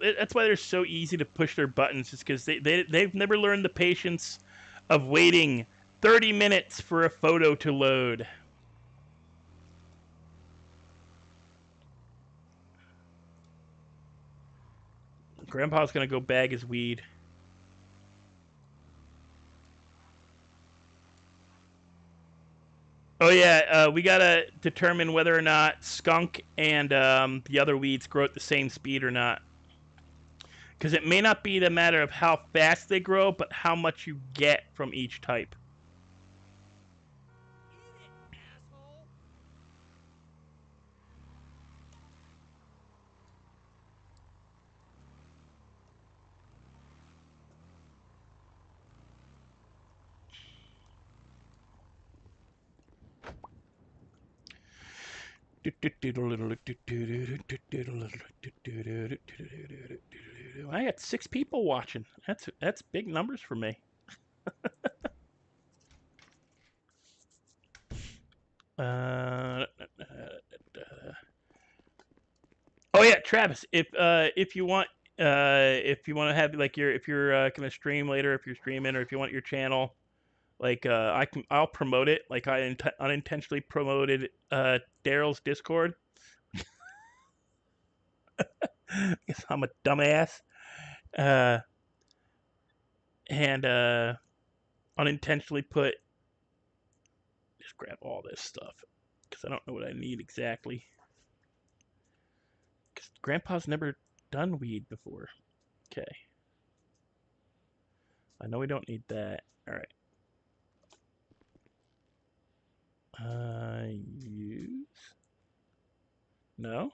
easy to push their buttons, is because they've never learned the patience of waiting 30 minutes for a photo to load. Grandpa's gonna go bag his weed. Oh yeah, we gotta determine whether or not skunk and the other weeds grow at the same speed or not. Because it may not be the matter of how fast they grow, but how much you get from each type. I got 6 people watching. That's big numbers for me. Oh yeah, Travis. If you want to have like if you're gonna stream later, if you're streaming, or if you want your channel, like I'll promote it. Like I unintentionally promoted Daryl's Discord. Guess I'm a dumbass. And unintentionally put. Just grab all this stuff because I don't know what I need exactly. Because Grandpa's never done weed before. Okay. I know we don't need that. All right. Use. No.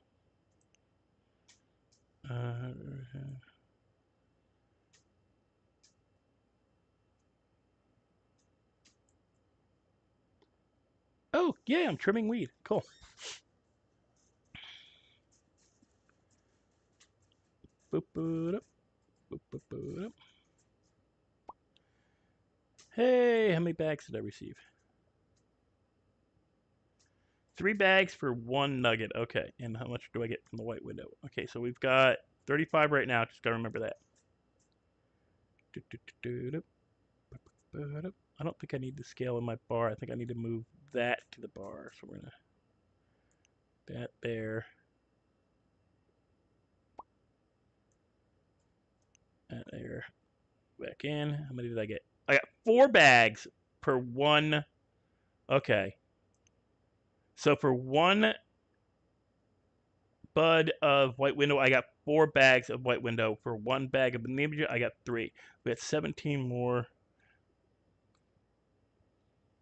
Oh yeah, I'm trimming weed. Cool. Boop, boop, up, boop, boop, boop, up. Hey, how many bags did I receive? 3 bags for 1 nugget. Okay, and how much do I get from the white window? Okay, so we've got 35 right now. Just gotta remember that. I don't think I need the scale in my bar. I think I need to move that to the bar. So we're gonna that there. That there. Back in. How many did I get? I got 4 bags per 1. Okay. So for 1 bud of white window, I got 4 bags of white window. For 1 bag of Namibia, I got 3. We got 17 more.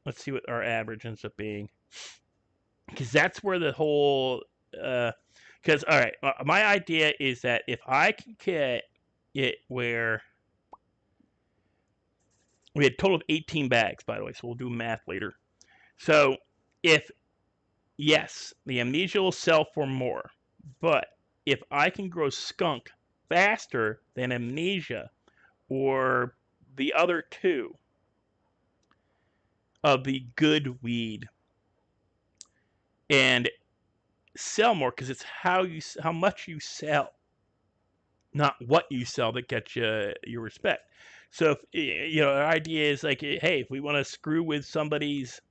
Let's see what our average ends up being. Because that's where the whole... Because, all right, my idea is that if I can get it where... We had a total of 18 bags, by the way, so we'll do math later. So if, yes, the amnesia will sell for more, but if I can grow skunk faster than amnesia or the other 2 of the good weed and sell more, because it's how much you sell, not what you sell that gets you your respect. So if you know, our idea is like, hey, if we want to screw with somebody's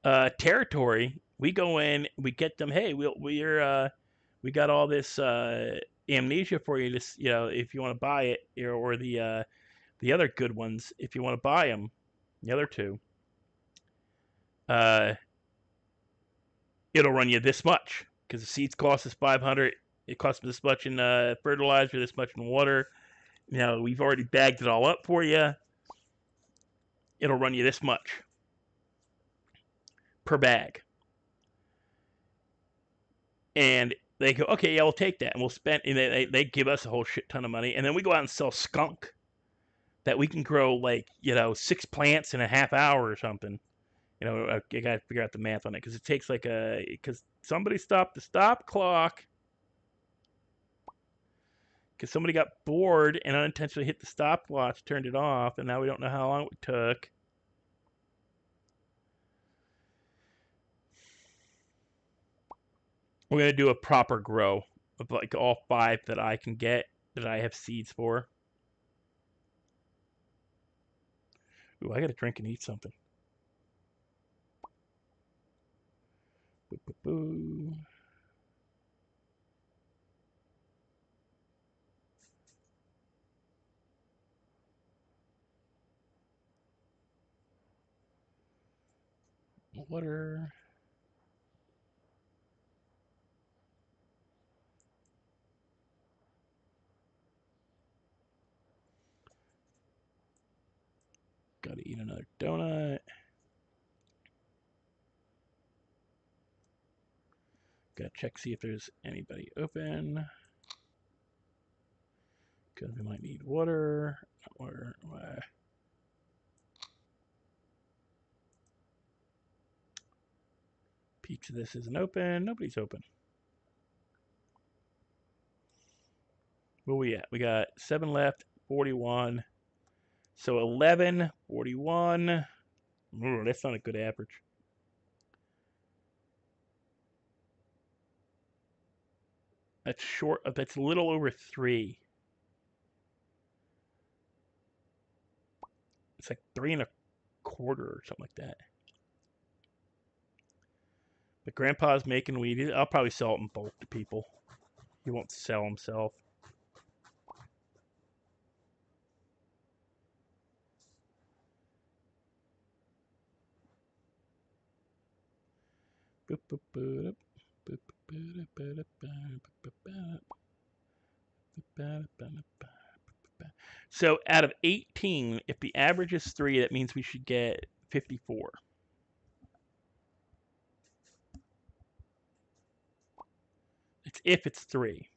territory, we go in, we get them. Hey, we got all this amnesia for you. This, you know, if you want to buy it, or the other good ones, if you want to buy them, the other two, uh, it'll run you this much because the seeds cost us 500. It costs this much in fertilizer, this much in water. You know, we've already bagged it all up for you. It'll run you this much per bag. And they go, okay, yeah, we'll take that. And we'll spend, and they give us a whole shit ton of money. And then we go out and sell skunk that we can grow like, you know, 6 plants in a half hour or something. You know, I got to figure out the math on it because it takes like because somebody stopped the stop clock because somebody got bored and unintentionally hit the stopwatch, turned it off, and now we don't know how long it took. We're going to do a proper grow of like all 5 that I can get, that I have seeds for. Ooh, I got to drink and eat something. Boo, boo, boo. Water. Gotta eat another donut. Gotta check, see if there's anybody open. Because we might need water. Water. Pizza, this isn't open. Nobody's open. Where we at? We got 7 left, 41. So 11, 41. Ooh, that's not a good average. That's short. That's a little over 3. It's like 3 1/4 or something like that. But Grandpa's making weed. I'll probably sell it in bulk to people. He won't sell himself. So out of 18, if the average is 3, that means we should get 54. It's if it's 3.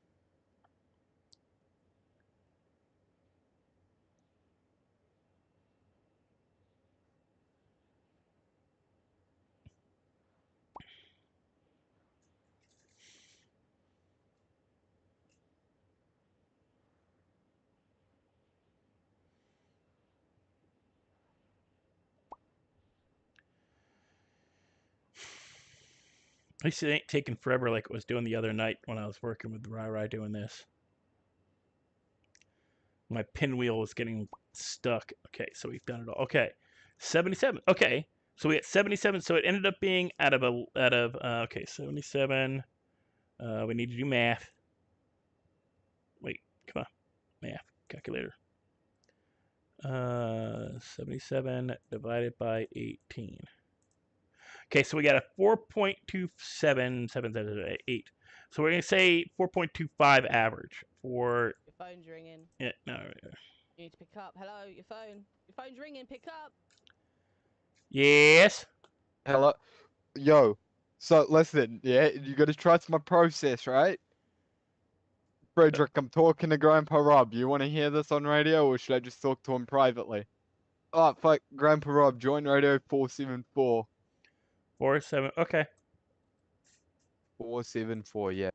At least it ain't taking forever like it was doing the other night when I was working with Rai doing this. My pinwheel was getting stuck. Okay, so we've done it all. Okay, 77. Okay, so we had 77. So it ended up being out of okay, 77. We need to do math. Wait, come on, math calculator. 77 divided by 18. Okay, so we got a 4.27778. So we're gonna say 4.25 average for. Your phone's ringing. Yeah, no. You need to pick up. Hello, your phone. Your phone's ringing. Pick up. Yes. Hello, yo. So listen, yeah, you gotta trust my process, right? Frederick, I'm talking to Grandpa Rob. You want to hear this on radio, or should I just talk to him privately? Oh, fuck, Grandpa Rob, join radio 474. 47. Okay. 474, yeah.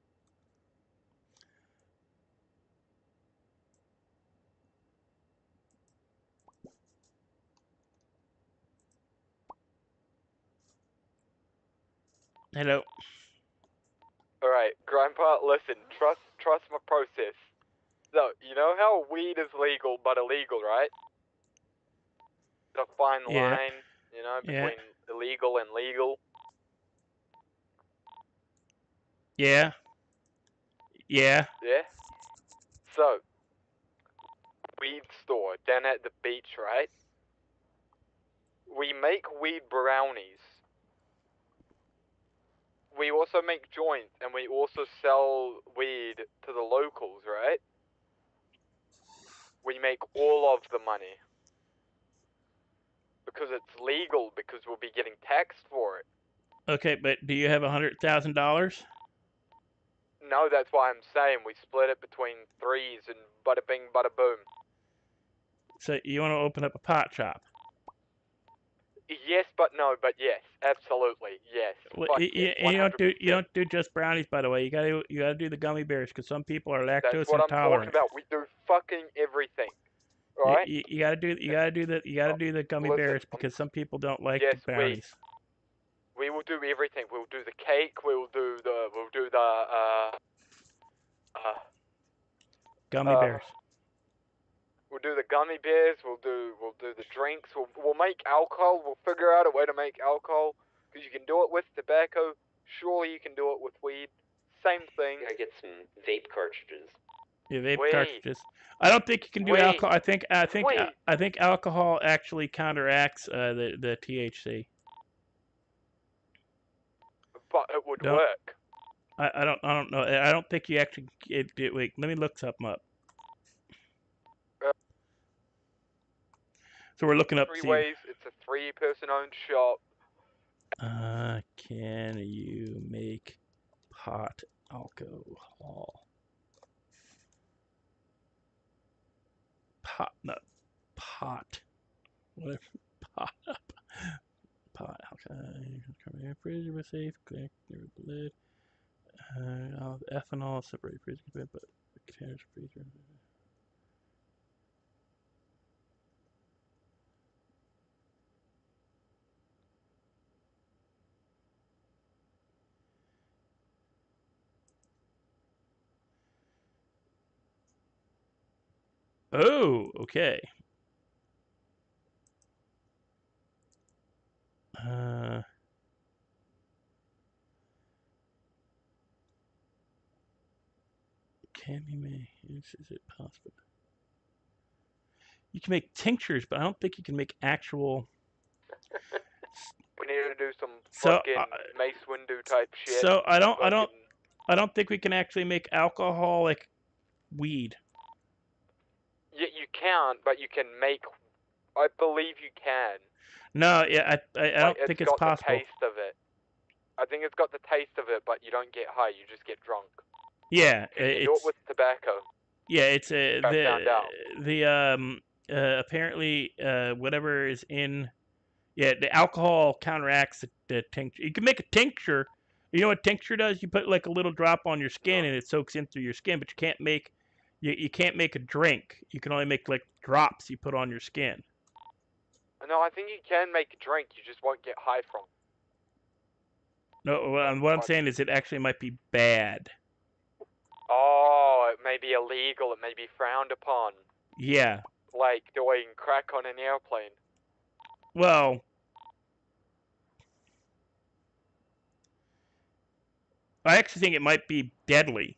Hello. Alright, Grandpa, listen, trust my process. So, you know how weed is legal but illegal, right? The fine Yeah. line, you know, Yeah. between illegal and legal. Yeah. Yeah. Yeah? So, weed store down at the beach, right? We make weed brownies. We also make joints, and we also sell weed to the locals, right? We make all of the money. Because it's legal, because we'll be getting taxed for it. Okay, but do you have $100,000? No, that's why I'm saying we split it between threes and bada bing, bada boom. So you want to open up a pot shop? Yes, but no, but yes, absolutely, yes. Well, Fuck yes, 100%. you don't do just brownies, by the way. You gotta do the gummy bears because some people are That's lactose what I'm talking intolerant. about. We do fucking everything. Alright? You gotta do the gummy Listen, bears because some people don't like yes, the brownies. we will do everything. We'll do the cake, we'll do the Gummy bears. we'll do the gummy bears, we'll do the drinks, we'll make alcohol, we'll figure out a way to make alcohol, because you can do it with tobacco, surely you can do it with weed, same thing. Gotta get some vape cartridges. Yeah, vape Wait. cartridges. I don't think you can do Wait. alcohol. I think Wait. alcohol actually counteracts the THC. But it would Don't- work. I don't know. I don't think you actually. Wait, let me look something up. So we're looking up. Three See, ways, it's a 3-person owned shop. can you make pot alcohol? Pot. What? Pot up. Pot alcohol. Freezer was safe. Clear the lid. Ethanol separate freezer, but containers freezer. Oh, okay. Can you make? Is it possible? You can make tinctures, but I don't think you can make actual. We need to do some So, fucking Mace Windu type shit. So I Fucking- don't think we can actually make alcoholic weed. Yeah, you can, but you can make. I believe you can. No, yeah, I don't think it's got possible. the taste of it. I think it's got the taste of it, but you don't get high. You just get drunk. Yeah, You can do it with tobacco. Yeah, it's I found out. apparently whatever is in the alcohol counteracts the tincture. You can make a tincture. You know what tincture does? You put like a little drop on your skin and it soaks in through your skin, but you can't make a drink. You can only make like drops you put on your skin. No, I think you can make a drink. You just won't get high from it. No, what I'm saying is it actually might be bad. Oh, it may be illegal. It may be frowned upon. Yeah. Like doing crack on an airplane. Well, I actually think it might be deadly.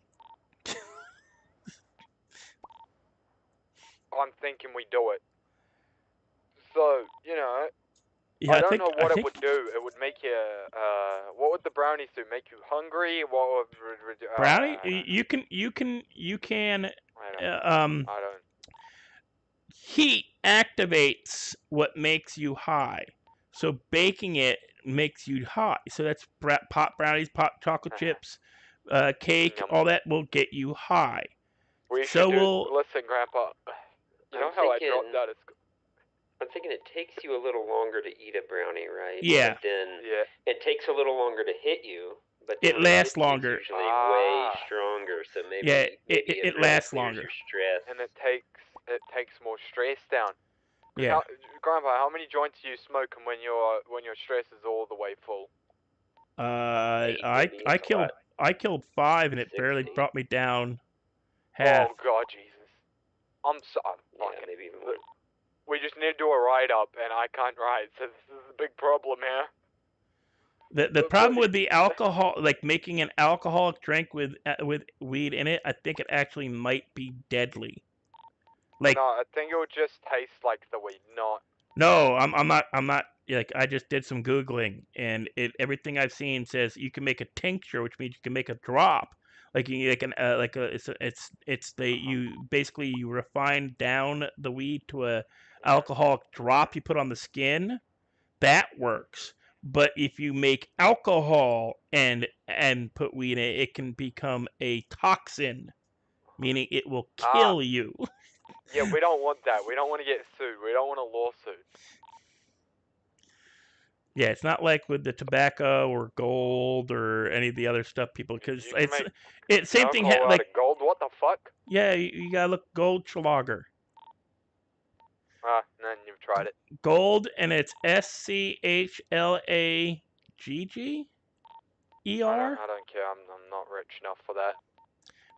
I'm thinking we do it. So, you know, Yeah, I don't know what it would do. It would make you, what would the brownies do? Make you hungry? What would, brownie? You can I don't. Heat activates what makes you high. So baking it makes you high. So that's pot brownies, pot chocolate chips, cake, all that will get you high. We should listen, Grandpa. You know how I dropped out of school? I'm thinking it takes you a little longer to eat a brownie, right? Yeah. But then it takes a little longer to hit you. But it lasts longer. It's usually way stronger, so maybe it lasts longer. Your stress. And it takes more stress down. Yeah. Grandpa, how many joints do you smoke when your stress is all the way full? I I killed 5 and it barely 60? brought me down half. Oh god, Jesus. I'm so Yeah, fucking. maybe even more. We just need to do a write up, and I can't write, so this is a big problem here. The problem with the alcohol, like making an alcoholic drink with weed in it, I think it actually might be deadly. Like No, I think it would just taste like the weed, not. no, I'm not like I just did some googling and everything I've seen says you can make a tincture, which means you can make a drop. Like you like an like a it's the you basically you refine down the weed to a alcoholic drop you put on the skin. That works. But if you make alcohol and put weed in it, it can become a toxin, meaning it will kill you. Yeah, we don't want that. We don't want to get sued. We don't want a lawsuit. Yeah, it's not like with the tobacco or gold or any of the other stuff people because You can make it's same thing alcohol out like of gold. What the fuck? yeah you gotta look Goldschlager. Then you've tried it. Gold and it's SCHLAGGER. I don't care. I'm not rich enough for that.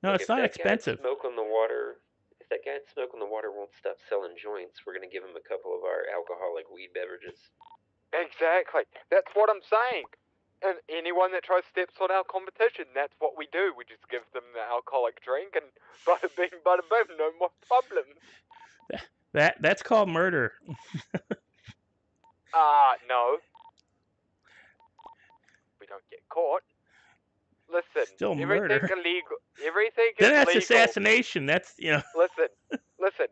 No, Look, it's not expensive. If that guy at Smoke on the Water won't stop selling joints, we're gonna give him a couple of our alcoholic weed beverages. Exactly. That's what I'm saying. And anyone that tries steps on our competition, that's what we do. We just give them the alcoholic drink and bada bing, bada boom, no more problems. That's called murder. No. We don't get caught. Listen, Still everything murder. illegal. Everything Then is that's legal. assassination. That's Listen.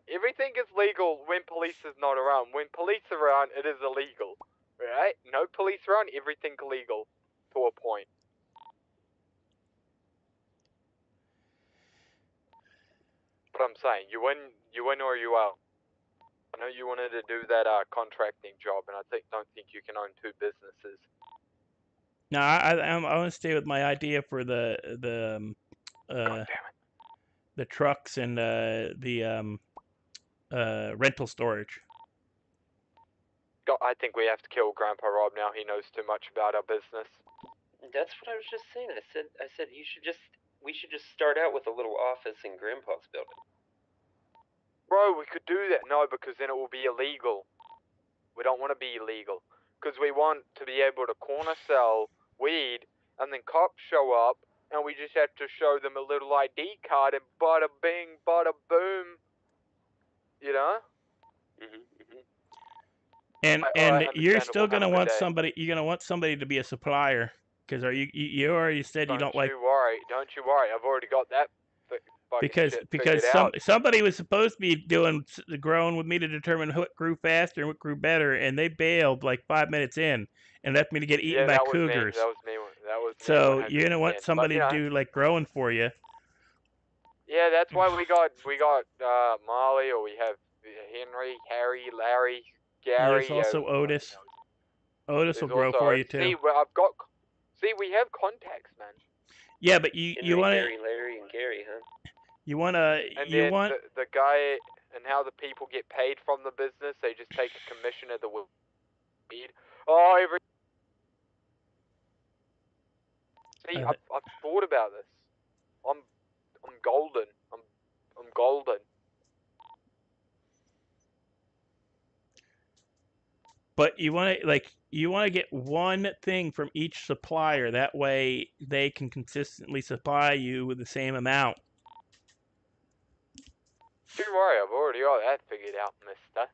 Everything is legal when police is not around. When police are around, it is illegal. Right? No police around, everything's legal to a point. But I'm saying, you win or you out. I know you wanted to do that contracting job, and I don't think you can own 2 businesses. no. I want to stay with my idea for the God damn it. the trucks and the rental storage. I think we have to kill Grandpa Rob now. He knows too much about our business. That's what I was just saying. I said we should just start out with a little office in Grandpa's building. Bro, we could do that. No, because then it will be illegal. We don't want to be illegal. Because we want to be able to corner sell weed, and then cops show up, and we just have to show them a little ID card, and bada bing, bada boom. You know? And Alright, you're still understandable. Have a gonna good want day. somebody. You're gonna want somebody to be a supplier because you already said you don't like. Don't you worry. I've already got that fucking Because shit figured out. somebody was supposed to be doing the growing with me to determine what grew faster and what grew better, and they bailed like 5 minutes in and left me to get eaten by that was cougars. Me. That was me. So you're gonna want 100%. somebody But, to do like growing for you. Yeah, that's why we got Marley, or we have Henry, Harry, Larry, Gary. There's also Otis. Otis will There's grow also for you too. See, we have contacts, man. Yeah, but you Henry, want to. Harry, Larry, and Gary, huh? You want to. And You then want. the guy and how the people get paid from the business, they just take a commission of the weed. See, I've thought about this. I'm golden. I'm golden. But you want to get one thing from each supplier. That way they can consistently supply you with the same amount. Don't worry, I've already got that figured out, mister.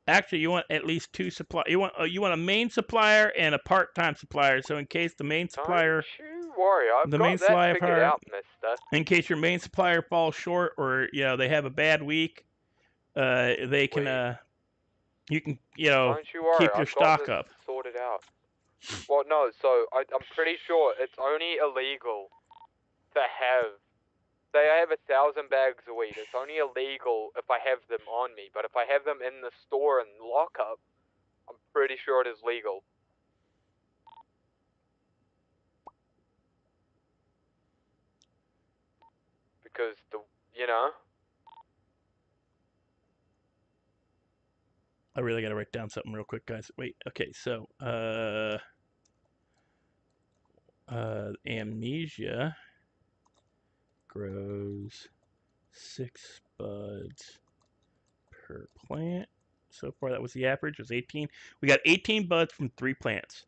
Actually, you want at least 2 suppliers. You want a main supplier and a part-time supplier. So in case the main supplier, Don't you worry, I've got that figured out, mister. in case your main supplier falls short or they have a bad week, they can you can Don't you worry, keep your I've got stock this up. sorted out. Well, no, so I'm pretty sure it's only illegal to have. Say I have 1,000 bags of weed. It's only illegal if I have them on me, but if I have them in the store and lockup, I'm pretty sure it is legal. Because I really gotta write down something real quick, guys. Wait. Okay. So, amnesia grows 6 buds per plant. So far, that was the average. It was 18. We got 18 buds from 3 plants.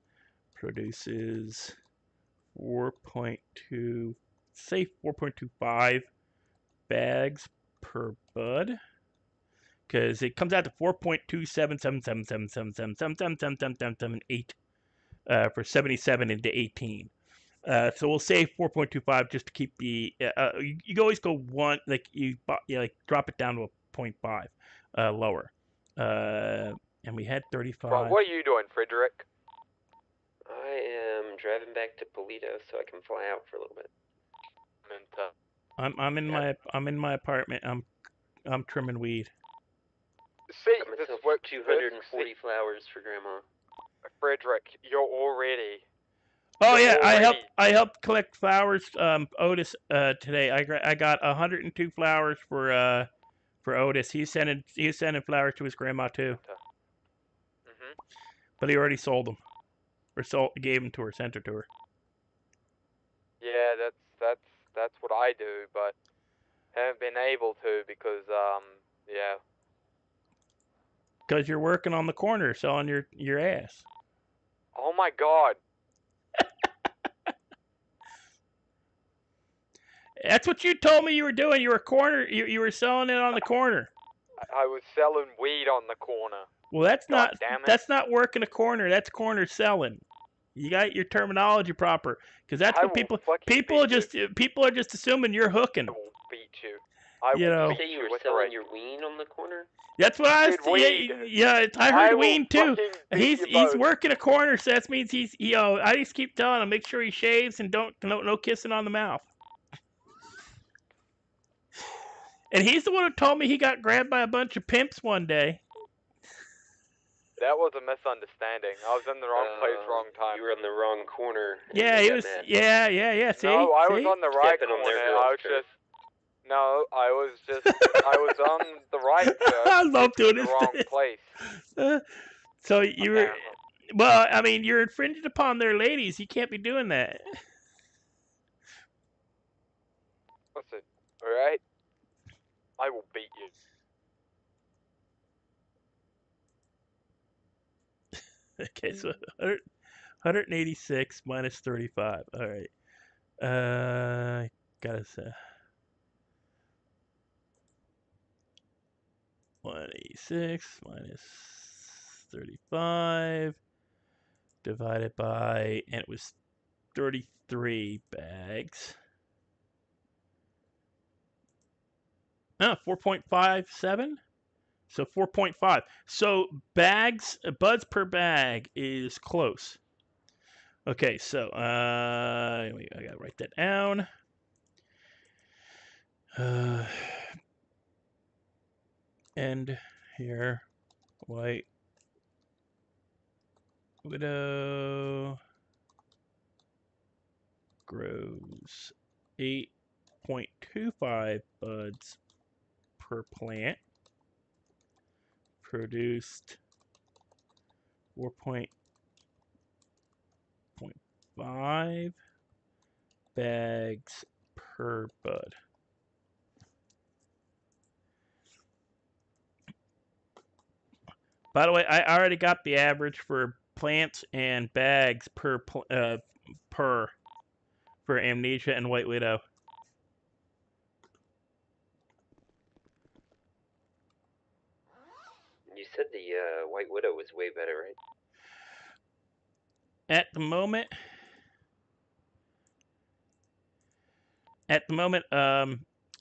Produces 4.2, say 4.25 bags per bud, because it comes out to 4.2777777777778 for 77 into 18. So we'll say 4.25 just to keep the. You can always go one, like like drop it down to a 0.5 lower. And we had 35. Right, what are you doing, Frederick? I am driving back to Polito so I can fly out for a little bit. I'm in my apartment. I'm trimming weed. See, Got this myself works. 240 flowers for Grandma. Frederick, you're already. Oh You're yeah, already- I helped collect flowers. Otis today. I got 102 flowers for Otis. He's sending flowers to his grandma too. Mhm. But he already sold them, or gave them to her, sent her to her. Yeah, that's what I do, but haven't been able to because yeah. Because you're working on the corner selling your ass. Oh my God. That's what you told me you were doing. You were selling it on the corner. I was selling weed on the corner. Well, that's God damn it. that's not working a corner. That's corner selling. You got your terminology proper, because that's I what will fucking people are just assuming you're hooking. I will beat you. I You will know. Did you beat say you you were with selling rage. your ween on the corner? That's what I was Dude, weed. Yeah, I I heard will Ween too. fucking beat you He's both. working a corner, so that means he's I just keep telling him, make sure he shaves and no kissing on the mouth. And he's the one who told me he got grabbed by a bunch of pimps one day. That was a misunderstanding. I was in the wrong place, wrong time. You were on the wrong corner. and Yeah, they he got was. mad. Yeah. See, No, I was See? on the right Stepping on corner. their girls' I was turf. just. No, I was on the right. I love doing the this. wrong place. So you were. Apparently. Well, I mean, you're infringing upon their ladies. You can't be doing that. Listen, all right. I will beat you. Okay, so 186 minus 35. All right. Gotta say. 186 minus 35 divided by, and it was 33 bags. Oh, 4.57? So 4.5. So buds per bag is close. Okay, so I gotta write that down. And here, white widow grows 8.25 buds per plant. Produced 4.5 bags per bud. By the way, I already got the average for plants and bags for Amnesia and White Widow. You said the White Widow was way better, right? At the moment,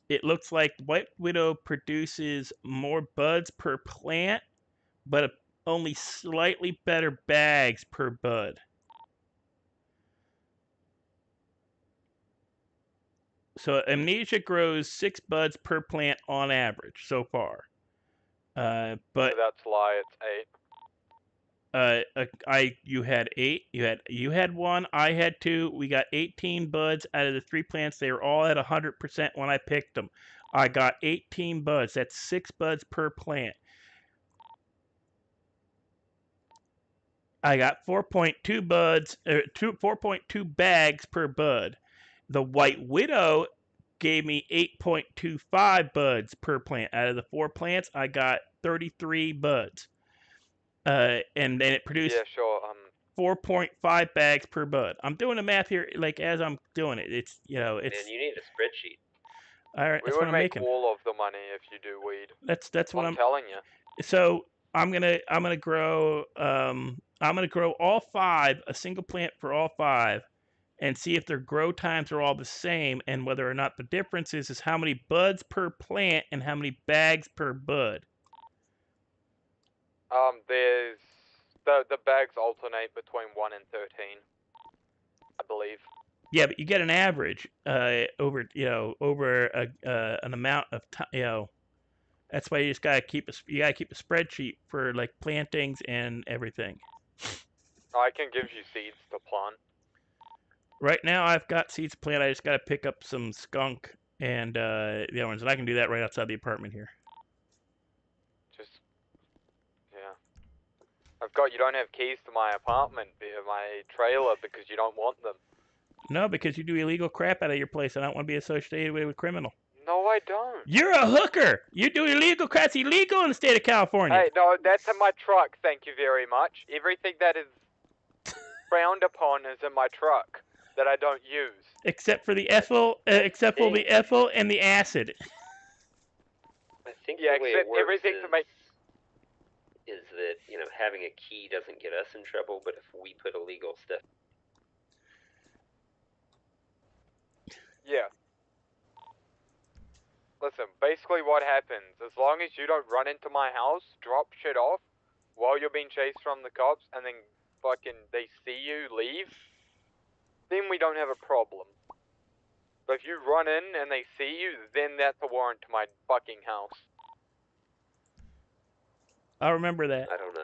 it looks like White Widow produces more buds per plant, but only slightly better bags per bud. So Amnesia grows 6 buds per plant on average so far. But That's a lie. It's 8. you had 8. You had 1. I had 2. We got 18 buds out of the 3 plants. They were all at 100% when I picked them. I got 18 buds. That's 6 buds per plant. I got 4.2 buds, 4.2 bags per bud. The White Widow gave me 8.25 buds per plant. Out of the 4 plants, I got 33 buds. And then it produced Yeah, sure. 4.5 bags per bud. I'm doing the math here, like as I'm doing it. It's Man, you need a spreadsheet. all right. We That's what would I'm make making. all of the money if you do weed. That's what I'm I'm. telling you. So I'm gonna grow all 5, a single plant for all 5, and see if their grow times are all the same, and whether or not the difference is how many buds per plant and how many bags per bud. There's the bags alternate between 1 and 13, I believe. Yeah, but you get an average over an amount of time. That's why you just gotta keep a spreadsheet for like plantings and everything. I can give you seeds to plant. Right now, I've got seeds planted. I just gotta pick up some skunk and the other ones, and I can do that right outside the apartment here. Just, yeah. You don't have keys to my apartment, my trailer, because you don't want them. No, because you do illegal crap out of your place. I don't want to be associated with a criminal. No, I don't. You're a hooker. You do illegal crap. It's illegal in the state of California. Hey, no, that's in my truck, thank you very much. Everything that is frowned upon is in my truck that I don't use. Except for the ethyl, and the acid. I think Yeah, the way except it works everything to make... is that, having a key doesn't get us in trouble, but if we put illegal stuff... Yeah. Listen, basically what happens, as long as you don't run into my house, drop shit off, while you're being chased from the cops, and then fucking they see you leave, then we don't have a problem. But if you run in and they see you, then that's a warrant to my fucking house. I'll remember that. I don't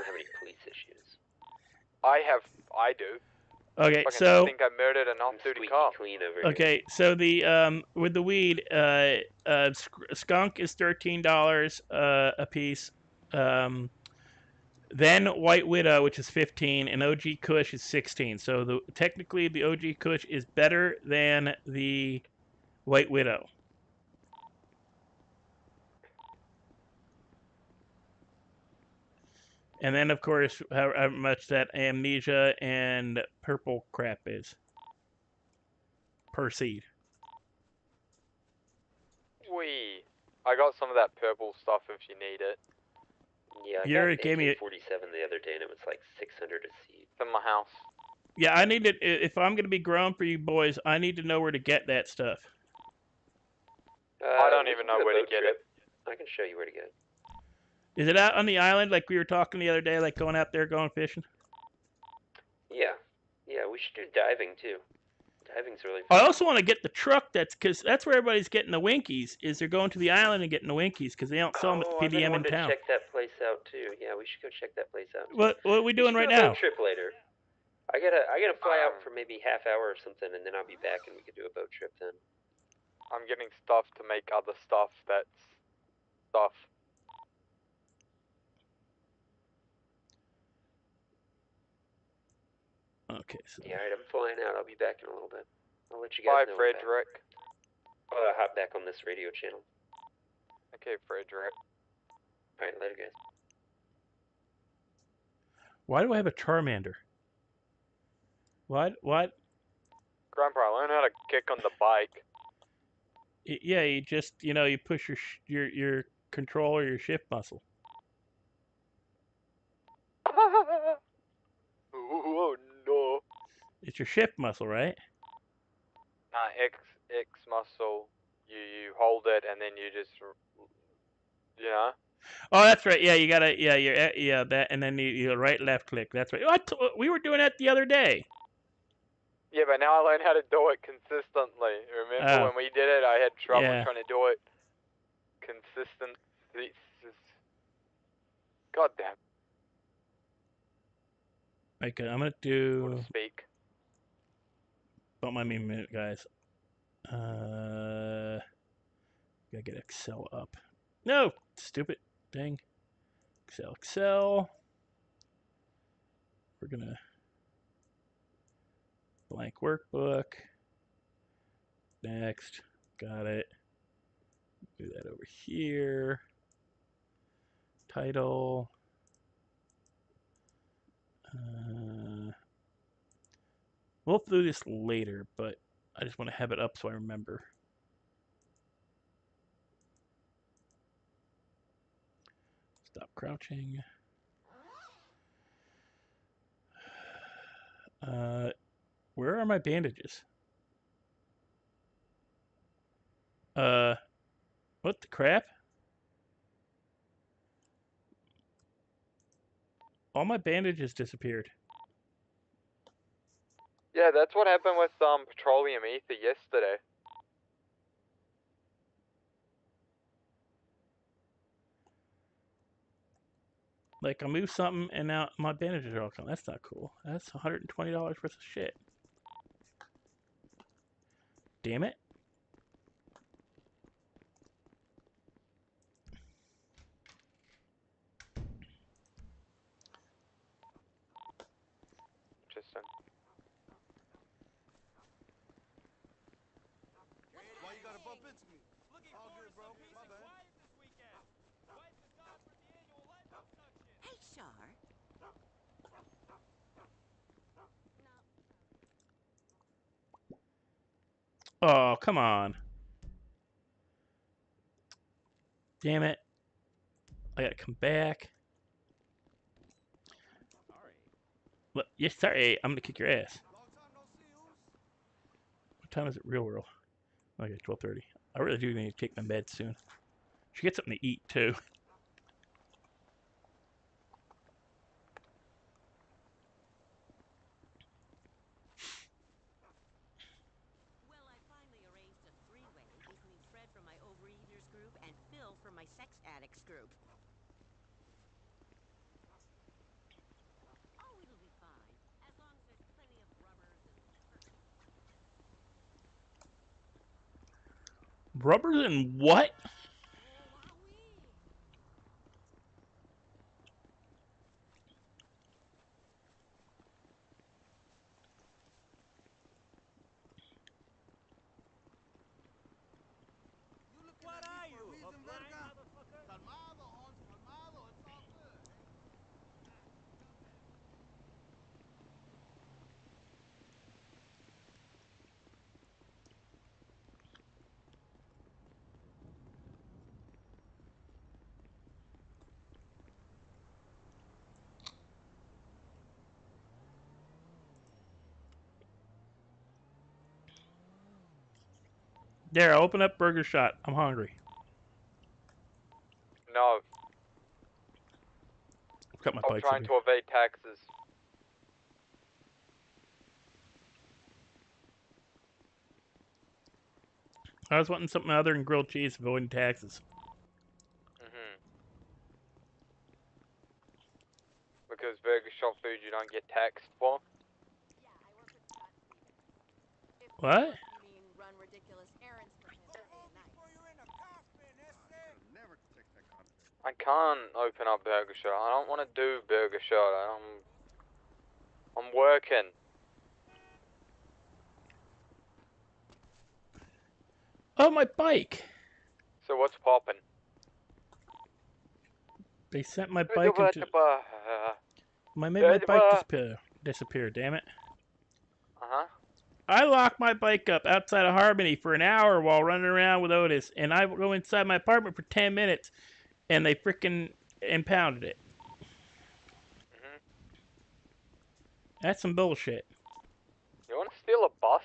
have any police issues. I do. Okay, Fucking so think I murdered an off-duty cop. Clean over here. okay, so the with the weed, skunk is $13 a piece. Then White Widow, which is 15, and OG Kush is 16. So technically the OG Kush is better than the White Widow. And then, of course, how much that amnesia and purple crap is per seed. I got some of that purple stuff if you need it. Yeah, I You're got gave me AK-47 the other day, and it was like 600 a seed. It's in my house. Yeah, I need to. If I'm gonna be growing for you boys, I need to know where to get that stuff. I don't even know where to get it. I can show you where to get it. Is it out on the island like we were talking the other day, like going out there going fishing? Yeah. Yeah, we should do diving, too. Diving's really I fun. also want to get the truck because that's where everybody's getting the Winkies, is they're going to the island and getting the Winkies because they don't sell them at the I've been PDM in wanting to town. check that place out, too. Yeah, we should go check that place out, too. What are we doing right do a now? boat trip later. I gotta fly out for maybe half hour or something, and then I'll be back, and we could do a boat trip then. I'm getting stuff to make other stuff that's stuff. Okay, so Yeah, alright, I'm flying out. I'll be back in a little bit. I'll let you guys Bye, know. when I'm back. Frederick. I'll hop back on this radio channel. Okay, Frederick. Alright, later, guys. why do I have a Charmander? What? Grandpa, learn how to kick on the bike. Yeah, you just you push your controller, your shift muscle. Oh no. It's your shift muscle, right? X muscle. You hold it and then you just, Oh, that's right. Yeah, you gotta. Yeah, that, and then you right, left click. That's right. We were doing that the other day. Yeah, but now I learned how to do it consistently. Remember Oh. when we did it? I had trouble Yeah. trying to do it consistently. God damn. Okay, I'm gonna So do. to speak. Don't mind me a minute, guys. Gotta get Excel up. No, stupid thing. Excel. we're gonna blank workbook. Next, got it. Do that over here. Title. We'll do this later, but I just want to have it up so I remember. Stop crouching. Where are my bandages? What the crap? All my bandages disappeared. Yeah, that's what happened with petroleum ether yesterday. Like, I moved something and now my bandages are all gone. That's not cool. That's $120 worth of shit. Damn it. Interesting. Why you gotta bump into me? All good, bro. My bad. Hey, Char. Oh, come on. Damn it. I gotta come back. Sorry. Look, yes, sorry. I'm gonna kick your ass. Long time no see, Oos. What time is it real world? Okay, 12:30. I really do need to take my meds soon. Should get something to eat too. Well, I finally arranged a three-way between Fred from my overeaters group and Phil from my sex addicts group. Oh, it'll be fine, as long as there's plenty of rubbers and Rubbers and what? oh, wowee! You looking at me for a reason, verga? Calmado, Hans, calmado. It's all good. There, open up Burger Shot. I'm hungry. No, Got my I'm bites trying over to evade taxes. I was wanting something other than grilled cheese, avoiding taxes. Because burger shop food you don't get taxed for. Yeah, I work with Scott Stevens. If What? work, you mean run ridiculous errands for him day and night. Never take that content. I can't open up burger shop. I don't want to do burger shop. I'm working. Oh, my bike! So what's poppin'? They sent my bike into... made my bike disappear, damn it. Uh-huh. I locked my bike up outside of Harmony for an hour while running around with Otis, and I go inside my apartment for 10 minutes, and they freaking impounded it. That's some bullshit. You want to steal a bus?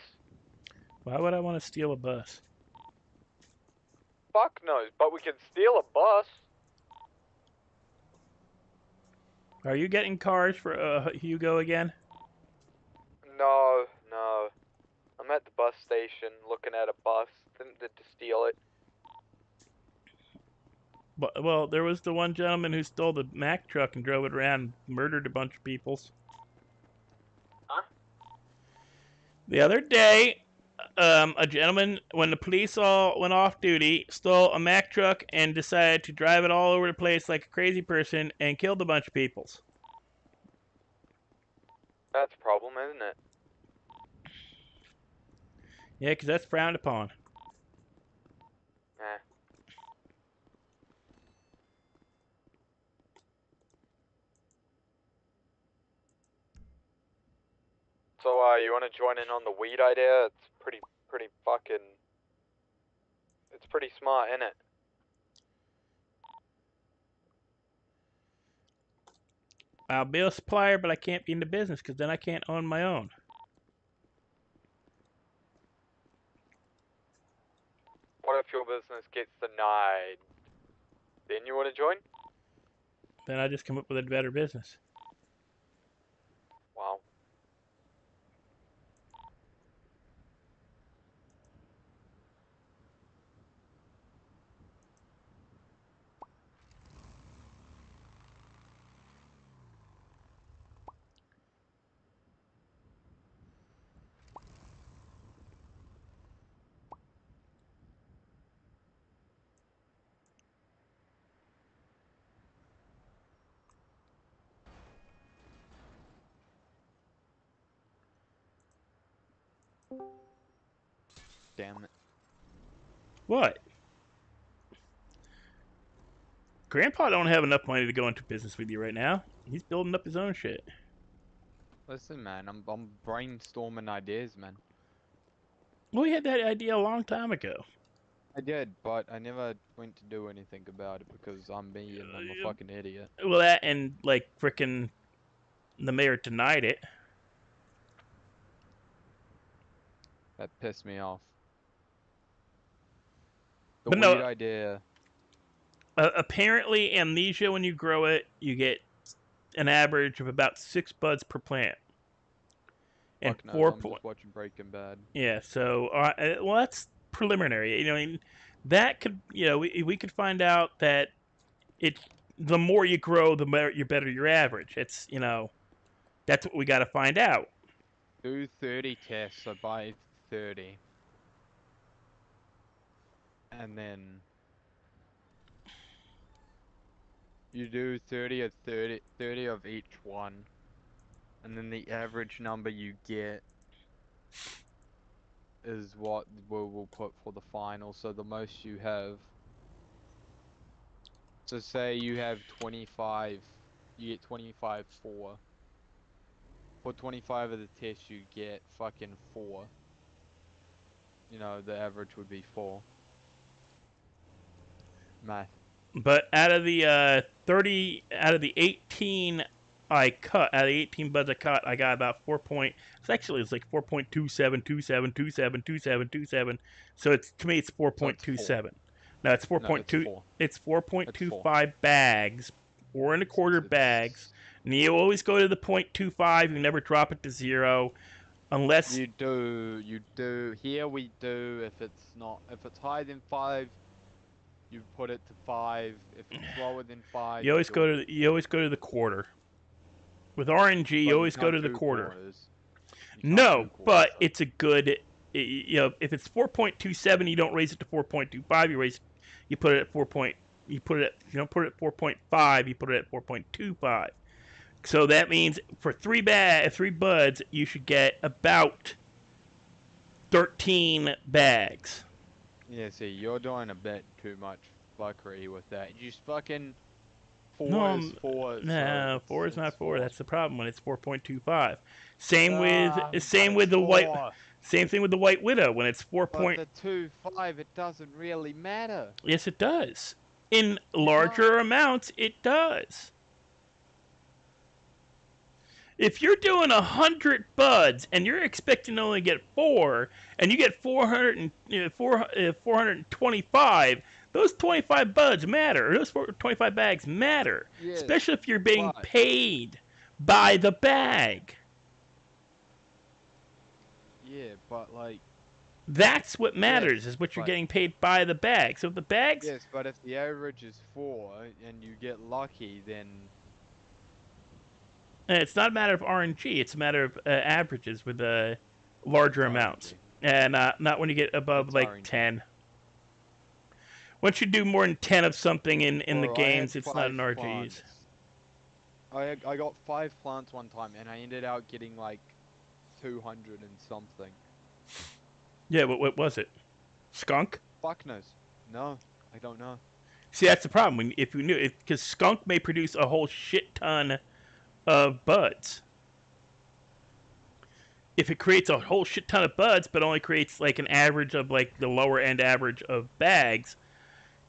Why would I want to steal a bus? Fuck knows, but we can steal a bus. Are you getting cars for Hugo again? No. I'm at the bus station looking at a bus. Didn't to steal it. But, well, there was the one gentleman who stole the Mack truck and drove it around and murdered a bunch of people. Huh? The other day, a gentleman, when the police all went off duty, stole a Mack truck and decided to drive it all over the place like a crazy person and killed a bunch of people. That's a problem, isn't it? Yeah, because that's frowned upon. Nah. So, you want to join in on the weed idea? It's pretty fucking... It's pretty smart, isn't it? I'll be a supplier, but I can't be in the business because then I can't own my own. What if your business gets denied? Then you want to join? Then I just come up with a better business. Wow. Damn it. What? Grandpa don't have enough money to go into business with you right now. He's building up his own shit. Listen, man, I'm brainstorming ideas, man. Well, he had that idea a long time ago. I did, but I never went to do anything about it because I'm me and I'm a fucking idiot. Well, that and like frickin' the mayor denied it. That pissed me off. The But weed no, idea. apparently amnesia, when you grow it, you get an average of about 6 buds per plant. And Fuck knows, 4 I'm just watching Breaking Bad. Yeah, so well, that's preliminary. You know, I mean, that could, you know, we could find out that it, the more you grow, the better your average. It's, you know, that's what we got to find out. Do 30 tests, so buy 30. And then you do 30 of 30 of each one. And then the average number you get is what we'll put for the final. So the most you have. So say you have 25, you get 25 4. For 25 of the tests you get fucking 4. You know, the average would be 4. Math. But out of the 30, out of the 18 I cut, out of the 18 buds I cut, I got about 4 point. It's like 4.2727272727. So it's, to me, it's 4.27. No, it's 4.2. It's 4.25 bags, 4 1/4 bags. And you always go to the 0.25. You never drop it to 0, unless you do. Here we do. If it's higher than 5, you put it to 5. If it's lower than 5, you always go to the quarter. With RNG, you always go to the quarter. No, but it's a good, you know, if it's 4.27, you don't raise it to 4.25. You put it at 4. You put it at, you don't put it at 4.5. You put it at 4.25. So that means for 3 buds, you should get about 13 bags. Yeah, see, you're doing a bit too much fuckery with that. You just fucking 4 is 4. No, so 4 is not 4. 4. That's the problem when it's 4.25. Same with the white. Same thing with the White Widow when it's 4. But the 2.5, it doesn't really matter. Yes, it does. In larger amounts, it does. If you're doing 100 buds and you're expecting to only get 4, and you get 425, those 25 buds matter. Those 25 bags matter, yes, especially if you're being paid by the bag. Yeah, but like, that's what matters, is what you're getting paid by the bag. So if the bags. Yes, but if the average is 4 and you get lucky, then. It's not a matter of RNG. It's a matter of averages with larger amounts, and not when you get above like RNG. 10. Once you do more than 10 of something in the games, it's not an RGs. I got 5 plants one time, and I ended up getting like 200 and something. Yeah, but what was it? Skunk? Fuck knows. No, I don't know. See, that's the problem. If you knew, because skunk may produce a whole shit ton of buds. If it creates a whole shit ton of buds, but only creates like an average of like the lower end average of bags,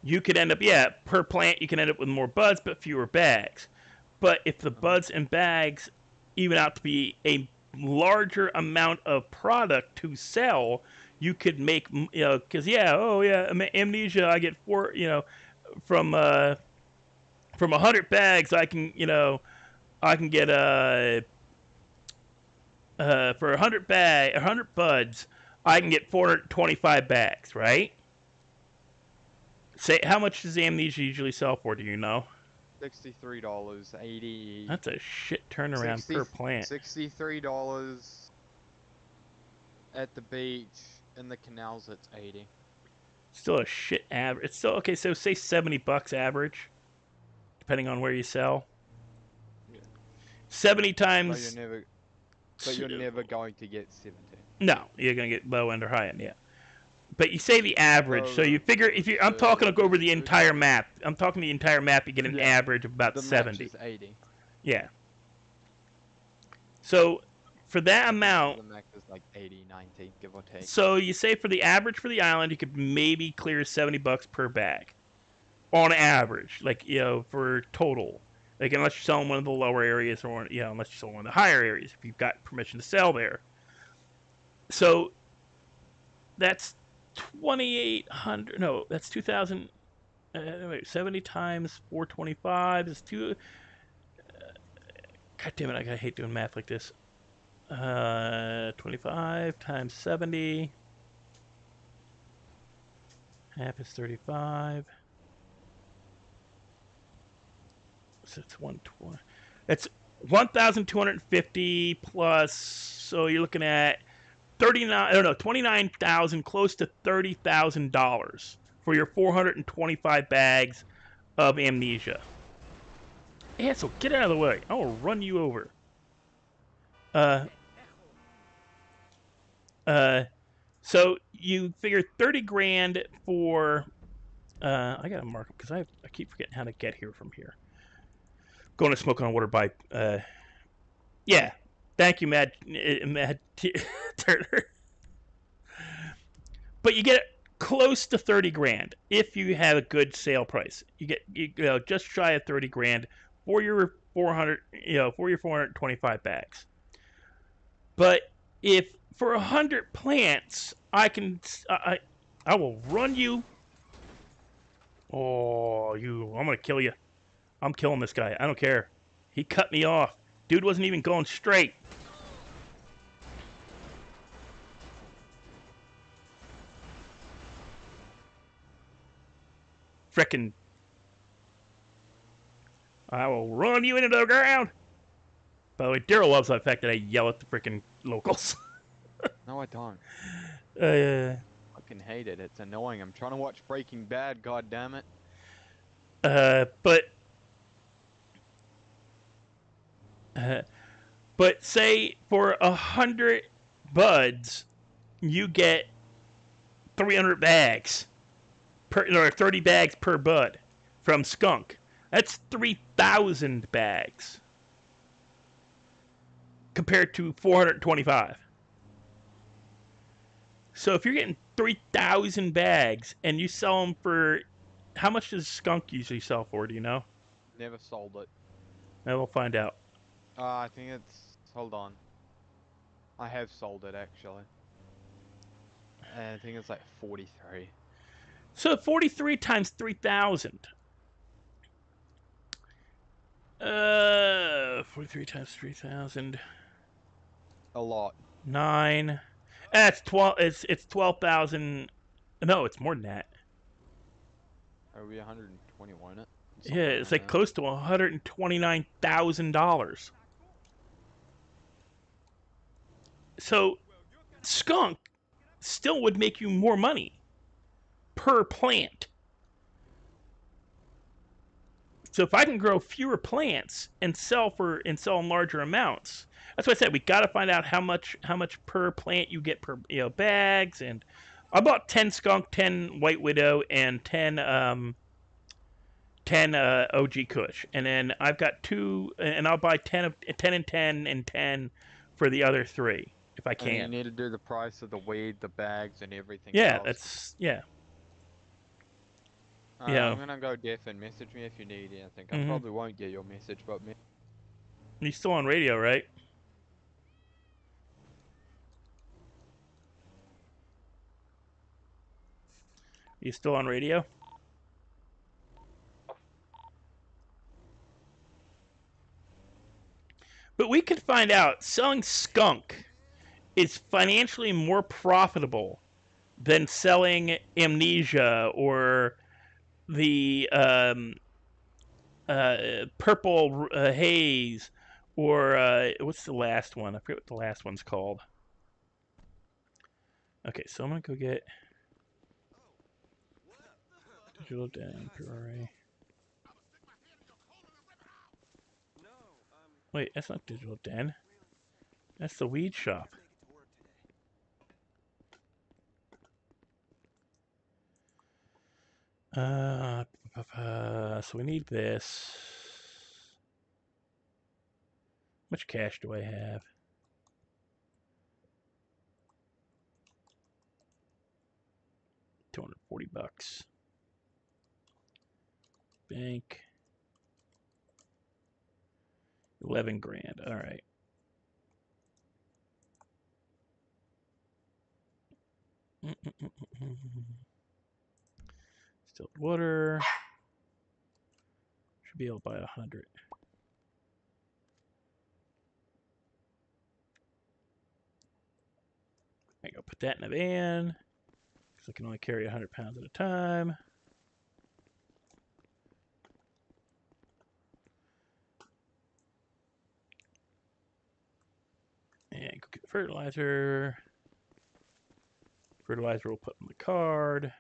you could end up, yeah, per plant you can end up with more buds but fewer bags. But if the buds and bags even out to be a larger amount of product to sell, you could make, because amnesia, I get from 100 bags, I can get for 100 buds, I can get 425 bags, right? Say, how much does the amnesia usually sell for? Do you know? $63, 80. That's a shit turnaround per plant. $63 at the beach. In the canals, it's 80. Still a shit average. It's still okay. So say $70 average, depending on where you sell. Yeah. 70 But times. you're never going to get 70. No, you're gonna get low end or high end. Yeah. But you say the average, so you figure if you, I'm talking over the entire map. I'm talking the entire map. You get an average of about 70. The max is 80. Yeah. So for that amount, the max is like 80, 90, give or take. so you say for the average for the island, you could maybe clear $70 per bag, on average. Like for total, like unless you're selling one of the lower areas, or unless you're selling one of the higher areas, if you've got permission to sell there. So that's 2,800. No, that's 2,000. Wait, 70 times 425 is two. God damn it! I hate doing math like this. 25 times 70. Half is 35. So it's 120. It's 1,250 plus. So you're looking at 29,000, close to $30,000 for your 425 bags of amnesia. Yeah, so get out of the way. I will run you over. So you figure 30 grand for. I gotta mark up because I keep forgetting how to get here from here. Going to smoke on water by. Yeah, thank you, Mad Turner. But you get close to 30 grand if you have a good sale price. You get just shy of 30 grand for your 425 bags. But if for 100 plants, I will run you. Oh, I'm gonna kill you. I'm killing this guy. I don't care. He cut me off. Dude wasn't even going straight. Frickin'. I will run you into the ground. By the way, Daryl loves the fact that I yell at the frickin' locals. No, I don't. I fucking hate it. It's annoying. I'm trying to watch Breaking Bad, god damn it. But say for 100 buds, you get 300 bags or 30 bags per bud from skunk. That's 3,000 bags compared to 425. So if you're getting 3,000 bags and you sell them for, how much does skunk usually sell for? Do you know? Never sold it. We'll find out. I think it's, hold on. I have sold it actually. I think it's like 43. So 43 times 3,000. 43 times 3,000. A lot. 9. That's 12. It's 12,000. No, it's more than that. Are we 121 it? Yeah, it's like close to $129,000. So, skunk still would make you more money per plant. So if I can grow fewer plants and sell in larger amounts, that's what I said. We got to find out how much per plant you get per bags. And I bought 10 skunk, 10 white widow, and 10 OG Kush, and then I've got 2, and I'll buy 10 and 10 and 10 for the other 3 if I And you can. need to do the price of the weed, the bags, and everything Yeah, else. that's yeah. Alright, I'm gonna go deaf and message me if you need anything. I probably won't get your message, but You're still on radio, right? You still on radio? But we could find out selling skunk is financially more profitable than selling amnesia or the purple haze, or what's the last one? I forget what the last one's called. Okay, so I'm gonna go get digital den array. Wait, that's not digital den. That's the weed shop. So we need this. How much cash do I have? $240. Bank. 11 grand. All right. Distilled water. Should be able to buy 100. I go put that in the van because I can only carry 100 pounds at a time. And go get fertilizer. Fertilizer we'll put on the card.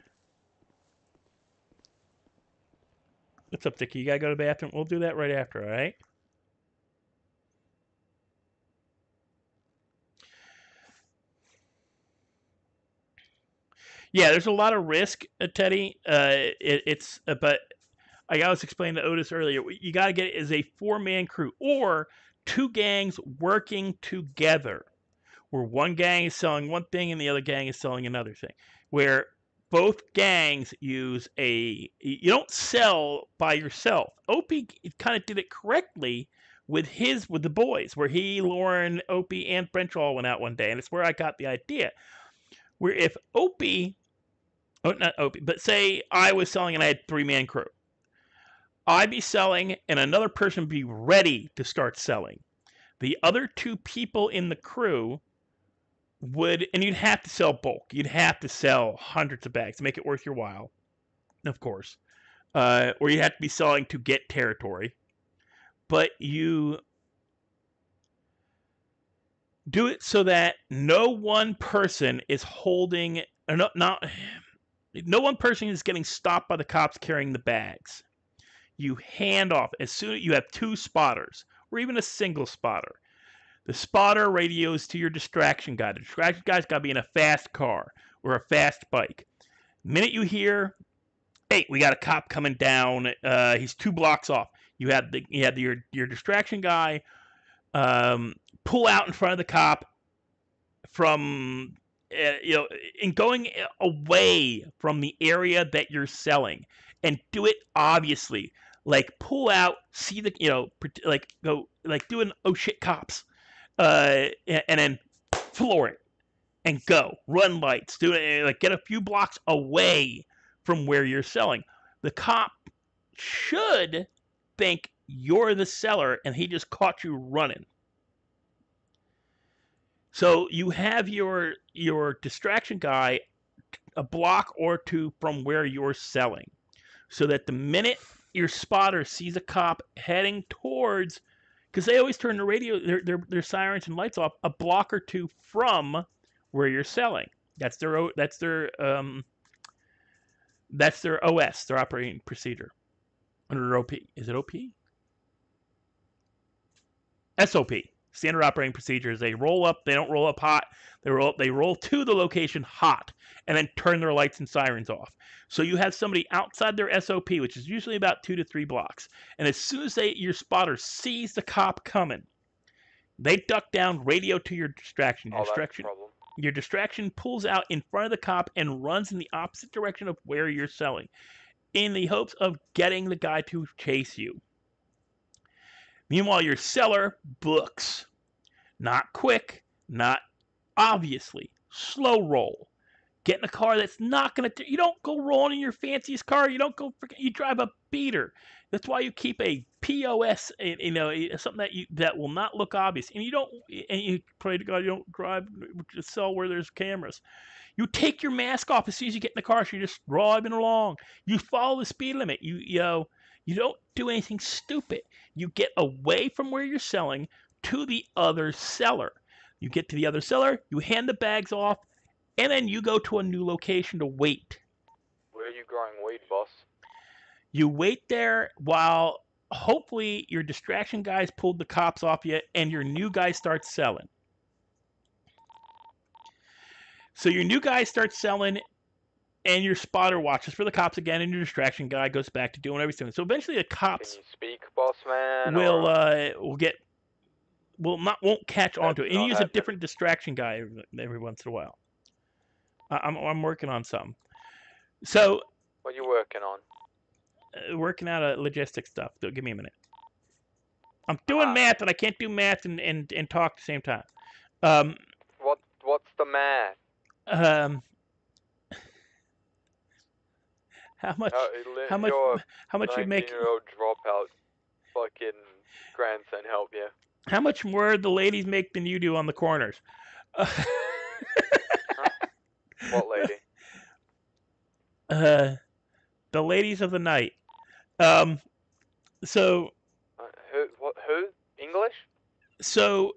What's up, Dickie? You gotta go to the bathroom? We'll do that right after, all right? Yeah, there's a lot of risk, Teddy. But I was explaining to Otis earlier. You got to get it as a 4-man crew or 2 gangs working together, where one gang is selling one thing and the other gang is selling another thing. Where both gangs use you don't sell by yourself. Opie kind of did it correctly with the boys, where he, Lauren, Opie, and Frenchall went out one day, and it's where I got the idea. Where if not Opie, but say I was selling and I had 3-man crew, I'd be selling and another person would be ready to start selling. The other 2 people in the crew and you'd have to sell bulk. You'd have to sell hundreds of bags to make it worth your while, of course. Or you have to be selling to get territory. But you do it so that no one person is holding, or no one person is getting stopped by the cops carrying the bags. You hand off as soon as you have 2 spotters, or even a single spotter. The spotter radios to your distraction guy. The distraction guy's got to be in a fast car or a fast bike. The minute you hear, hey, we got a cop coming down. He's 2 blocks off. You have your distraction guy pull out in front of the cop from and going away from the area that you're selling, and do it obviously. Like pull out, see the like go like doing oh shit cops, and then floor it and go run lights, do it like get a few blocks away from where you're selling. The cop should think you're the seller and he just caught you running. So you have your distraction guy a block or 2 from where you're selling, so that the minute your spotter sees a cop heading towards, because they always turn the radio, their sirens and lights off a block or 2 from where you're selling. That's their OS, their operating procedure. Under OP. Is it OP? SOP. Standard operating procedures. They roll up. They don't roll up hot. They roll up. They roll to the location hot, and then turn their lights and sirens off. So you have somebody outside their SOP, which is usually about 2 to 3 blocks, and as soon as your spotter sees the cop coming, they duck down, radio to your distraction. Your distraction pulls out in front of the cop and runs in the opposite direction of where you're selling, in the hopes of getting the guy to chase you. Meanwhile, your seller books. Not quick, not obviously. Slow roll. Get in a car that's not going to... You don't go rolling in your fanciest car. You don't go... You drive a beater. That's why you keep a POS, something that will not look obvious. And you pray to God you don't drive to sell where there's cameras. You take your mask off as soon as you get in the car, so you're just driving along. You follow the speed limit. You don't do anything stupid. You get away from where you're selling to the other seller. You get to the other seller, you hand the bags off, and then you go to a new location to wait. Where are you growing weed, boss? You wait there while hopefully your distraction guys pulled the cops off you and your new guy starts selling. So your new guy starts selling and your spotter watches for the cops again, and your distraction guy goes back to doing whatever he's doing. So eventually the cops Can you speak, boss man? won't catch on to it. And you use a happening. different distraction guy every once in a while. I'm working on something. So What are you working on? working out a logistics stuff. Give me a minute. I'm doing math, and I can't do math and talk at the same time. What's the math? How much you make? 19-year-old dropout fucking grandson help you. How much more the ladies make than you do on the corners? What lady? The ladies of the night. So. Who? English? So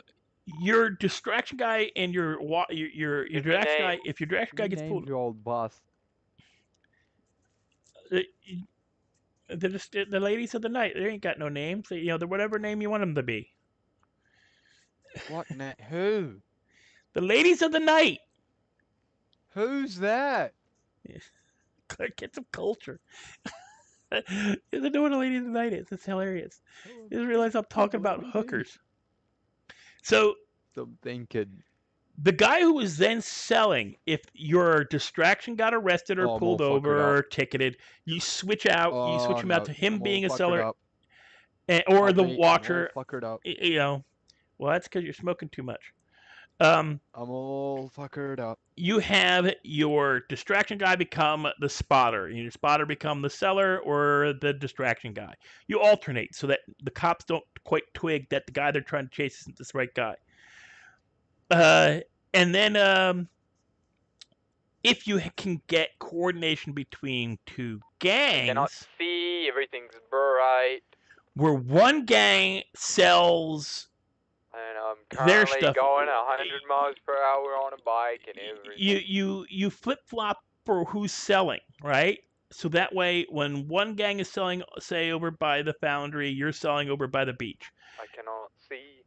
your distraction guy and your distraction guy. If your distraction guy gets pulled. Your old boss. The ladies of the night. They ain't got no names. They're whatever name you want them to be. What? Who? The ladies of the night. Who's that? Get some culture. You know what a lady of the night is. It's hilarious. You just realize I'm talking about hookers. So I'm thinking. The guy who was then selling, if your distraction got arrested or pulled over or ticketed, you switch out. You switch him out to him being a seller, or the watcher. Well, that's because you're smoking too much. I'm all fuckered up. You have your distraction guy become the spotter, and your spotter become the seller or the distraction guy. You alternate so that the cops don't quite twig that the guy they're trying to chase isn't this right guy. And then if you can get coordination between two gangs, I cannot see, everything's bright. Where one gang sells and I'm currently going 100 miles per hour on a bike and everything. You flip-flop for who's selling, right? So that way, when one gang is selling, say, over by the foundry, you're selling over by the beach. I cannot see.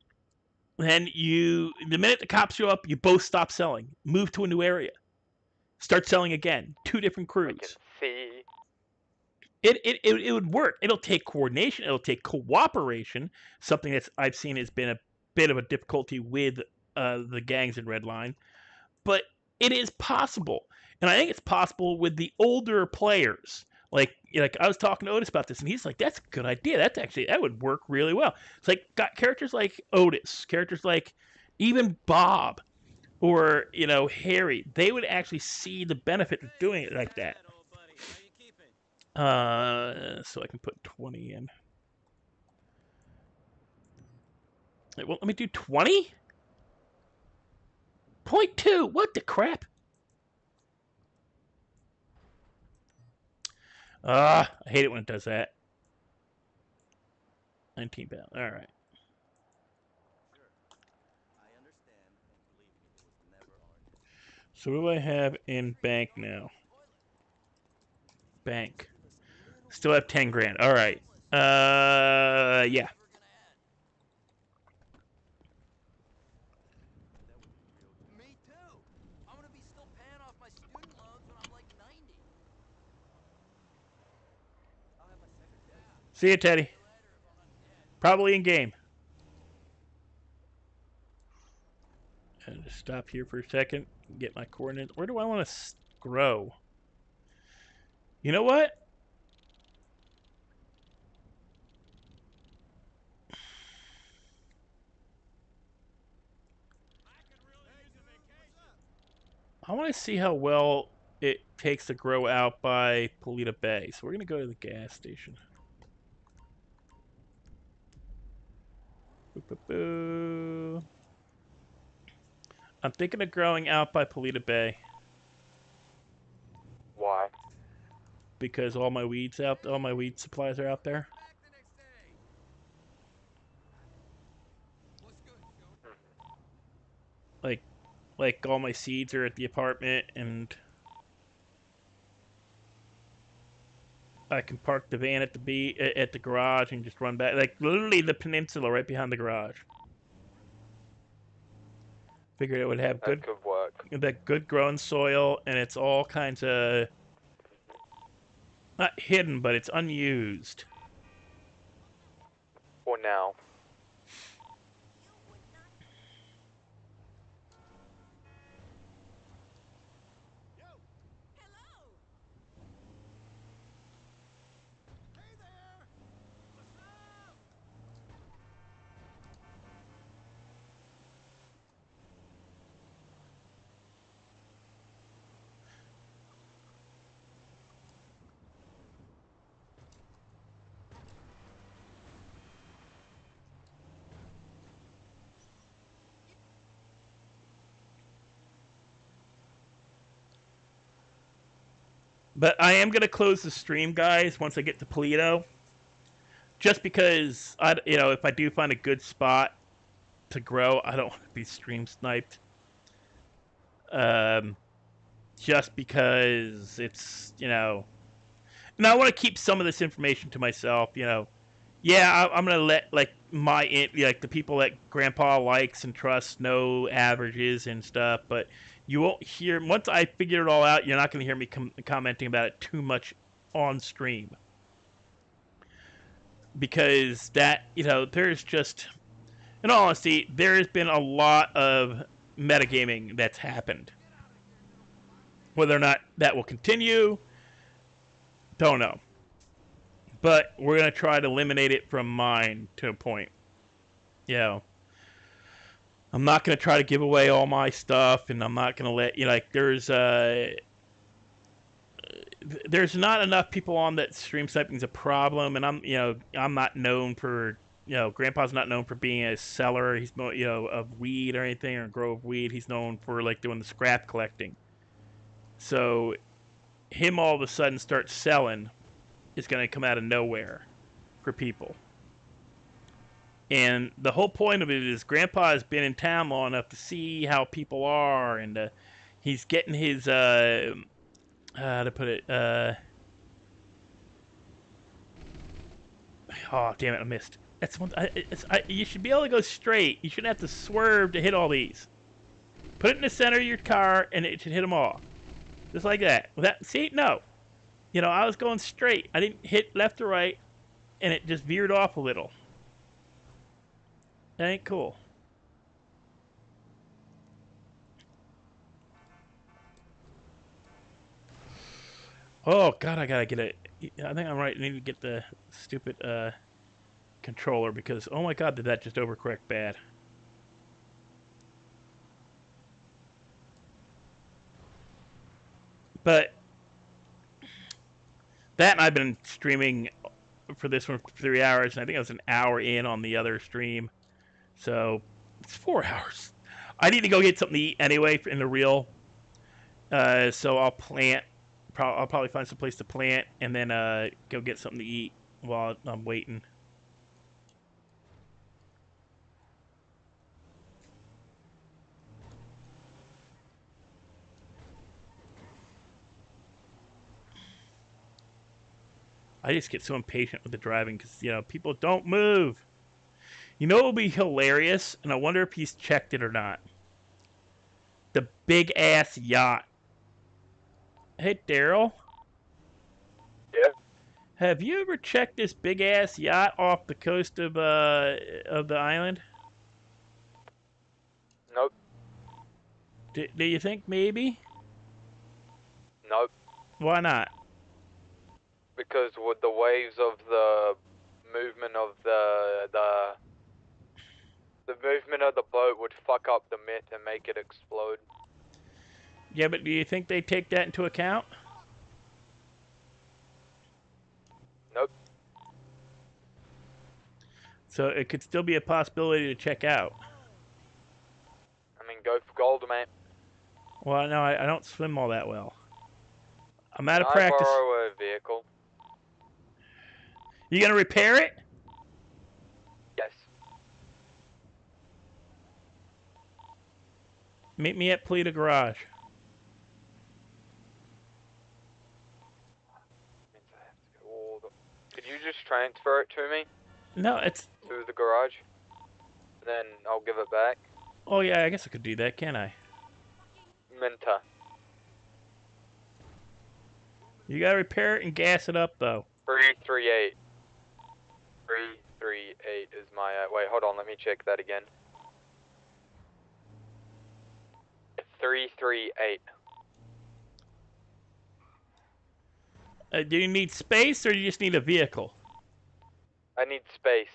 Then the minute the cops show up, you both stop selling. Move to a new area. Start selling again. Two different crews. I can see. It would work. It'll take coordination. It'll take cooperation. Something that I've seen has been a bit of a difficulty with the gangs in Redline. But it is possible. And I think it's possible with the older players. Like I was talking to Otis about this, and he's like, that's a good idea. That would work really well. It's like got characters like Otis, characters like even Bob or, Harry. They would actually see the benefit of doing it like that. So I can put 20 in. Well, let me do 20? 0.2. What the crap? I hate it when it does that. 19 pounds. All right. So what do I have in bank now? Bank. Still have 10 grand. All right. Yeah. Me too. I'm gonna be still paying off my student loans when I'm like 90. I'll have my second dose. See you, Teddy. Probably in game. And just stop here for a second. Get my coordinates. Where do I want to grow? You know what? I want to see how well it takes to grow out by Polita Bay. So we're going to go to the gas station. Boo, boo, boo. I'm thinking of growing out by Polita Bay. Why? Because all my weed supplies are out there. Like all my seeds are at the apartment, and I can park the van at the garage and just run back. Like literally the peninsula right behind the garage. Figured it would have That could work. good growing soil, and it's all kinds of not hidden, but it's unused. For now. Hey there! What's up? But I am gonna close the stream, guys, once I get to Polito. Just because if I do find a good spot to grow, I don't want to be stream sniped. Just because it's and I want to keep some of this information to myself. Yeah, I'm gonna let like the people that Grandpa likes and trusts know averages and stuff, but you won't hear once I figure it all out. You're not gonna hear me commenting about it too much on stream because there's just in all honesty there has been a lot of metagaming that's happened. Whether or not that will continue, don't know. But we're gonna try to eliminate it from mine to a point. I'm not gonna try to give away all my stuff, and I'm not gonna let there's not enough people on that stream sniping is a problem, and I'm not known for Grandpa's not known for being a seller. He's of weed or anything or grow of weed. He's known for like doing the scrap collecting. So him all of a sudden start selling is gonna come out of nowhere for people. And the whole point of it is Grandpa has been in town long enough to see how people are, and he's getting his how to put it oh damn it, I missed. That's one. You should be able to go straight. You shouldn't have to swerve to hit all these. Put it in the center of your car, and it should hit them all, just like that. See, no, I was going straight. I didn't hit left or right, and it just veered off a little. That ain't cool. Oh god, I gotta get it. I think I'm right. I need to get the stupid controller because oh my god, did that just overcorrect bad? But that and I've been streaming for this one for 3 hours, and I think I was an hour in on the other stream, so it's 4 hours. I need to go get something to eat anyway in the real. So I'll plant. I'll probably find some place to plant and then go get something to eat while I'm waiting. I just get so impatient with the driving because, you know, people don't move. You know what would be hilarious? And I wonder if he's checked it or not. The big-ass yacht. Hey, Daryl. Yeah. Have you ever checked this big-ass yacht off the coast of the island? Nope. Do you think maybe? Nope. Why not? Because with the waves of the movement of the movement of the boat would fuck up the myth and make it explode. Yeah, but do you think they take that into account? Nope. So it could still be a possibility to check out. I mean, go for gold, mate. Well, no, I don't swim all that well. I'm out Can of I practice. borrow a vehicle? You gonna repair it? Yes. Meet me at Pleta Garage. Could you just transfer it to me? No, it's... To the garage? Then I'll give it back. Oh, yeah, I guess I could do that, can't I? Minta. You gotta repair it and gas it up, though. 338. 338 is my, wait, hold on, let me check that again. 338. Do you need space, or do you just need a vehicle? I need space.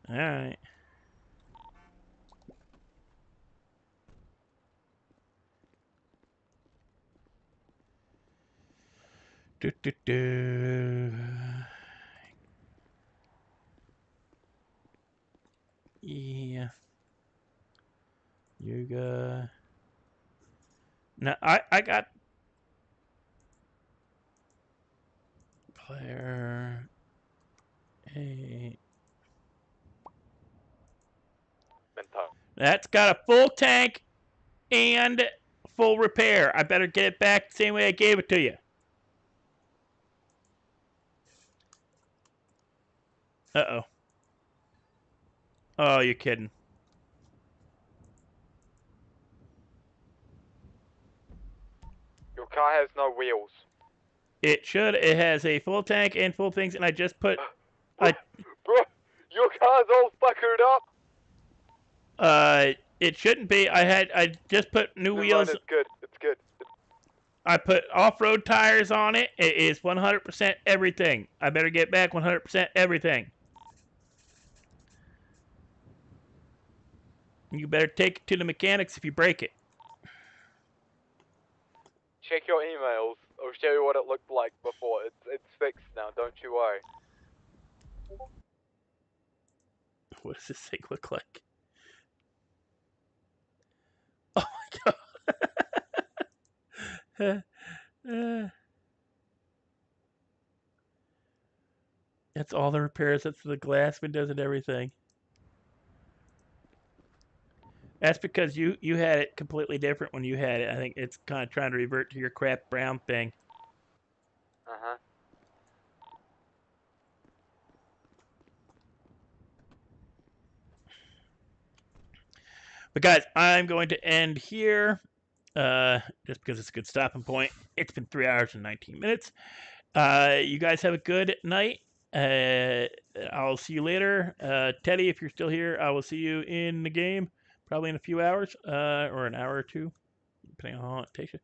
Alright. Do, do, do. Yeah. You got... No, I got... Player... Hey... Minta. That's got a full tank and full repair. I better get it back the same way I gave it to you. Uh-oh. Oh, you're kidding. Your car has no wheels. It should. It has a full tank and full things, and I just put... Bro, your car's all fuckered up. It shouldn't be. I just put new wheels. It's good. It's good. I put off-road tires on it. It is 100% everything. I better get back 100% everything. You better take it to the mechanics if you break it. Check your emails. I'll show you what it looked like before. It's fixed now. Don't you worry. What does this thing look like? Oh my god. That's all the repairs. That's the glass windows and everything. That's because you had it completely different when you had it. I think it's kind of trying to revert to your crap brown thing. Uh-huh. But guys, I'm going to end here. Just because it's a good stopping point. It's been 3 hours and 19 minutes. You guys have a good night. I'll see you later. Teddy, if you're still here, I will see you in the game. Probably in a few hours, or an hour or two, depending on how long it takes you.